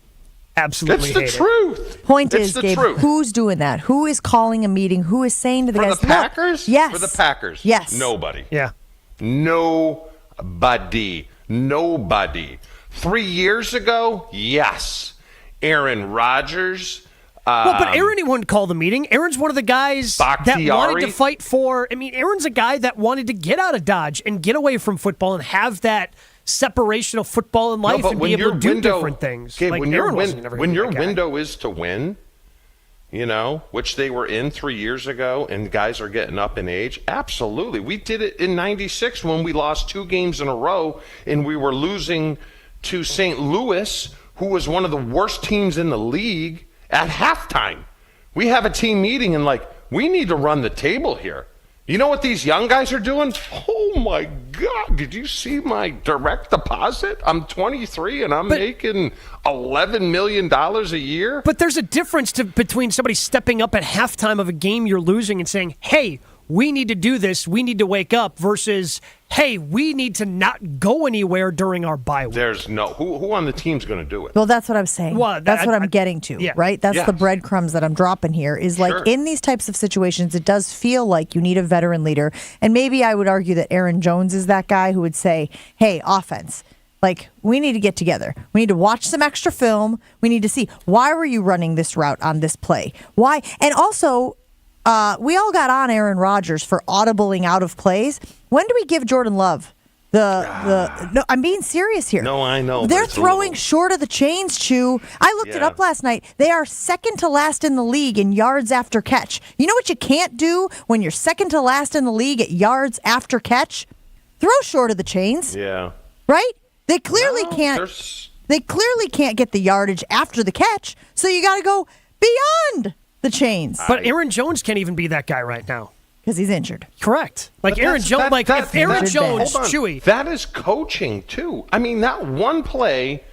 Speaker 5: Absolutely hate it.
Speaker 1: It's the truth.
Speaker 8: Point
Speaker 1: it's
Speaker 8: is,
Speaker 1: the
Speaker 8: Gabe,
Speaker 1: truth.
Speaker 8: Who's doing that? Who is calling a meeting? Who is saying to the guys?
Speaker 1: For the Packers?
Speaker 8: Yes.
Speaker 1: For the Packers?
Speaker 8: Yes.
Speaker 1: Nobody.
Speaker 5: Yeah.
Speaker 1: Nobody. 3 years ago? Yes. Aaron Rodgers.
Speaker 5: But Aaron, he wouldn't call the meeting. Aaron's one of the guys that wanted to fight for. Aaron's a guy that wanted to get out of Dodge and get away from football and have that separation of football and life and be able to do different things.
Speaker 1: Okay,
Speaker 5: like
Speaker 1: when
Speaker 5: Aaron
Speaker 1: your window is to win, which they were in 3 years ago, and guys are getting up in age, absolutely. We did it in '96 when we lost 2 games in a row, and we were losing to St. Louis, who was one of the worst teams in the league, at halftime. We have a team meeting and we need to run the table here. You know what these young guys are doing? Oh, my God. Did you see my direct deposit? I'm 23 and I'm making $11 million a year.
Speaker 5: But there's a difference between somebody stepping up at halftime of a game you're losing and saying, hey, we need to do this. We need to wake up versus, hey, we need to not go anywhere during our bye week.
Speaker 1: There's no who on the team's going to do it?
Speaker 8: Well, that's what I'm saying.
Speaker 5: Well,
Speaker 8: that's what I'm getting to, right? That's the breadcrumbs that I'm dropping here is in these types of situations, it does feel like you need a veteran leader. And maybe I would argue that Aaron Jones is that guy who would say, hey, offense, we need to get together. We need to watch some extra film. We need to see, why were you running this route on this play? Why? And also, we all got on Aaron Rodgers for audibling out of plays. When do we give Jordan Love no, I'm being serious here.
Speaker 1: No, I know.
Speaker 8: They're throwing short of the chains, Chew. I looked it up last night. They are second to last in the league in yards after catch. You know what you can't do when you're second to last in the league at yards after catch? Throw short of the chains.
Speaker 1: Yeah.
Speaker 8: Right? They clearly can't. They clearly can't get the yardage after the catch, so you got to go beyond the chains.
Speaker 5: But Aaron Jones can't even be that guy right now.
Speaker 8: Because he's injured.
Speaker 5: Correct. Like Aaron Jones, if Aaron Jones, Chewy.
Speaker 1: That is coaching, too. I mean, that one play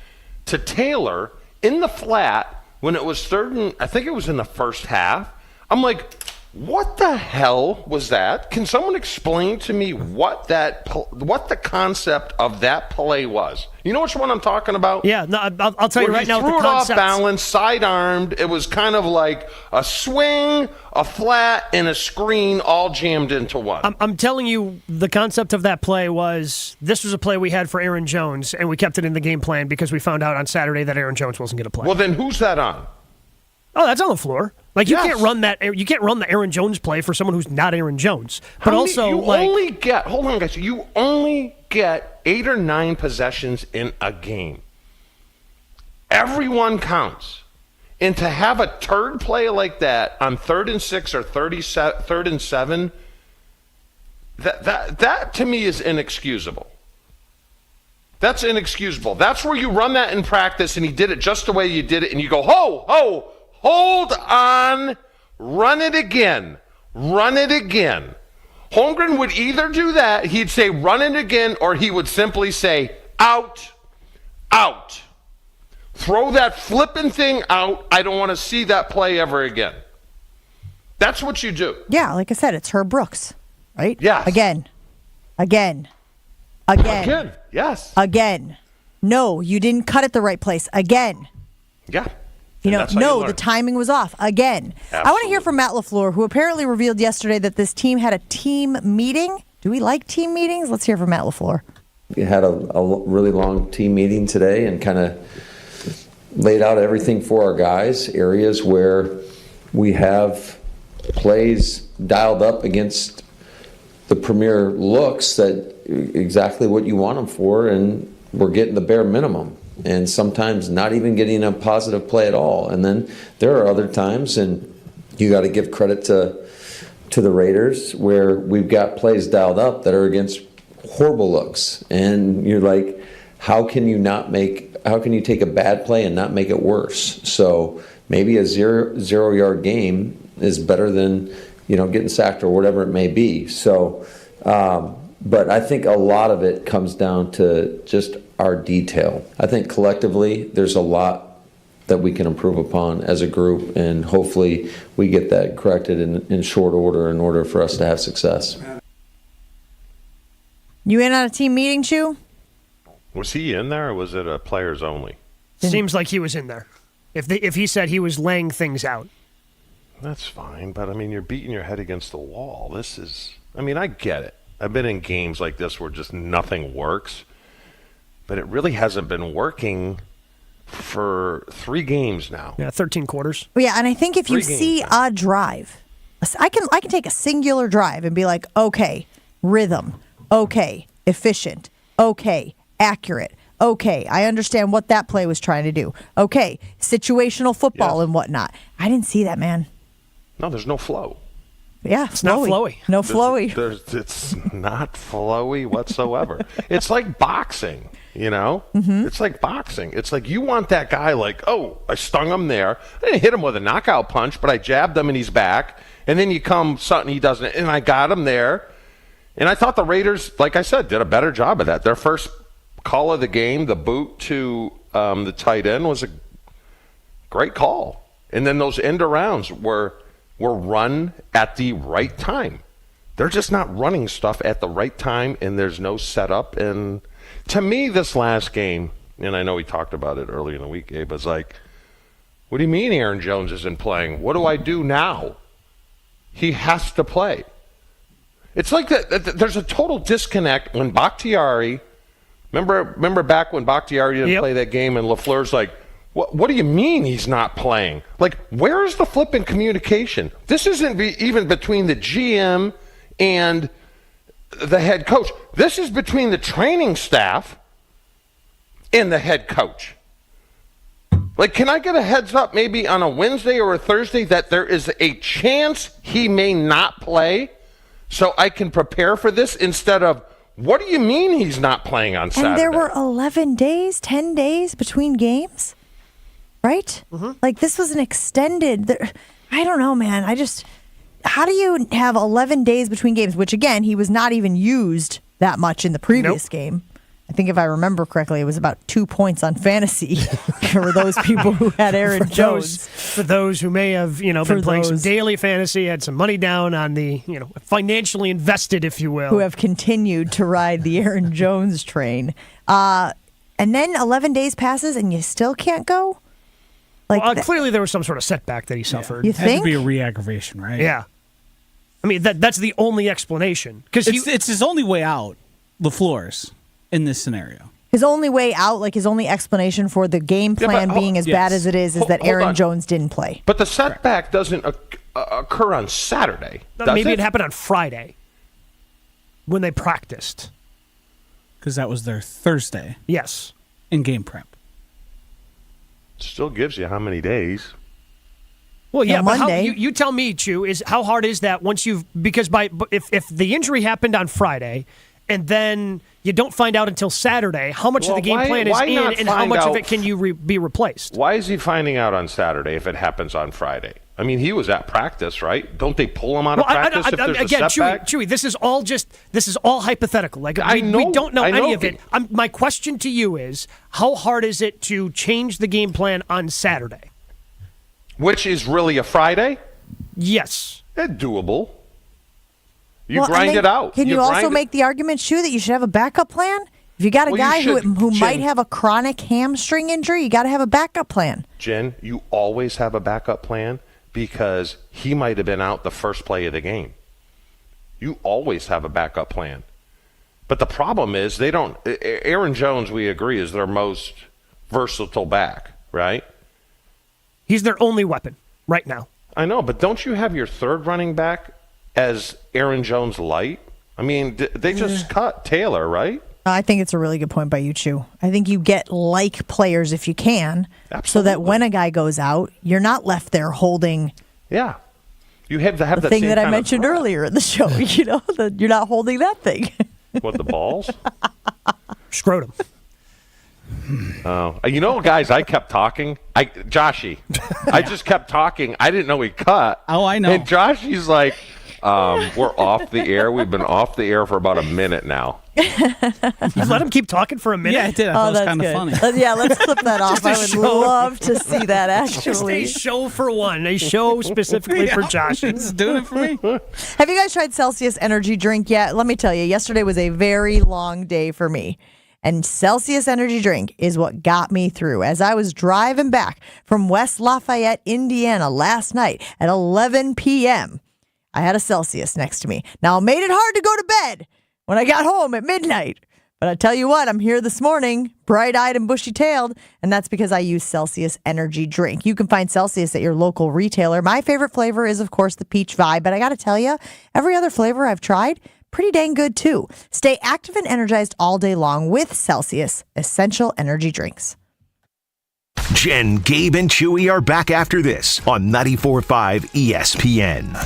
Speaker 1: to Taylor in the flat when it was third and, I think it was in the first half. I'm like, what the hell was that? Can someone explain to me what the concept of that play was? You know which one I'm talking about?
Speaker 5: Yeah, no, I'll tell you right now.
Speaker 1: Threw it off balance, side-armed. It was kind of like a swing, a flat, and a screen all jammed into one.
Speaker 5: I'm telling you, the concept of that play was this was a play we had for Aaron Jones, and we kept it in the game plan because we found out on Saturday that Aaron Jones wasn't going to play.
Speaker 1: Well, then who's that on?
Speaker 5: Oh, that's on the floor. Like you can't run that. You can't run the Aaron Jones play for someone who's not Aaron Jones. But
Speaker 1: hold on, guys. You only get 8 or 9 possessions in a game. Everyone counts, and to have a turd play like that on 3rd and 6 or 3rd and 7, that to me is inexcusable. That's inexcusable. That's where you run that in practice, and he did it just the way you did it, and you go, ho. Hold on, run it again. Holmgren would either do that, he'd say run it again, or he would simply say out. Throw that flipping thing out. I don't want to see that play ever again. That's what you do.
Speaker 8: Yeah, like I said, it's Herb Brooks, right?
Speaker 1: Yes.
Speaker 8: Again.
Speaker 1: Yes.
Speaker 8: Again. No, you didn't cut it the right place. Again.
Speaker 1: Yeah.
Speaker 8: The timing was off again. Absolutely. I want to hear from Matt LaFleur, who apparently revealed yesterday that this team had a team meeting. Do we like team meetings? Let's hear from Matt LaFleur.
Speaker 11: We had a really long team meeting today and kind of laid out everything for our guys, areas where we have plays dialed up against the premier looks that exactly what you want them for, and we're getting the bare minimum. And sometimes not even getting a positive play at all. And then there are other times, and you got to give credit to the Raiders, where we've got plays dialed up that are against horrible looks. And you're like, how can you take a bad play and not make it worse? So maybe a zero-yard game is better than, getting sacked or whatever it may be. So, but I think a lot of it comes down to just our detail. I think collectively there's a lot that we can improve upon as a group, and hopefully we get that corrected in short order in order for us to have success.
Speaker 8: You in on a team meeting, Chew?
Speaker 1: Was he in there, or was it a players only?
Speaker 5: Seems like he was in there. If he said he was laying things out.
Speaker 1: That's fine, but you're beating your head against the wall. I get it. I've been in games like this where just nothing works. But it really hasn't been working for 3 games now.
Speaker 5: Yeah, 13 quarters.
Speaker 8: Yeah, and I think if you see a drive, I can take a singular drive and be like, okay, rhythm, okay, efficient, okay, accurate, okay, I understand what that play was trying to do, okay, situational football and whatnot. I didn't see that, man.
Speaker 1: No, there's no flow.
Speaker 8: Yeah,
Speaker 5: it's not flowy.
Speaker 8: No flowy.
Speaker 1: It's not flowy whatsoever. It's like boxing.
Speaker 8: Mm-hmm.
Speaker 1: It's like boxing. It's like you want that guy like, I stung him there. I didn't hit him with a knockout punch, but I jabbed him and he's back. And then you come something he doesn't, and I got him there. And I thought the Raiders, like I said, did a better job of that. Their first call of the game, the boot to the tight end, was a great call. And then those end arounds were run at the right time. They're just not running stuff at the right time, and there's no setup. And to me, this last game, and I know we talked about it earlier in the week, Gabe, was like, what do you mean Aaron Jones isn't playing? What do I do now? He has to play. It's like there's a total disconnect when Bakhtiari, remember back when Bakhtiari didn't play that game, and LaFleur's like, what do you mean he's not playing? Like, where is the flipping communication? This isn't even between the GM and the head coach. This is between the training staff and the head coach. Like, can I get a heads up maybe on a Wednesday or a Thursday that there is a chance he may not play so I can prepare for this, instead of What do you mean he's not playing on Saturday?
Speaker 8: And there were 11 days, 10 days between games, right?
Speaker 5: Mm-hmm.
Speaker 8: Like, this was an extended... I don't know, man. How do you have 11 days between games? Which, again, he was not even used that much in the previous game. I think if I remember correctly, it was about 2 points on fantasy for those people who had Aaron Jones.
Speaker 5: For those who may have, been playing some daily fantasy, had some money down on the, financially invested, if you will.
Speaker 8: Who have continued to ride the Aaron Jones train. And then 11 days passes and you still can't go?
Speaker 5: Clearly there was some sort of setback that he suffered.
Speaker 8: You
Speaker 6: It had
Speaker 8: think?
Speaker 6: to be a re-aggravation, right?
Speaker 5: Yeah. I mean, that's the only explanation. Because
Speaker 6: it's his only way out, LaFleur's, in this scenario.
Speaker 8: His only way out, his only explanation for the game plan being as bad as it is that Aaron Jones didn't play.
Speaker 1: But the setback doesn't occur on Saturday,
Speaker 5: Maybe it happened on Friday when they practiced.
Speaker 6: Because that was their Thursday.
Speaker 5: Yes.
Speaker 6: In game prep.
Speaker 1: Still gives you how many days?
Speaker 5: Well, yeah, but
Speaker 8: Monday.
Speaker 5: you tell me, Chew, how hard is that once because if the injury happened on Friday and then you don't find out until Saturday how much of the game plan is in and how much of it can you be replaced?
Speaker 1: Why is he finding out on Saturday if it happens on Friday? I mean, he was at practice, right? Don't they pull him out of practice if there's a setback?
Speaker 5: Chewy, this is all hypothetical. We don't know any of it. My question to you is, how hard is it to change the game plan on Saturday?
Speaker 1: Which is really a Friday?
Speaker 5: Yes.
Speaker 1: It's doable. You grind it out.
Speaker 8: Can you also make the argument, Shu, that you should have a backup plan? If you got a guy who might have a chronic hamstring injury, you got to have a backup plan.
Speaker 1: Jen, you always have a backup plan because he might have been out the first play of the game. You always have a backup plan. But the problem is they don't. Aaron Jones, we agree, is their most versatile back, right?
Speaker 5: He's their only weapon right now.
Speaker 1: I know, but don't you have your third running back as Aaron Jones light? I mean, they just cut Taylor, right?
Speaker 8: I think it's a really good point by you, Chew. I think you get players if you can, so that when a guy goes out, you're not left there holding.
Speaker 1: Yeah, you have to have
Speaker 8: the thing that I mentioned earlier in the show. You're not holding that thing.
Speaker 1: What, the balls?
Speaker 5: Scrotum.
Speaker 1: Oh, guys, I kept talking. Joshy, I just kept talking. I didn't know he cut.
Speaker 6: Oh, I know.
Speaker 1: And Joshy's like, we're off the air. We've been off the air for about a minute now.
Speaker 5: You let him keep talking for a minute?
Speaker 6: Yeah, I did. I thought it was kind of funny.
Speaker 8: Let's clip that off. I would love to see that, actually.
Speaker 5: Just a show for one. A show specifically for Josh.
Speaker 6: It's doing it for me.
Speaker 8: Have you guys tried Celsius energy drink yet? Let me tell you, yesterday was a very long day for me. And Celsius energy drink is what got me through. As I was driving back from West Lafayette, Indiana last night at 11 p.m., I had a Celsius next to me. Now, it made it hard to go to bed when I got home at midnight. But I tell you what, I'm here this morning, bright-eyed and bushy-tailed, and that's because I use Celsius energy drink. You can find Celsius at your local retailer. My favorite flavor is, of course, the peach vibe, but I got to tell you, every other flavor I've tried, pretty dang good, too. Stay active and energized all day long with Celsius Essential Energy Drinks.
Speaker 4: Jen, Gabe, and Chewy are back after this on 94.5 ESPN.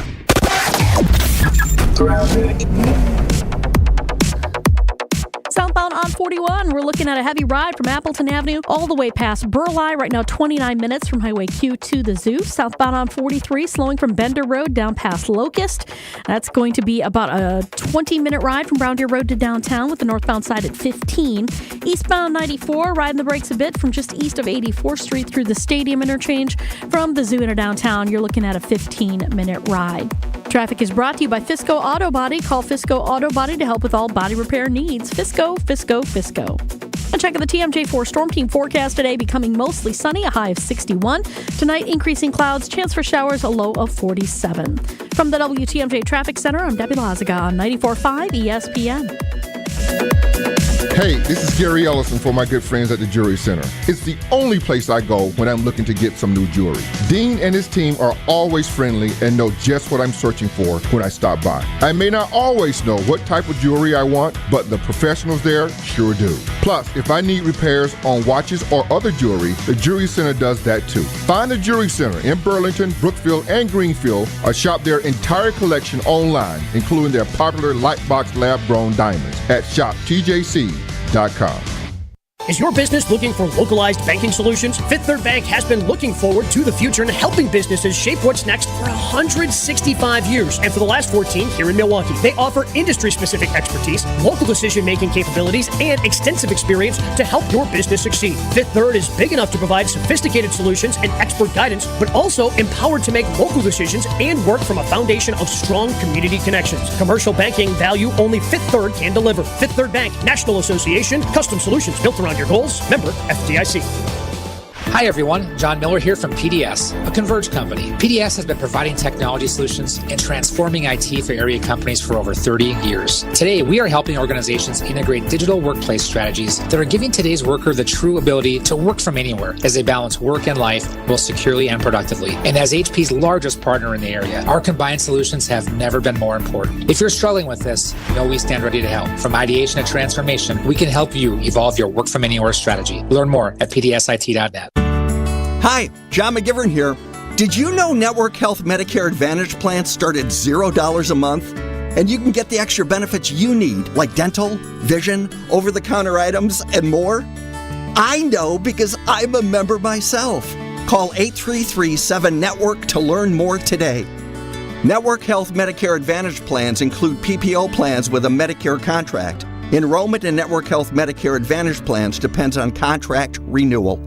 Speaker 9: Southbound on 41, we're looking at a heavy ride from Appleton Avenue all the way past Burleigh. Right now, 29 minutes from Highway Q to the Zoo. Southbound on 43, slowing from Bender Road down past Locust. That's going to be about a 20-minute ride from Brown Deer Road to downtown with the northbound side at 15. Eastbound 94, riding the brakes a bit from just east of 84th Street through the Stadium interchange. From the Zoo into downtown, you're looking at a 15-minute ride. Traffic is brought to you by Fisco Auto Body. Call Fisco Auto Body to help with all body repair needs. Fisco, Fisco, Fisco. And check out the TMJ4 Storm Team forecast today, becoming mostly sunny, a high of 61. Tonight, increasing clouds, chance for showers, a low of 47. From the WTMJ Traffic Center, I'm Debbie Lazaga on 94.5 ESPN.
Speaker 16: Hey, this is Gary Ellison for my good friends at the Jewelry Center. It's the only place I go when I'm looking to get some new jewelry. Dean and his team are always friendly and know just what I'm searching for when I stop by. I may not always know what type of jewelry I want, but the professionals there sure do. Plus, if I need repairs on watches or other jewelry, the Jewelry Center does that too. Find the Jewelry Center in Burlington, Brookfield, and Greenfield, or shop their entire collection online, including their popular Lightbox lab-grown diamonds at shoptjc.com.
Speaker 5: Is your business looking for localized banking solutions? Fifth Third Bank has been looking forward to the future and helping businesses shape what's next for 165 years. And for the last 14 here in Milwaukee, they offer industry-specific expertise, local decision-making capabilities, and extensive experience to help your business succeed. Fifth Third is big enough to provide sophisticated solutions and expert guidance, but also empowered to make local decisions and work from a foundation of strong community connections. Commercial banking value only Fifth Third can deliver. Fifth Third Bank, National Association, custom solutions built around your goals. Member FDIC.
Speaker 21: Hi everyone, John Miller here from PDS, a Converge company. PDS has been providing technology solutions and transforming IT for area companies for over 30 years. Today, we are helping organizations integrate digital workplace strategies that are giving today's worker the true ability to work from anywhere as they balance work and life both securely and productively. And as HP's largest partner in the area, our combined solutions have never been more important. If you're struggling with this, know we stand ready to help. From ideation to transformation, we can help you evolve your work from anywhere strategy. Learn more at pdsit.net.
Speaker 22: Hi, John McGivern here. Did you know Network Health Medicare Advantage plans start at $0 a month? And you can get the extra benefits you need, like dental, vision, over-the-counter items, and more? I know because I'm a member myself. Call 833-7-NETWORK to learn more today. Network Health Medicare Advantage plans include PPO plans with a Medicare contract. Enrollment in Network Health Medicare Advantage plans depends on contract renewal.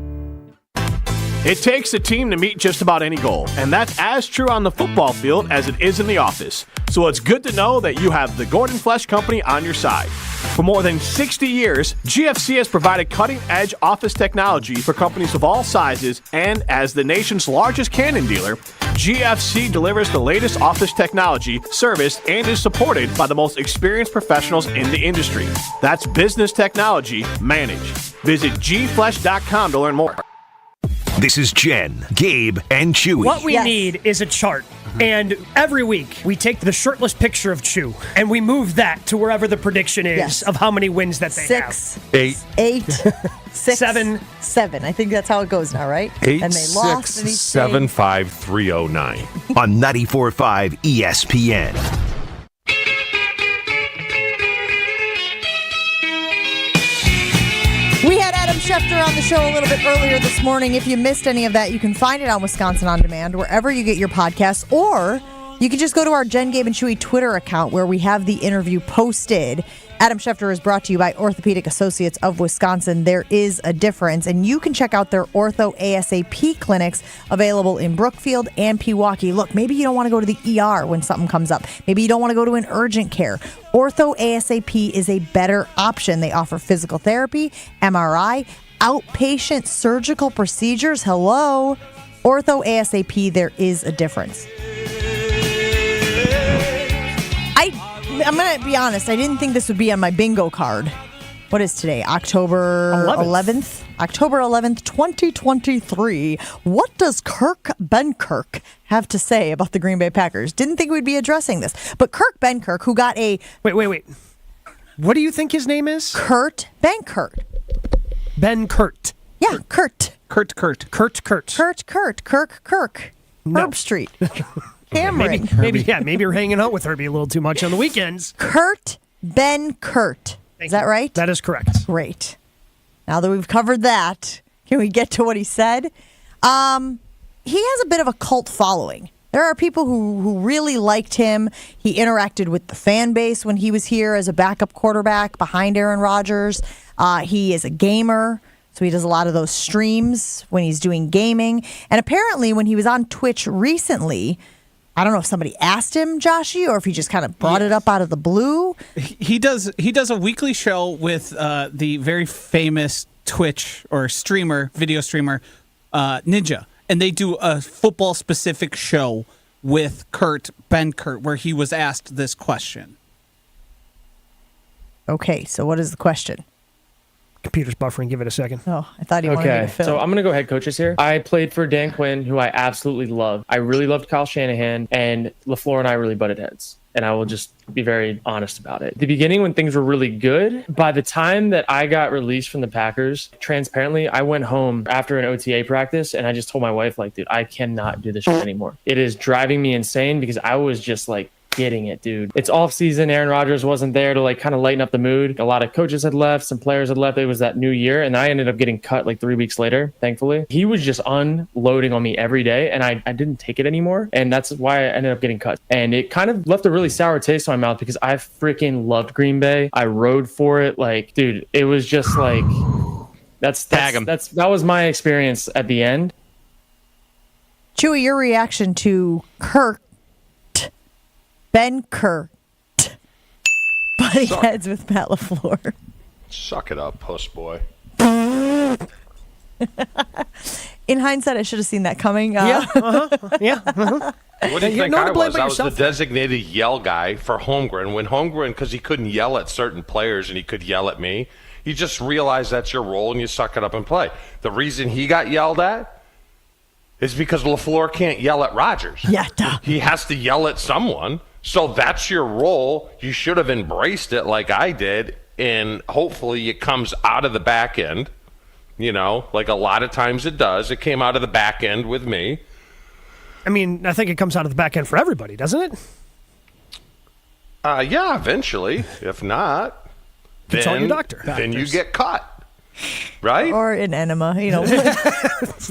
Speaker 23: It takes a team to meet just about any goal, and that's as true on the football field as it is in the office. So it's good to know that you have the Gordon Flesh Company on your side. For more than 60 years, GFC has provided cutting-edge office technology for companies of all sizes, and as the nation's largest Canon dealer, GFC delivers the latest office technology, service, and is supported by the most experienced professionals in the industry. That's business technology managed. Visit gflesh.com to learn more.
Speaker 4: This is Jen, Gabe, and Chewy.
Speaker 5: What we need is a chart. And every week, we take the shirtless picture of Chew, and we move that to wherever the prediction is of how many wins that they have.
Speaker 8: 8, 6, 7. I think that's how it goes now, right?
Speaker 12: 8,
Speaker 8: and they
Speaker 12: 6,
Speaker 8: lost
Speaker 12: 7, 5, 309.
Speaker 4: On 94.5 ESPN.
Speaker 8: We had Adam Schefter on the show a little bit earlier this morning. If you missed any of that, you can find it on Wisconsin On Demand, wherever you get your podcasts, or you can just go to our Jen, Gabe, and Chewy Twitter account where we have the interview posted. Adam Schefter is brought to you by Orthopedic Associates of Wisconsin. There is a difference, and you can check out their Ortho ASAP clinics available in Brookfield and Pewaukee. Look, maybe you don't want to go to the ER when something comes up. Maybe you don't want to go to an urgent care. Ortho ASAP is a better option. They offer physical therapy, MRI, outpatient surgical procedures. Hello. Ortho ASAP, there is a difference. I'm going to be honest. I didn't think this would be on my bingo card. What is today? October 11th? October 11th, 2023. What does Kurt Benkert have to say about the Green Bay Packers? Didn't think we'd be addressing this. But Kurt Benkert, who got a...
Speaker 5: Wait. What do you think his name is?
Speaker 8: Kurt Benkert.
Speaker 5: Benkert.
Speaker 8: Yeah, Kurt.
Speaker 5: Kirk.
Speaker 8: Herb Street. Cameron.
Speaker 5: Maybe you're hanging out with Herbie a little too much on the weekends.
Speaker 8: Kurt Benkert. Is that right?
Speaker 5: That is correct.
Speaker 8: Great. Now that we've covered that, can we get to what he said? He has a bit of a cult following. There are people who really liked him. He interacted with the fan base when he was here as a backup quarterback behind Aaron Rodgers. He is a gamer. So he does a lot of those streams when he's doing gaming. And apparently when he was on Twitch recently, I don't know if somebody asked him, Joshy, or if he just kind of brought it up out of the blue.
Speaker 6: He does a weekly show with the very famous Twitch or video streamer, Ninja. And they do a football-specific show with Kurt Benkert where he was asked this question.
Speaker 8: Okay, so what is the question?
Speaker 5: computer's buffering. Give it a second.
Speaker 8: Oh, I thought he wanted me to fill.
Speaker 2: So I'm going to go head coaches here. I played for Dan Quinn, who I absolutely love. I really loved Kyle Shanahan, and LaFleur and I really butted heads. And I will just be very honest about it. The beginning, when things were really good, by the time that I got released from the Packers, transparently, I went home after an OTA practice and I just told my wife, like, dude, I cannot do this shit anymore. It is driving me insane because I was just like, getting it, dude. It's off season. Aaron Rodgers wasn't there to like kind of lighten up the mood. A lot of coaches had left, some players had left. It was that new year, and I ended up getting cut like 3 weeks later, thankfully. He was just unloading on me every day, and I didn't take it anymore, and that's why I ended up getting cut. And it kind of left a really sour taste in my mouth because I freaking loved Green Bay. I rode for it. Like, dude, it was just like that was my experience at the end.
Speaker 8: Chewy, your reaction to Benkert butting heads with Matt LaFleur.
Speaker 1: Suck it up, puss boy.
Speaker 8: In hindsight, I should have seen that coming.
Speaker 5: Yeah.
Speaker 1: What do you think I was? I was the designated yell guy for Holmgren. When Holmgren, because he couldn't yell at certain players and he could yell at me, you just realize that's your role and you suck it up and play. The reason he got yelled at is because LaFleur can't yell at Rodgers.
Speaker 8: Yeah, duh.
Speaker 1: He has to yell at someone. So that's your role. You should have embraced it like I did, and hopefully it comes out of the back end. You know, like a lot of times it does. It came out of the back end with me.
Speaker 5: I mean, I think it comes out of the back end for everybody, doesn't it?
Speaker 1: Yeah, eventually. If not,
Speaker 5: consult your doctor.
Speaker 1: Then you get caught. Right?
Speaker 8: Or an enema, you know.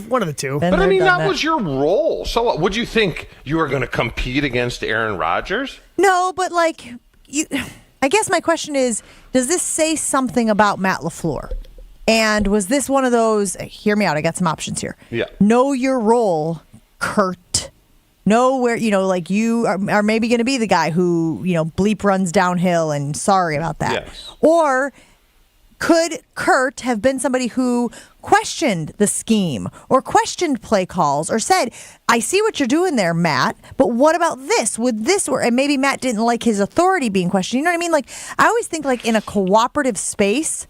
Speaker 5: One of the two.
Speaker 1: But I mean, that was your role. So what, would you think you were going to compete against Aaron Rodgers?
Speaker 8: No, but like, I guess my question is, does this say something about Matt LaFleur? And was this one of those, hear me out, I got some options here.
Speaker 1: Yeah.
Speaker 8: Know your role, Kurt. Know where, you know, like you are maybe going to be the guy who, you know, bleep runs downhill and sorry about that.
Speaker 1: Yes.
Speaker 8: Or could Kurt have been somebody who questioned the scheme or questioned play calls or said, I see what you're doing there, Matt, but what about this? Would this work? And maybe Matt didn't like his authority being questioned. You know what I mean? Like, I always think like in a cooperative space,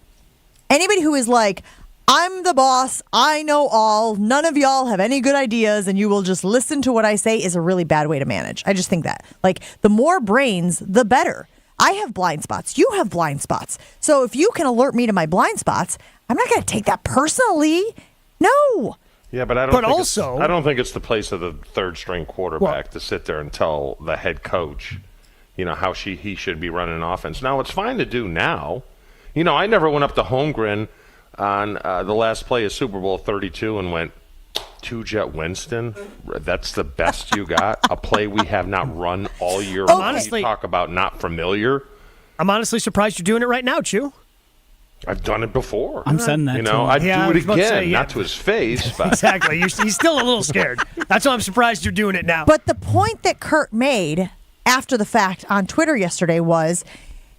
Speaker 8: anybody who is like, I'm the boss, I know all, none of y'all have any good ideas, and you will just listen to what I say is a really bad way to manage. I just think that. Like, the more brains, the better. I have blind spots. You have blind spots. So if you can alert me to my blind spots, I'm not going to take that personally. No.
Speaker 1: Yeah, but I don't think it's the place of the third string quarterback to sit there and tell the head coach, you know, how he should be running an offense. Now, it's fine to do now. You know, I never went up to Holmgren on the last play of Super Bowl 32 and went, two-jet Winston, that's the best you got? A play we have not run all year long.
Speaker 5: Honestly,
Speaker 1: you talk about not familiar.
Speaker 5: I'm honestly surprised you're doing it right now, Chew.
Speaker 1: I've done it before.
Speaker 6: I'm sending that
Speaker 1: You
Speaker 6: to
Speaker 1: know,
Speaker 6: him.
Speaker 1: I'd
Speaker 5: Yeah, I
Speaker 1: do
Speaker 5: was
Speaker 1: it
Speaker 5: about to
Speaker 1: again,
Speaker 5: say, yeah.
Speaker 1: not to his face. But.
Speaker 5: Exactly. He's still a little scared. That's why I'm surprised you're doing it now.
Speaker 8: But the point that Kurt made after the fact on Twitter yesterday was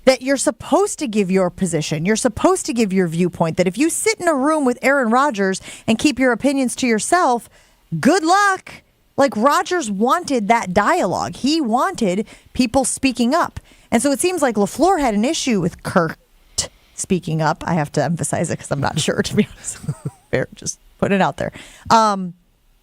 Speaker 8: that you're supposed to give your position. You're supposed to give your viewpoint. That if you sit in a room with Aaron Rodgers and keep your opinions to yourself, good luck. Like, Rodgers wanted that dialogue. He wanted people speaking up. And so it seems like LaFleur had an issue with Kurt speaking up. I have to emphasize it because I'm not sure, to be honest. Just put it out there.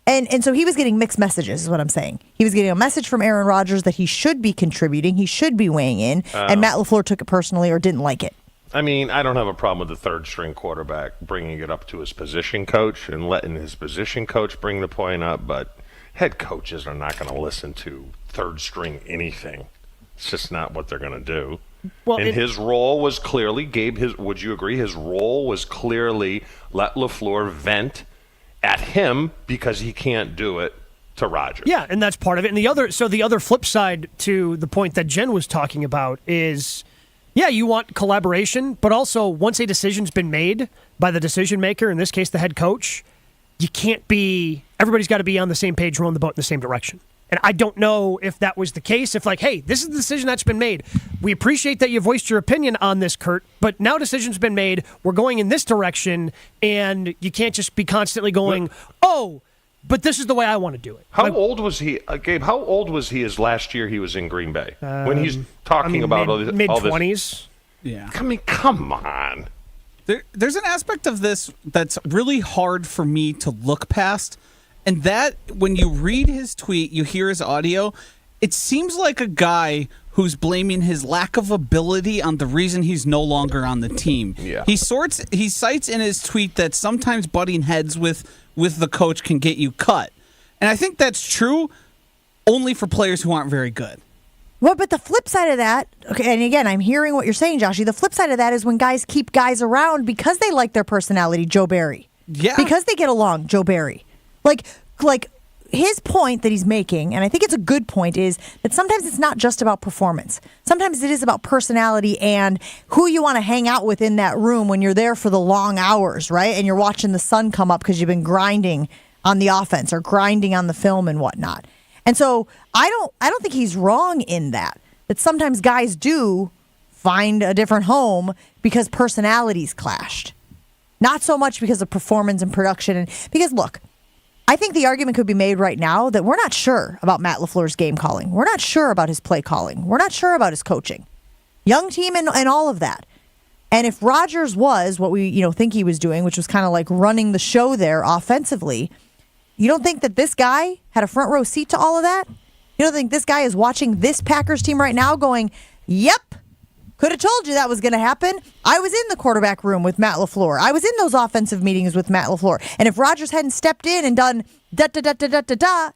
Speaker 8: And so he was getting mixed messages, is what I'm saying. He was getting a message from Aaron Rodgers that he should be contributing, he should be weighing in, and Matt LaFleur took it personally or didn't like it.
Speaker 1: I mean, I don't have a problem with the third-string quarterback bringing it up to his position coach and letting his position coach bring the point up, but head coaches are not going to listen to third-string anything. It's just not what they're going to do. Well, and his role was clearly, Gabe, would you agree, his role was clearly let LaFleur vent at him because he can't do it to Rodgers.
Speaker 5: Yeah, and that's part of it. And the other flip side to the point that Jen was talking about is, yeah, you want collaboration, but also once a decision's been made by the decision maker, in this case the head coach, you can't be, everybody's got to be on the same page, rowing the boat in the same direction. And I don't know if that was the case, if like, hey, this is the decision that's been made. We appreciate that you voiced your opinion on this, Kurt, but now decision's been made. We're going in this direction, and you can't just be constantly going, but this is the way I want to do it.
Speaker 1: How old was he, Gabe? How old was he as last year he was in Green Bay? When he's talking about all this.
Speaker 5: Mid-20s.
Speaker 6: Yeah.
Speaker 1: I mean, come on.
Speaker 6: There's an aspect of this that's really hard for me to look past, and that when you read his tweet, you hear his audio, it seems like a guy who's blaming his lack of ability on the reason he's no longer on the team.
Speaker 1: Yeah.
Speaker 6: He cites in his tweet that sometimes butting heads with the coach can get you cut. And I think that's true only for players who aren't very good.
Speaker 8: Well, but the flip side of that, okay, and again, I'm hearing what you're saying, Joshy. The flip side of that is when guys keep guys around because they like their personality, Joe Barry.
Speaker 6: Yeah.
Speaker 8: Because they get along, Joe Barry. Like his point that he's making, and I think it's a good point, is that sometimes it's not just about performance. Sometimes it is about personality and who you want to hang out with in that room when you're there for the long hours, right? And you're watching the sun come up because you've been grinding on the offense or grinding on the film and whatnot. And so I don't think he's wrong in that sometimes guys do find a different home because personalities clashed. Not so much because of performance and production. And because, look, I think the argument could be made right now that we're not sure about Matt LaFleur's game calling. We're not sure about his play calling. We're not sure about his coaching. Young team and all of that. And if Rodgers was what we think he was doing, which was kind of like running the show there offensively, you don't think that this guy had a front row seat to all of that? You don't think this guy is watching this Packers team right now going, yep, could have told you that was going to happen. I was in the quarterback room with Matt LaFleur. I was in those offensive meetings with Matt LaFleur. And if Rodgers hadn't stepped in and done da-da-da-da-da-da-da,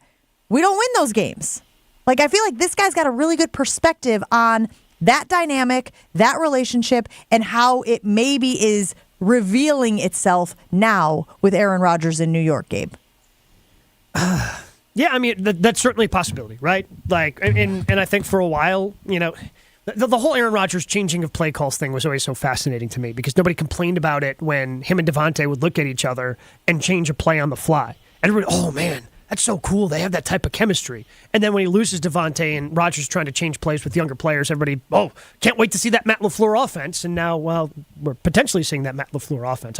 Speaker 8: we don't win those games. Like, I feel like this guy's got a really good perspective on that dynamic, that relationship, and how it maybe is revealing itself now with Aaron Rodgers in New York, Gabe.
Speaker 5: Yeah, I mean, that's certainly a possibility, right? Like, and I think for a while, the whole Aaron Rodgers changing of play calls thing was always so fascinating to me because nobody complained about it when him and Devontae would look at each other and change a play on the fly. Everybody, oh man, that's so cool. They have that type of chemistry. And then when he loses Devontae and Rodgers trying to change plays with younger players, everybody, oh, can't wait to see that Matt LaFleur offense. And now, well, we're potentially seeing that Matt LaFleur offense.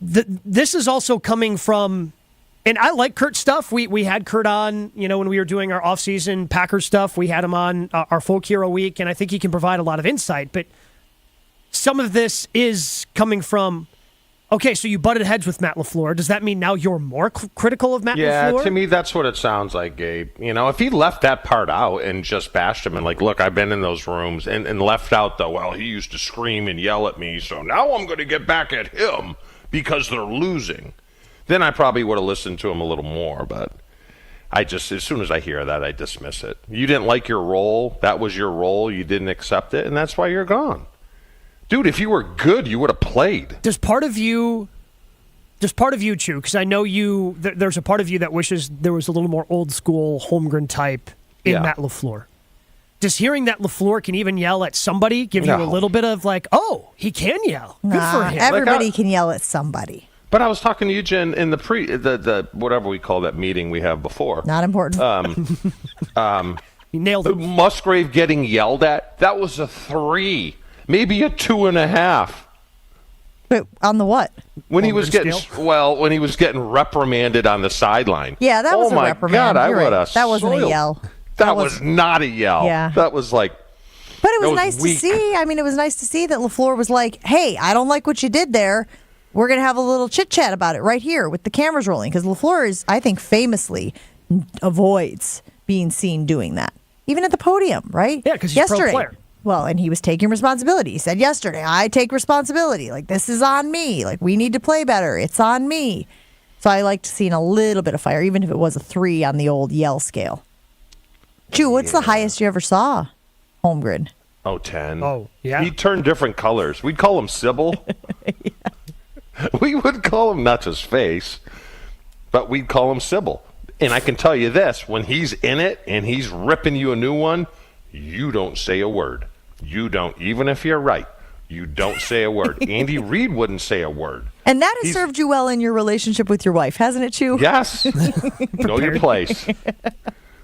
Speaker 5: This is also coming from... And I like Kurt's stuff. We had Kurt on, when we were doing our off-season Packers stuff. We had him on our Folk Hero Week, and I think he can provide a lot of insight. But some of this is coming from, okay, so you butted heads with Matt LaFleur. Does that mean now you're more critical of Matt LaFleur?
Speaker 1: Yeah, to me, that's what it sounds like, Gabe. If he left that part out and just bashed him and look, I've been in those rooms and left out he used to scream and yell at me, so now I'm going to get back at him because they're losing. Then I probably would have listened to him a little more, but as soon as I hear that, I dismiss it. You didn't like your role. That was your role. You didn't accept it, and that's why you're gone. Dude, if you were good, you would have played.
Speaker 5: Does part of you, Chew, because I know there's a part of you that wishes there was a little more old school Holmgren type in Matt LaFleur. Does hearing that LaFleur can even yell at somebody give you a little bit of oh, he can yell? Good for him.
Speaker 8: Everybody can yell at somebody.
Speaker 1: But I was talking to you, Jen, in the whatever we call that meeting we have before.
Speaker 8: Not important.
Speaker 5: You nailed it.
Speaker 1: Musgrave getting yelled at, that was a 3, maybe a 2.5.
Speaker 8: Wait, on the what?
Speaker 1: When he was getting reprimanded on the sideline.
Speaker 8: Yeah, that was a reprimand.
Speaker 1: God,
Speaker 8: That wasn't a yell.
Speaker 1: That was not a yell.
Speaker 8: Yeah.
Speaker 1: That was like.
Speaker 8: But it was nice to see. I mean, it was nice to see that LaFleur was like, hey, I don't like what you did there. We're going to have a little chit-chat about it right here with the cameras rolling. Because LaFleur is, I think, famously avoids being seen doing that. Even at the podium, right?
Speaker 5: Yeah, because he's a pro player.
Speaker 8: Well, and he was taking responsibility. He said yesterday, I take responsibility. This is on me. We need to play better. It's on me. So I liked seeing a little bit of fire, even if it was a 3 on the old yell scale. Chew, what's the highest you ever saw, Holmgren?
Speaker 1: 10.
Speaker 5: Oh, yeah.
Speaker 1: He turned different colors. We'd call him Sybil. Yeah. We would call him not just face, but we'd call him Sybil. And I can tell you this, when he's in it and he's ripping you a new one, you don't say a word. You don't, even if you're right, you don't say a word. Andy Reid wouldn't say a word.
Speaker 8: And that has served you well in your relationship with your wife, hasn't it, Chew?
Speaker 1: Yes. Know your place. I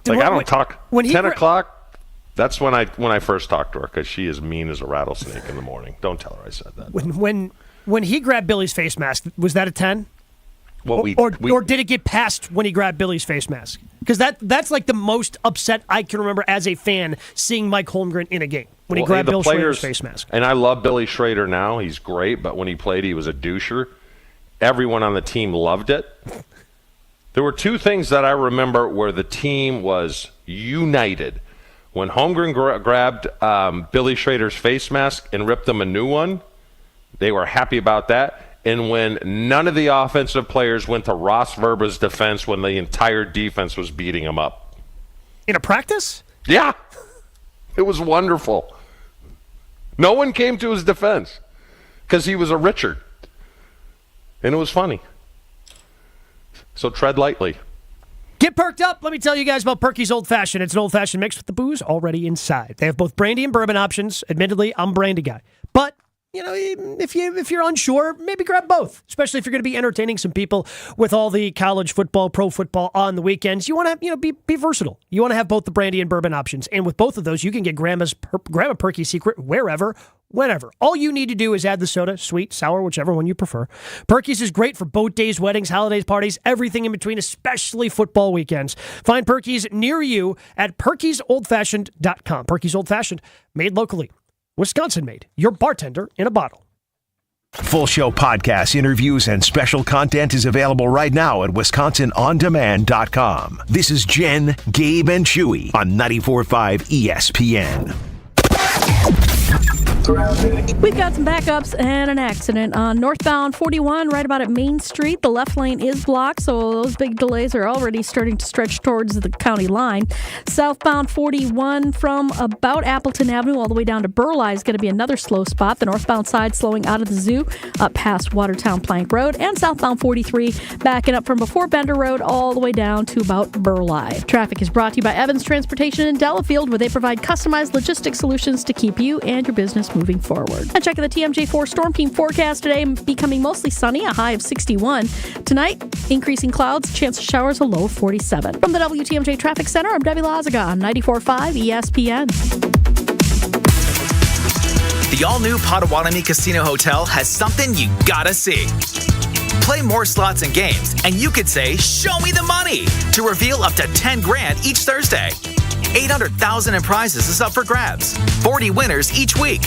Speaker 1: don't talk. 10 o'clock, that's when I first talked to her, because she is mean as a rattlesnake in the morning. Don't tell her I said that.
Speaker 5: When he grabbed Billy's face mask, was that a 10? Or did it get past when he grabbed Billy's face mask? Because that's the most upset I can remember as a fan seeing Mike Holmgren in a game. when he grabbed Bill Schrader's face mask.
Speaker 1: And I love Billy Schrader now. He's great, but when he played, he was a doucher. Everyone on the team loved it. There were two things that I remember where the team was united. When Holmgren grabbed Billy Schrader's face mask and ripped him a new one, they were happy about that. And when none of the offensive players went to Ross Verba's defense when the entire defense was beating him up.
Speaker 5: In a practice?
Speaker 1: Yeah. It was wonderful. No one came to his defense because he was a Richard. And it was funny. So tread lightly.
Speaker 5: Get perked up. Let me tell you guys about Perky's Old Fashioned. It's an old fashioned mix with the booze already inside. They have both brandy and bourbon options. Admittedly, I'm a brandy guy. But, you know, if you're unsure, maybe grab both, especially if you're going to be entertaining some people with all the college football, pro football on the weekends. You want to, be versatile. You want to have both the brandy and bourbon options. And with both of those, you can get Grandma Perky's Secret wherever, whenever. All you need to do is add the soda, sweet, sour, whichever one you prefer. Perky's is great for boat days, weddings, holidays, parties, everything in between, especially football weekends. Find Perky's near you at perkysoldfashioned.com. Perky's Old Fashioned, made locally. Wisconsin made. Your bartender in a bottle.
Speaker 4: Full show podcasts, interviews, and special content is available right now at WisconsinOnDemand.com. This is Jen, Gabe, and Chewy on 94.5 ESPN.
Speaker 9: We've got some backups and an accident on northbound 41 right about at Main Street. The left lane is blocked, so those big delays are already starting to stretch towards the county line. Southbound 41 from about Appleton Avenue all the way down to Burleigh is going to be another slow spot. The northbound side slowing out of the zoo up past Watertown Plank Road, and southbound 43 backing up from before Bender Road all the way down to about Burleigh. Traffic is brought to you by Evans Transportation in Delafield, where they provide customized logistics solutions to keep you and your business moving forward. And check the TMJ4 Storm Team forecast today, becoming mostly sunny, a high of 61. Tonight, increasing clouds, chance of showers, a low of 47. From the WTMJ Traffic Center, I'm Debbie Lazaga on 94.5 ESPN.
Speaker 3: The all-new Potawatomi Casino Hotel has something you gotta see. Play more slots and games, and you could say, "Show me the money," to reveal up to 10 grand each Thursday. 800,000 in prizes is up for grabs. 40 winners each week.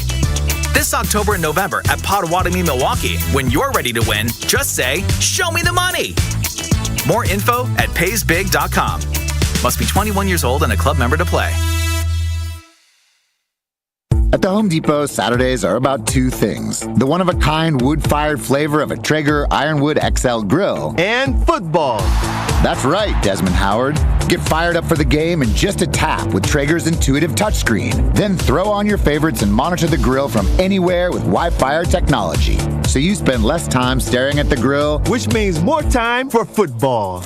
Speaker 3: This October and November at Potawatomi, Milwaukee. When you're ready to win, just say, "Show me the money." More info at paysbig.com. Must be 21 years old and a club member to play.
Speaker 18: At the Home Depot, Saturdays are about two things. The one-of-a-kind wood-fired flavor of a Traeger Ironwood XL grill. And football. That's right, Desmond Howard. Get fired up for the game in just a tap with Traeger's intuitive touchscreen. Then throw on your favorites and monitor the grill from anywhere with Wi-Fi technology. So you spend less time staring at the grill, which means more time for football.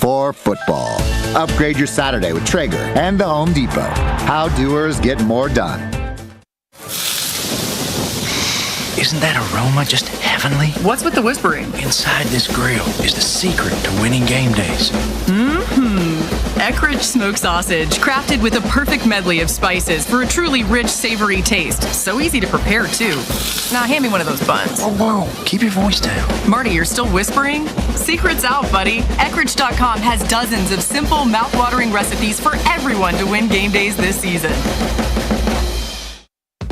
Speaker 18: Upgrade your Saturday with Traeger and the Home Depot. How doers get more done.
Speaker 13: Isn't that aroma just heavenly?
Speaker 19: What's with the whispering?
Speaker 13: Inside this grill is the secret to winning game days.
Speaker 19: Eckrich smoked sausage, crafted with a perfect medley of spices for a truly rich, savory taste. So easy to prepare, too. Now hand me one of those buns.
Speaker 13: Whoa, keep your voice down.
Speaker 19: Marty, you're still whispering? Secret's out, buddy. Eckrich.com has dozens of simple, mouth-watering recipes for everyone to win game days this season.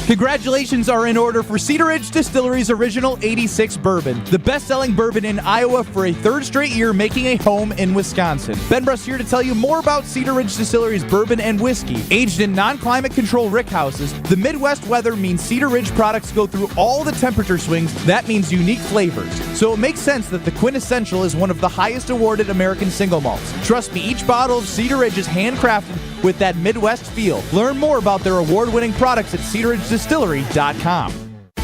Speaker 24: Congratulations are in order for Cedar Ridge Distillery's original 86 bourbon, the best-selling bourbon in Iowa for a third straight year, making a home in Wisconsin. Ben Bruss here to tell you more about Cedar Ridge Distillery's bourbon and whiskey. Aged in non-climate control rickhouses, the Midwest weather means Cedar Ridge products go through all the temperature swings. That means unique flavors. So it makes sense that the Quintessential is one of the highest awarded American single malts. Trust me, each bottle of Cedar Ridge is handcrafted with that Midwest feel. Learn more about their award-winning products at cedarridgedistillery.com.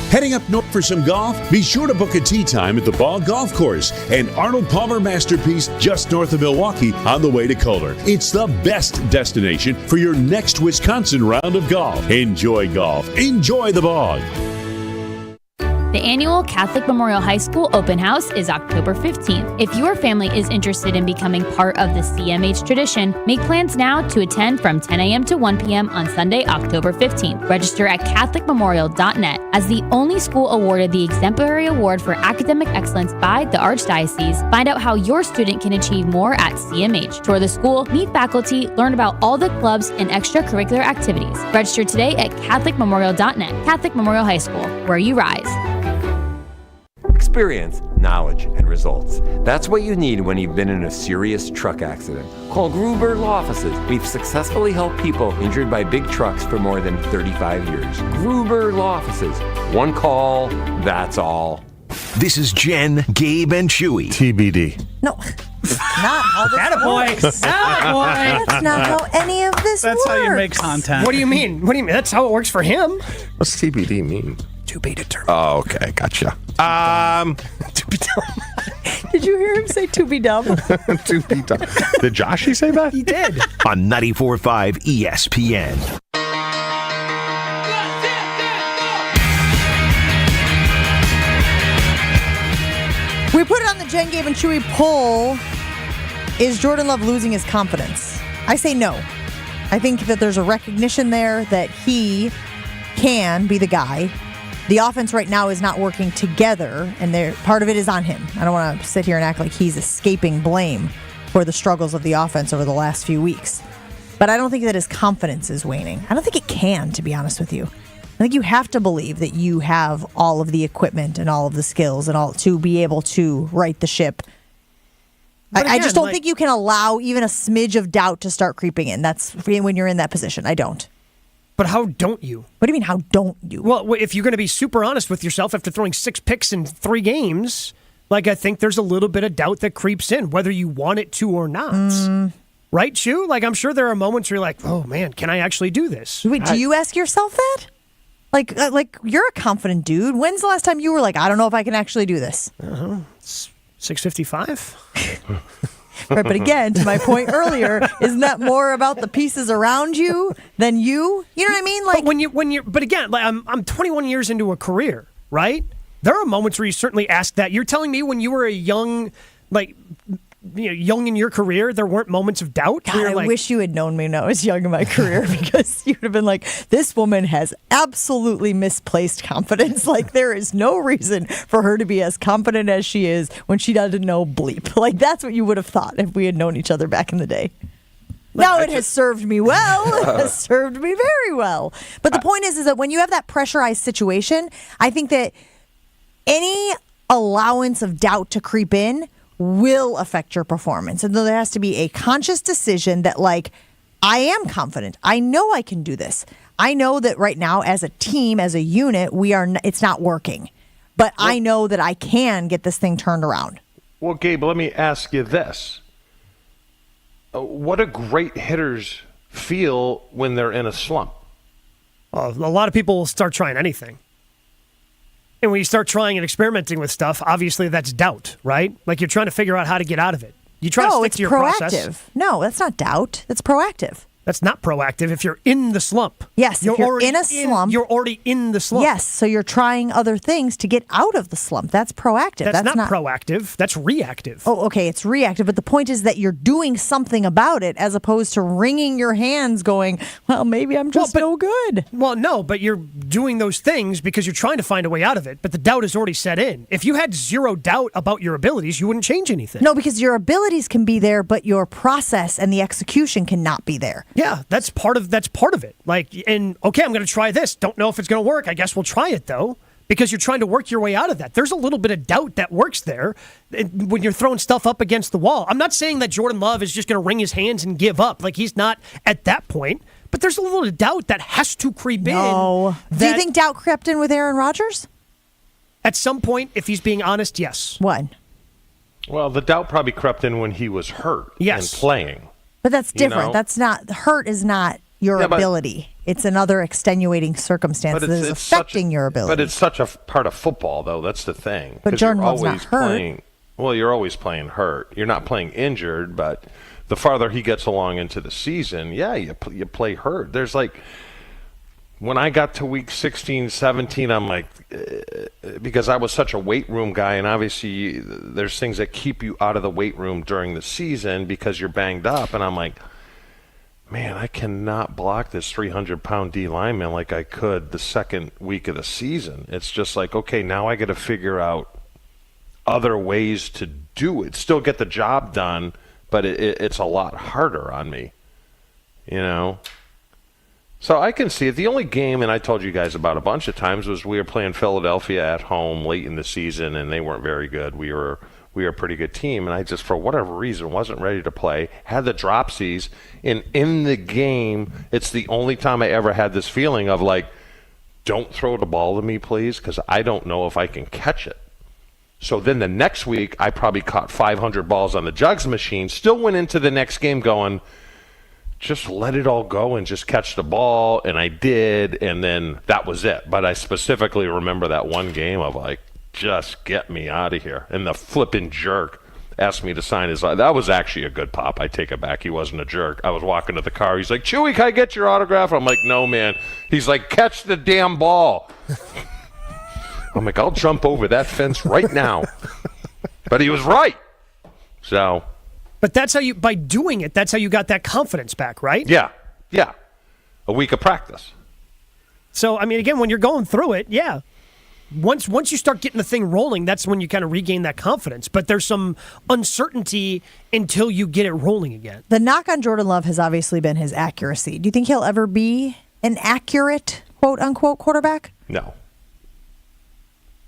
Speaker 25: Heading up north for some golf? Be sure to book a tee time at the Ball Golf Course, an Arnold Palmer masterpiece just north of Milwaukee on the way to Kohler. It's the best destination for your next Wisconsin round of golf. Enjoy golf. Enjoy the Bog.
Speaker 10: The annual Catholic Memorial High School Open House is October 15th. If your family is interested in becoming part of the CMH tradition, make plans now to attend from 10 a.m. to 1 p.m. on Sunday, October 15th. Register at CatholicMemorial.net. As the only school awarded the Exemplary Award for Academic Excellence by the Archdiocese, find out how your student can achieve more at CMH. Tour the school, meet faculty, learn about all the clubs and extracurricular activities. Register today at CatholicMemorial.net. Catholic Memorial High School, where you rise.
Speaker 14: Experience, knowledge, and results. That's what you need when you've been in a serious truck accident. Call Gruber Law Offices. We've successfully helped people injured by big trucks for more than 35 years. Gruber Law Offices. One call, that's all.
Speaker 4: This is Jen, Gabe, and Chewy.
Speaker 12: TBD.
Speaker 8: No. Not how this
Speaker 5: Attaboy.
Speaker 8: works.
Speaker 5: Attaboy.
Speaker 8: That's not how any of this
Speaker 6: That's
Speaker 8: works.
Speaker 6: how you make content.
Speaker 5: What do you mean? That's how it works for him.
Speaker 12: What's TBD mean?
Speaker 5: To be determined.
Speaker 12: Oh, okay. Gotcha.
Speaker 5: To be dumb.
Speaker 8: Did you hear him say to be dumb?
Speaker 12: To be done. Did Joshy say that?
Speaker 5: He did.
Speaker 4: On 94.5 ESPN.
Speaker 8: We put it on the Jen, Gabe, and Chewy poll. Is Jordan Love losing his confidence? I say no. I think that there's a recognition there that he can be the guy. The offense right now is not working together, and part of it is on him. I don't want to sit here and act like he's escaping blame for the struggles of the offense over the last few weeks. But I don't think that his confidence is waning. I don't think it can, to be honest with you. I think you have to believe that you have all of the equipment and all of the skills and all to be able to right the ship. I just don't think you can allow even a smidge of doubt to start creeping in. That's when you're in that position. I don't.
Speaker 5: But how don't you?
Speaker 8: What do you mean, how don't you?
Speaker 5: Well, if you're going to be super honest with yourself after throwing 6 picks in 3 games, I think there's a little bit of doubt that creeps in, whether you want it to or not. Right, Shu? I'm sure there are moments where you're like, oh, man, can I actually do this?
Speaker 8: Wait, do you ask yourself that? Like you're a confident dude. When's the last time you were like, I don't know if I can actually do this?
Speaker 5: 6:55.
Speaker 8: Right, but again, to my point earlier, isn't that more about the pieces around you than you? You know what I mean?
Speaker 5: But again, I'm 21 years into a career, right? There are moments where you certainly ask that. You're telling me when you were a young in your career, there weren't moments of doubt?
Speaker 8: God, I wish you had known me when I was young in my career, because you would have been like, this woman has absolutely misplaced confidence. There is no reason for her to be as confident as she is when she doesn't know bleep. That's what you would have thought if we had known each other back in the day. Now it has served me well. It has served me very well. But the point is that when you have that pressurized situation, I think that any allowance of doubt to creep in will affect your performance. And there has to be a conscious decision that, I am confident. I know I can do this. I know that right now as a team, as a unit, it's not working. But I know that I can get this thing turned around.
Speaker 1: Well, Gabe, let me ask you this. What do great hitters feel when they're in a slump?
Speaker 5: A lot of people will start trying anything. And when you start trying and experimenting with stuff, obviously that's doubt, right? You're trying to figure out how to get out of it. You try to stick to your process.
Speaker 8: No, that's not doubt. That's proactive.
Speaker 5: That's not proactive if you're in the slump.
Speaker 8: Yes, if you're in a slump.
Speaker 5: You're already in the slump.
Speaker 8: Yes, so you're trying other things to get out of the slump. That's proactive.
Speaker 5: That's not proactive. That's reactive.
Speaker 8: Oh, okay, it's reactive. But the point is that you're doing something about it as opposed to wringing your hands going, well, maybe I'm just no good.
Speaker 5: Well, no, but you're doing those things because you're trying to find a way out of it. But the doubt is already set in. If you had zero doubt about your abilities, you wouldn't change anything.
Speaker 8: No, because your abilities can be there, but your process and the execution cannot be there.
Speaker 5: Yeah, that's part of it. Okay, I'm going to try this. Don't know if it's going to work. I guess we'll try it though, because you're trying to work your way out of that. There's a little bit of doubt that works there when you're throwing stuff up against the wall. I'm not saying that Jordan Love is just going to wring his hands and give up. He's not at that point. But there's a little bit of doubt that has to creep in.
Speaker 8: Do you think doubt crept in with Aaron Rodgers?
Speaker 5: At some point, if he's being honest, yes.
Speaker 8: When?
Speaker 1: Well, the doubt probably crept in when he was hurt and playing.
Speaker 8: But that's different. That's not, hurt is not your ability. It's another extenuating circumstance that is affecting your ability.
Speaker 1: But it's such a part of football, though. That's the thing.
Speaker 8: But Jordan Love's not hurt.
Speaker 1: You're always playing hurt. You're not playing injured, but the farther he gets along into the season, you play hurt. There's when I got to week 16, 17, I'm like, because I was such a weight room guy, and obviously there's things that keep you out of the weight room during the season because you're banged up, and I'm like, man, I cannot block this 300-pound D lineman like I could the second week of the season. It's just like, okay, now I got to figure out other ways to do it. Still get the job done, but it's a lot harder on me, you know? So I can see it. The only game, and I told you guys about a bunch of times, was we were playing Philadelphia at home late in the season, and they weren't very good. We were a pretty good team, and I just, for whatever reason, wasn't ready to play, had the dropsies, and in the game, it's the only time I ever had this feeling of like, don't throw the ball to me, please, because I don't know if I can catch it. So then the next week, I probably caught 500 balls on the jugs machine, still went into the next game going, just let it all go and just catch the ball, and I did, and then that was it. But I specifically remember that one game of like, just get me out of here. And the flipping jerk asked me to sign his. That was actually a good pop. I take it back. He wasn't a jerk. I was walking to the car. He's like, Chewy, can I get your autograph? I'm like, no, man. He's like, catch the damn ball. I'm like, I'll jump over that fence right now. But he was right. So.
Speaker 5: But that's how by doing it, that's how you got that confidence back, right?
Speaker 1: Yeah. A week of practice.
Speaker 5: So, I mean, again, when you're going through it, yeah. Once you start getting the thing rolling, that's when you kind of regain that confidence. But there's some uncertainty until you get it rolling again.
Speaker 8: The knock on Jordan Love has obviously been his accuracy. Do you think he'll ever be an accurate, quote-unquote, quarterback?
Speaker 1: No.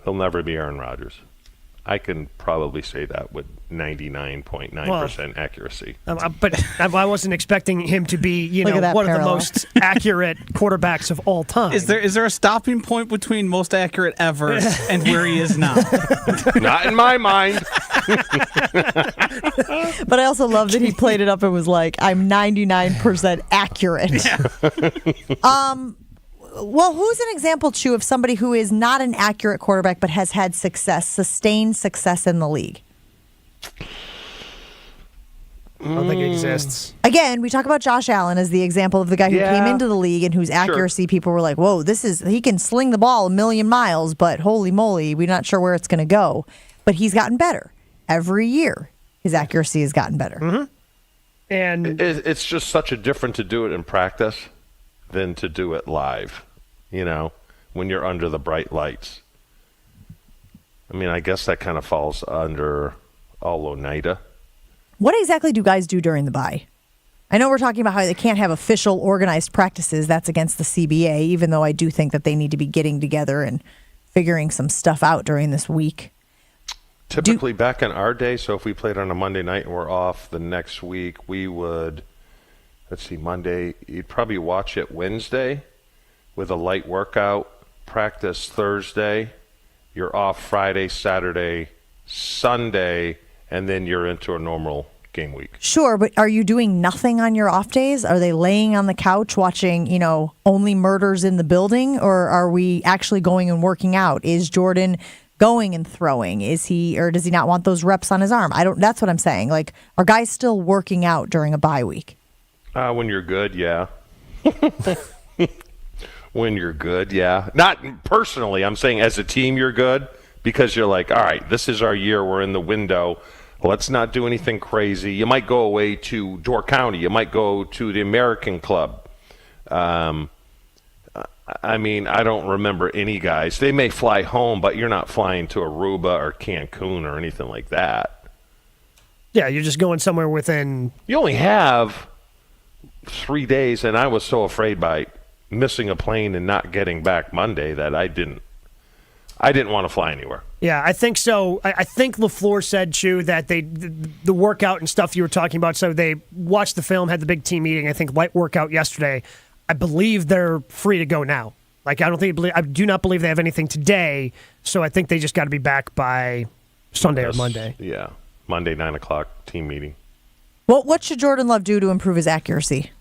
Speaker 1: He'll never be Aaron Rodgers. I can probably say that with 99.9% accuracy.
Speaker 5: But I wasn't expecting him to be, one of the most accurate quarterbacks of all time.
Speaker 6: Is there a stopping point between most accurate ever and where he is now?
Speaker 1: Not in my mind.
Speaker 8: But I also love that he played it up and was like, I'm 99% accurate. Yeah. Well, who's an example, Chew, of somebody who is not an accurate quarterback but has had sustained success in the league?
Speaker 5: I don't think it exists.
Speaker 8: Again, we talk about Josh Allen as the example of the guy who came into the league and whose accuracy people were like, whoa, he can sling the ball a million miles, but holy moly, we're not sure where it's going to go. But he's gotten better. Every year, his accuracy has gotten better.
Speaker 5: Mm-hmm. And
Speaker 1: it's just such a different to do it in practice than to do it live, when you're under the bright lights. I mean, I guess that kind of falls under Oneida.
Speaker 8: What exactly do guys do during the bye? I know we're talking about how they can't have official organized practices. That's against the CBA, even though I do think that they need to be getting together and figuring some stuff out during this week.
Speaker 1: Typically back in our day, so if we played on a Monday night and we're off the next week, we would... Let's see, Monday, you'd probably watch it Wednesday with a light workout, practice Thursday, you're off Friday, Saturday, Sunday, and then you're into a normal game week.
Speaker 8: Sure, but are you doing nothing on your off days? Are they laying on the couch watching, Only Murders in the Building? Or are we actually going and working out? Is Jordan going and throwing? Is he, or does he not want those reps on his arm? That's what I'm saying. Like, are guys still working out during a bye week?
Speaker 1: When you're good, yeah. When you're good, yeah. Not personally. I'm saying as a team you're good because you're like, all right, this is our year. We're in the window. Let's not do anything crazy. You might go away to Door County. You might go to the American Club. I mean, I don't remember any guys. They may fly home, but you're not flying to Aruba or Cancun or anything like that.
Speaker 5: Yeah, you're just going somewhere within...
Speaker 1: You only have 3 days, and I was so afraid by missing a plane and not getting back Monday that I didn't want to fly anywhere.
Speaker 5: Yeah, I think so. I think LaFleur said, Chew, that the workout and stuff you were talking about, so they watched the film, had the big team meeting, I think light workout yesterday. I believe they're free to go now. Like, I do not believe they have anything today, so I think they just got to be back by Sunday or Monday.
Speaker 1: Yeah, Monday, 9 o'clock, team meeting.
Speaker 8: Well, what should Jordan Love do to improve his accuracy?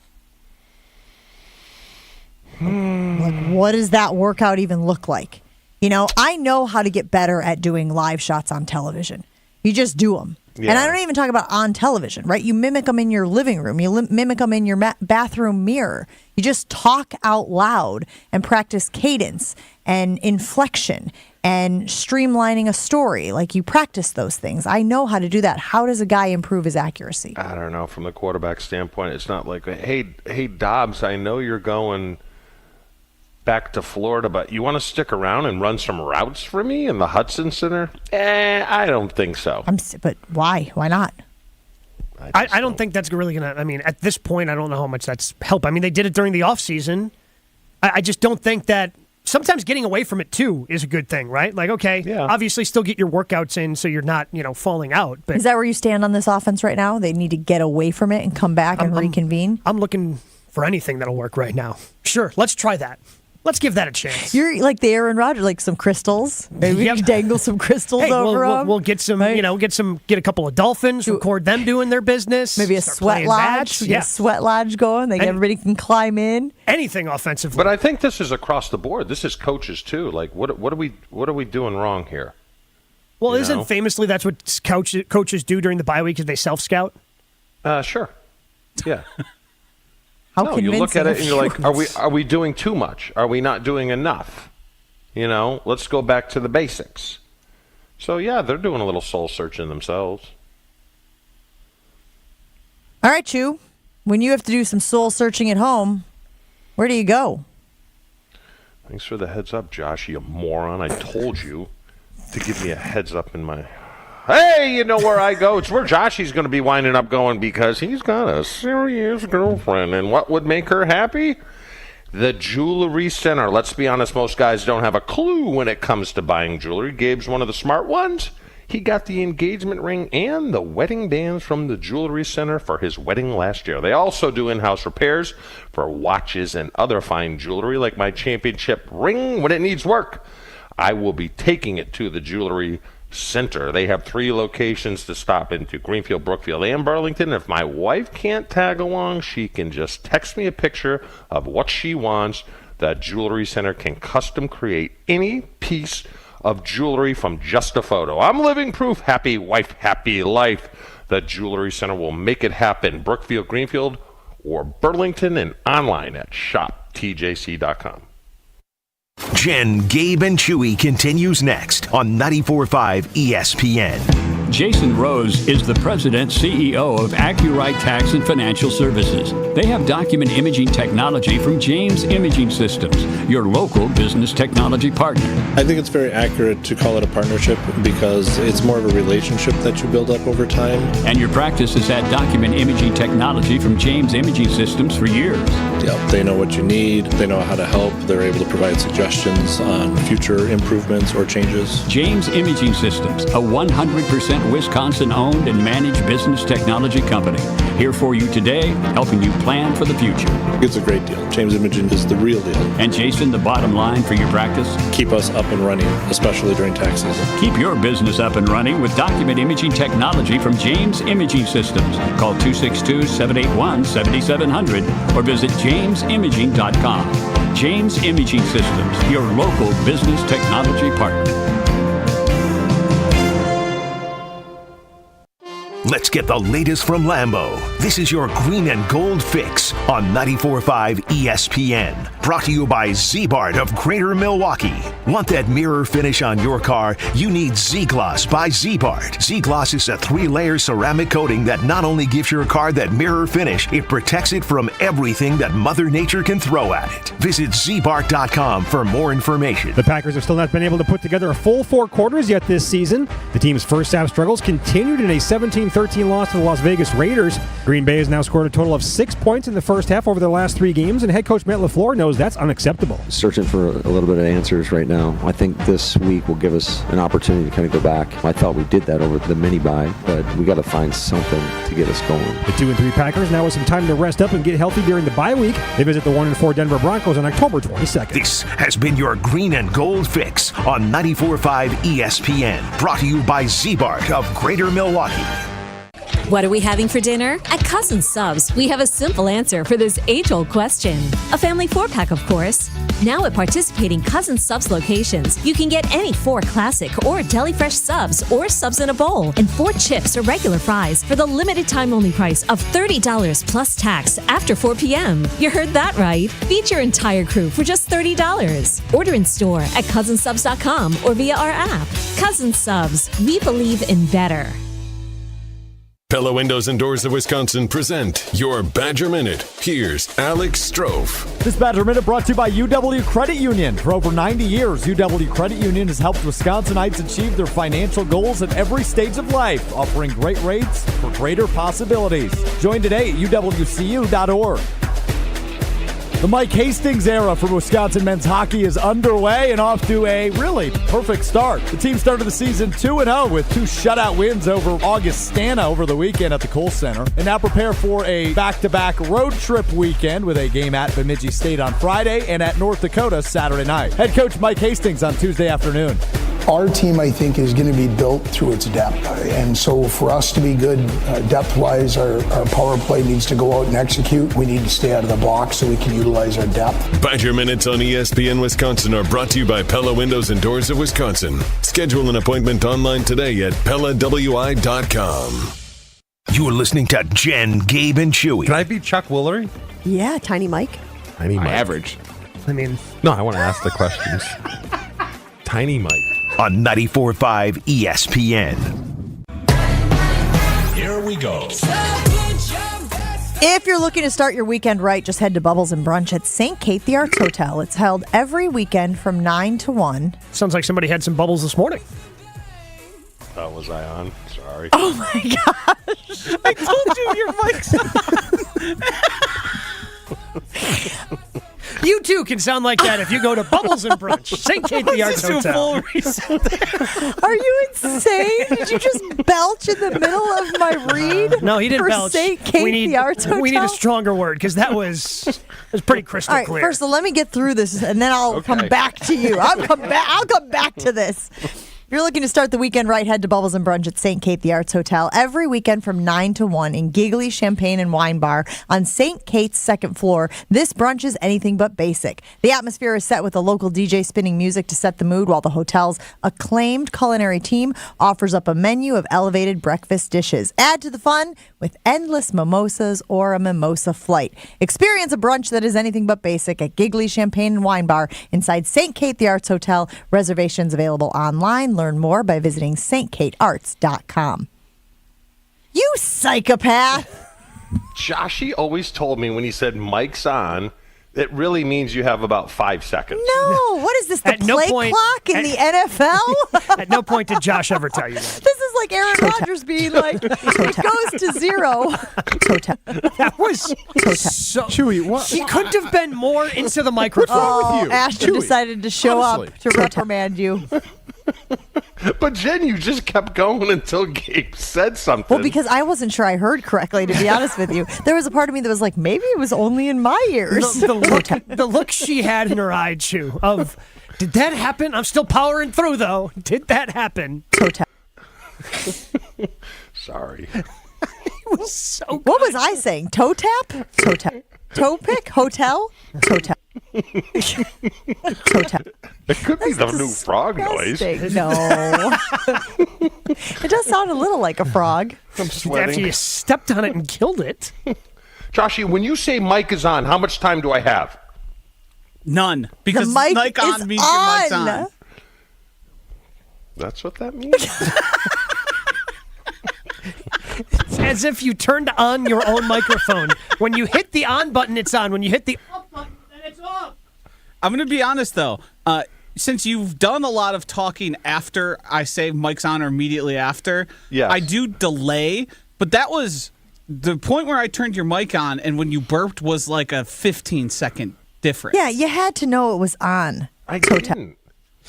Speaker 8: Like, what does that workout even look like? I know how to get better at doing live shots on television. You just do them. And I don't even talk about on television, right? You mimic them in your living room. You mimic them in your bathroom mirror. You just talk out loud and practice cadence and inflection and streamlining a story. Like, you practice those things. I know how to do that. How does a guy improve his accuracy?
Speaker 1: I don't know. From the quarterback standpoint, it's not like, hey, Dobbs, I know you're going back to Florida, but you want to stick around and run some routes for me in the Hudson Center? I don't think so.
Speaker 8: But why? Why not?
Speaker 5: I don't think that's really going to, I mean, at this point, I don't know how much that's helped. I mean, they did it during the offseason. I just don't think that sometimes getting away from it, too, is a good thing, right? Like, okay, obviously still get your workouts in so you're not, falling out. But
Speaker 8: is that where you stand on this offense right now? They need to get away from it and come back and reconvene?
Speaker 5: I'm looking for anything that'll work right now. Sure, let's try that. Let's give that a chance.
Speaker 8: You're like the Aaron Rodgers, like some crystals. Maybe you dangle some crystals over them.
Speaker 5: We'll get some, get a couple of dolphins, record them doing their business.
Speaker 8: Maybe a sweat lodge. Get a sweat lodge going. Everybody can climb in.
Speaker 5: Anything offensively.
Speaker 1: But I think this is across the board. This is coaches too. Like, what are we doing wrong here?
Speaker 5: Well, isn't famously that's what coaches do during the bye week? Is they self-scout?
Speaker 1: Sure. Yeah.
Speaker 8: You
Speaker 1: look at it and you're like, are we doing too much? Are we not doing enough? Let's go back to the basics. So, yeah, they're doing a little soul searching themselves.
Speaker 8: All right, Chew. When you have to do some soul searching at home, where do you go?
Speaker 1: Thanks for the heads up, Josh, you moron. I told you to give me a heads up in my... Hey, you know where I go? It's where Joshy's going to be winding up going because he's got a serious girlfriend. And what would make her happy? The Jewelry Center. Let's be honest, most guys don't have a clue when it comes to buying jewelry. Gabe's one of the smart ones. He got the engagement ring and the wedding bands from the Jewelry Center for his wedding last year. They also do in-house repairs for watches and other fine jewelry, like my championship ring when it needs work. I will be taking it to the Jewelry Center. They have 3 locations to stop into: Greenfield, Brookfield, and Burlington. If my wife can't tag along, she can just text me a picture of what she wants. The Jewelry Center can custom create any piece of jewelry from just a photo. I'm living proof. Happy wife, happy life. The Jewelry Center will make it happen. Brookfield, Greenfield, or Burlington, and online at shoptjc.com.
Speaker 4: Jen, Gabe, and Chewy continues next on 94.5 ESPN.
Speaker 7: Jason Rose is the president CEO of AccuRite Tax and Financial Services. They have document imaging technology from James Imaging Systems, your local business technology partner.
Speaker 11: I think it's very accurate to call it a partnership because it's more of a relationship that you build up over time.
Speaker 7: And your practice has had document imaging technology from James Imaging Systems for years.
Speaker 11: Yep, they know what you need, they know how to help, they're able to provide suggestions on future improvements or changes.
Speaker 7: James Imaging Systems, a 100% Wisconsin-owned and managed business technology company. Here for you today, helping you plan for the future.
Speaker 11: It's a great deal. James Imaging is the real deal.
Speaker 7: And Jason, the bottom line for your practice?
Speaker 11: Keep us up and running, especially during tax season.
Speaker 7: Keep your business up and running with document imaging technology from James Imaging Systems. Call 262-781-7700 or visit jamesimaging.com. James Imaging Systems, your local business technology partner.
Speaker 4: Let's get the latest from Lambeau. This is your green and gold fix on 94.5 ESPN. Brought to you by Z-Bart of Greater Milwaukee. Want that mirror finish on your car? You need Z-Gloss by Z-Bart. Z-Gloss is a 3-layer ceramic coating that not only gives your car that mirror finish, it protects it from everything that Mother Nature can throw at it. Visit zbart.com for more information.
Speaker 15: The Packers have still not been able to put together a full 4 quarters yet this season. The team's first half struggles continued in a 17-13 loss to the Las Vegas Raiders. Green Bay has now scored a total of 6 points in the first half over their last 3 games, and head coach Matt LaFleur knows that's unacceptable.
Speaker 17: Searching for a little bit of answers right now. I think this week will give us an opportunity to kind of go back. I thought we did that over the mini-bye, but we got to find something to get us going.
Speaker 15: The 2-3 Packers now with some time to rest up and get healthy during the bye week. They visit the 1-4 Denver Broncos on October 22nd.
Speaker 4: This has been your green and gold fix on 94.5 ESPN. Brought to you by Z-Bart of Greater Milwaukee.
Speaker 16: What are we having for dinner? At Cousin Subs, we have a simple answer for this age-old question. A family 4-pack, of course. Now at participating Cousin Subs locations, you can get any 4 classic or deli fresh subs or subs in a bowl and 4 chips or regular fries for the limited time only price of $30 plus tax after 4 p.m. You heard that right. Feed your entire crew for just $30. Order in store at cousinsubs.com or via our app. Cousin Subs, we believe in better.
Speaker 20: Pella Windows and Doors of Wisconsin present your Badger Minute. Here's Alex Strofe.
Speaker 24: This Badger Minute brought to you by UW Credit Union. For over 90 years, UW Credit Union has helped Wisconsinites achieve their financial goals at every stage of life, offering great rates for greater possibilities. Join today at uwcu.org. The Mike Hastings era for Wisconsin men's hockey is underway and off to a really perfect start. The team started the season 2-0 with 2 shutout wins over Augustana over the weekend at the Kohl Center, and now prepare for a back-to-back road trip weekend with a game at Bemidji State on Friday and at North Dakota Saturday night. Head coach Mike Hastings on Tuesday afternoon.
Speaker 21: Our team, I think, is going to be built through its depth. And so for us to be good depth-wise, our power play needs to go out and execute. We need to stay out of the box so we can utilize our depth.
Speaker 20: Badger Minutes on ESPN Wisconsin are brought to you by Pella Windows and Doors of Wisconsin. Schedule an appointment online today at PellaWI.com.
Speaker 4: You're listening to Jen, Gabe, and Chewy.
Speaker 12: Can I be Chuck Woolery?
Speaker 8: Yeah, Tiny Mike.
Speaker 12: Tiny Mike.
Speaker 22: Average.
Speaker 12: I mean, no, I want to ask the questions. Tiny Mike.
Speaker 4: On 94.5 ESPN.
Speaker 25: Here we go.
Speaker 8: If you're looking to start your weekend right, just head to Bubbles and Brunch at St. Kate the Arts Hotel. It's held every weekend from 9 to 1.
Speaker 5: Sounds like somebody had some bubbles this morning.
Speaker 1: Was I on? Sorry.
Speaker 8: Oh my gosh.
Speaker 6: I told you your mic's on.
Speaker 5: You too can sound like that if you go to Bubbles and Brunch, St. Kate the Arts Hotel.
Speaker 8: Are you insane? Did you just belch in the middle of my read?
Speaker 5: No, he didn't
Speaker 8: for
Speaker 5: belch.
Speaker 8: St. Kate the Arts Hotel?
Speaker 5: We need a stronger word because that was pretty crystal
Speaker 8: All right,
Speaker 5: clear.
Speaker 8: first, let me get through this, and then I'll come back to you. I'll come back to this. If you're looking to start the weekend right, head to Bubbles and Brunch at St. Kate the Arts Hotel every weekend from 9 to 1 in Giggly Champagne and Wine Bar on St. Kate's second floor. This brunch is anything but basic. The atmosphere is set with a local DJ spinning music to set the mood, while the hotel's acclaimed culinary team offers up a menu of elevated breakfast dishes. Add to the fun with endless mimosas or a mimosa flight. Experience a brunch that is anything but basic at Giggly Champagne and Wine Bar inside St. Kate the Arts Hotel. Reservations available online. Learn more by visiting stkatearts.com. You psychopath!
Speaker 1: Joshy always told me when he said mic's on, it really means you have about 5 seconds.
Speaker 8: No, what is this, the
Speaker 5: At no
Speaker 8: play
Speaker 5: point-
Speaker 8: clock in the NFL?
Speaker 5: At no point did Josh ever tell you that.
Speaker 8: This is like Aaron Rodgers being like, it goes to 0.
Speaker 5: That was so...
Speaker 12: Chewy, what?
Speaker 5: He couldn't have been more into the microphone.
Speaker 12: wrong with you?
Speaker 8: Ashton
Speaker 12: Chewy,
Speaker 8: decided to show
Speaker 12: honestly.
Speaker 8: up to reprimand you.
Speaker 1: But Jen, you just kept going until Gabe said something.
Speaker 8: Well, because I wasn't sure I heard correctly, to be honest with you. There was a part of me that was like, maybe it was only in my ears.
Speaker 5: The look she had in her eye, Chew, of, did that happen? I'm still powering through, though. Did that happen?
Speaker 1: Sorry.
Speaker 5: It was so good.
Speaker 8: What was I saying? Toe tap? Toe tap. Toe pick? Hotel? Toe tap. Toe tap.
Speaker 1: It could be the new frog noise.
Speaker 8: No. It does sound a little like a frog.
Speaker 1: I'm
Speaker 5: After
Speaker 1: sweating.
Speaker 5: you stepped on it and killed it.
Speaker 1: Joshy, when you say mic is on, how much time do I have?
Speaker 6: None. Because
Speaker 8: The mic
Speaker 6: mic on
Speaker 8: is
Speaker 6: means your mic's
Speaker 8: on.
Speaker 6: on.
Speaker 1: That's what that means?
Speaker 5: It's as if you turned on your own microphone. When you hit the on button, it's on. When you hit the off button, then it's off.
Speaker 6: I'm going to be honest, though. Since you've done a lot of talking after I say mic's on or immediately after,
Speaker 1: Yes.
Speaker 6: I do delay. But that was the point where I turned your mic on, and when you burped was like a 15-second difference.
Speaker 8: Yeah, you had to know it was on.
Speaker 1: I didn't.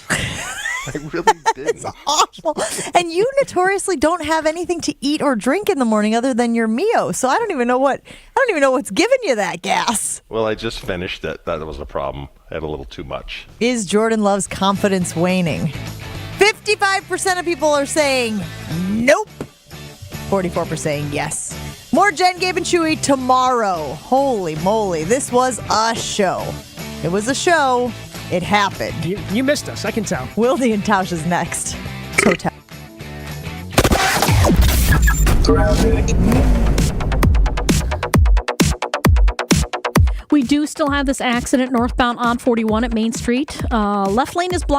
Speaker 1: I really didn't.
Speaker 8: It's awful. And you notoriously don't have anything to eat or drink in the morning other than your Mio. So I don't even know what's giving you that gas.
Speaker 1: Well, I just finished it. That was the problem. I had a little too much.
Speaker 8: Is Jordan Love's confidence waning? 55% of people are saying nope. 44% saying yes. More Jen, Gabe, and Chewy tomorrow. Holy moly, this was a show. It was a show. It happened.
Speaker 5: You missed us, I can tell.
Speaker 8: Wildy and Tausch is next. Hotel.
Speaker 2: We do still have this accident northbound on 41 at Main Street. Left lane is blocked.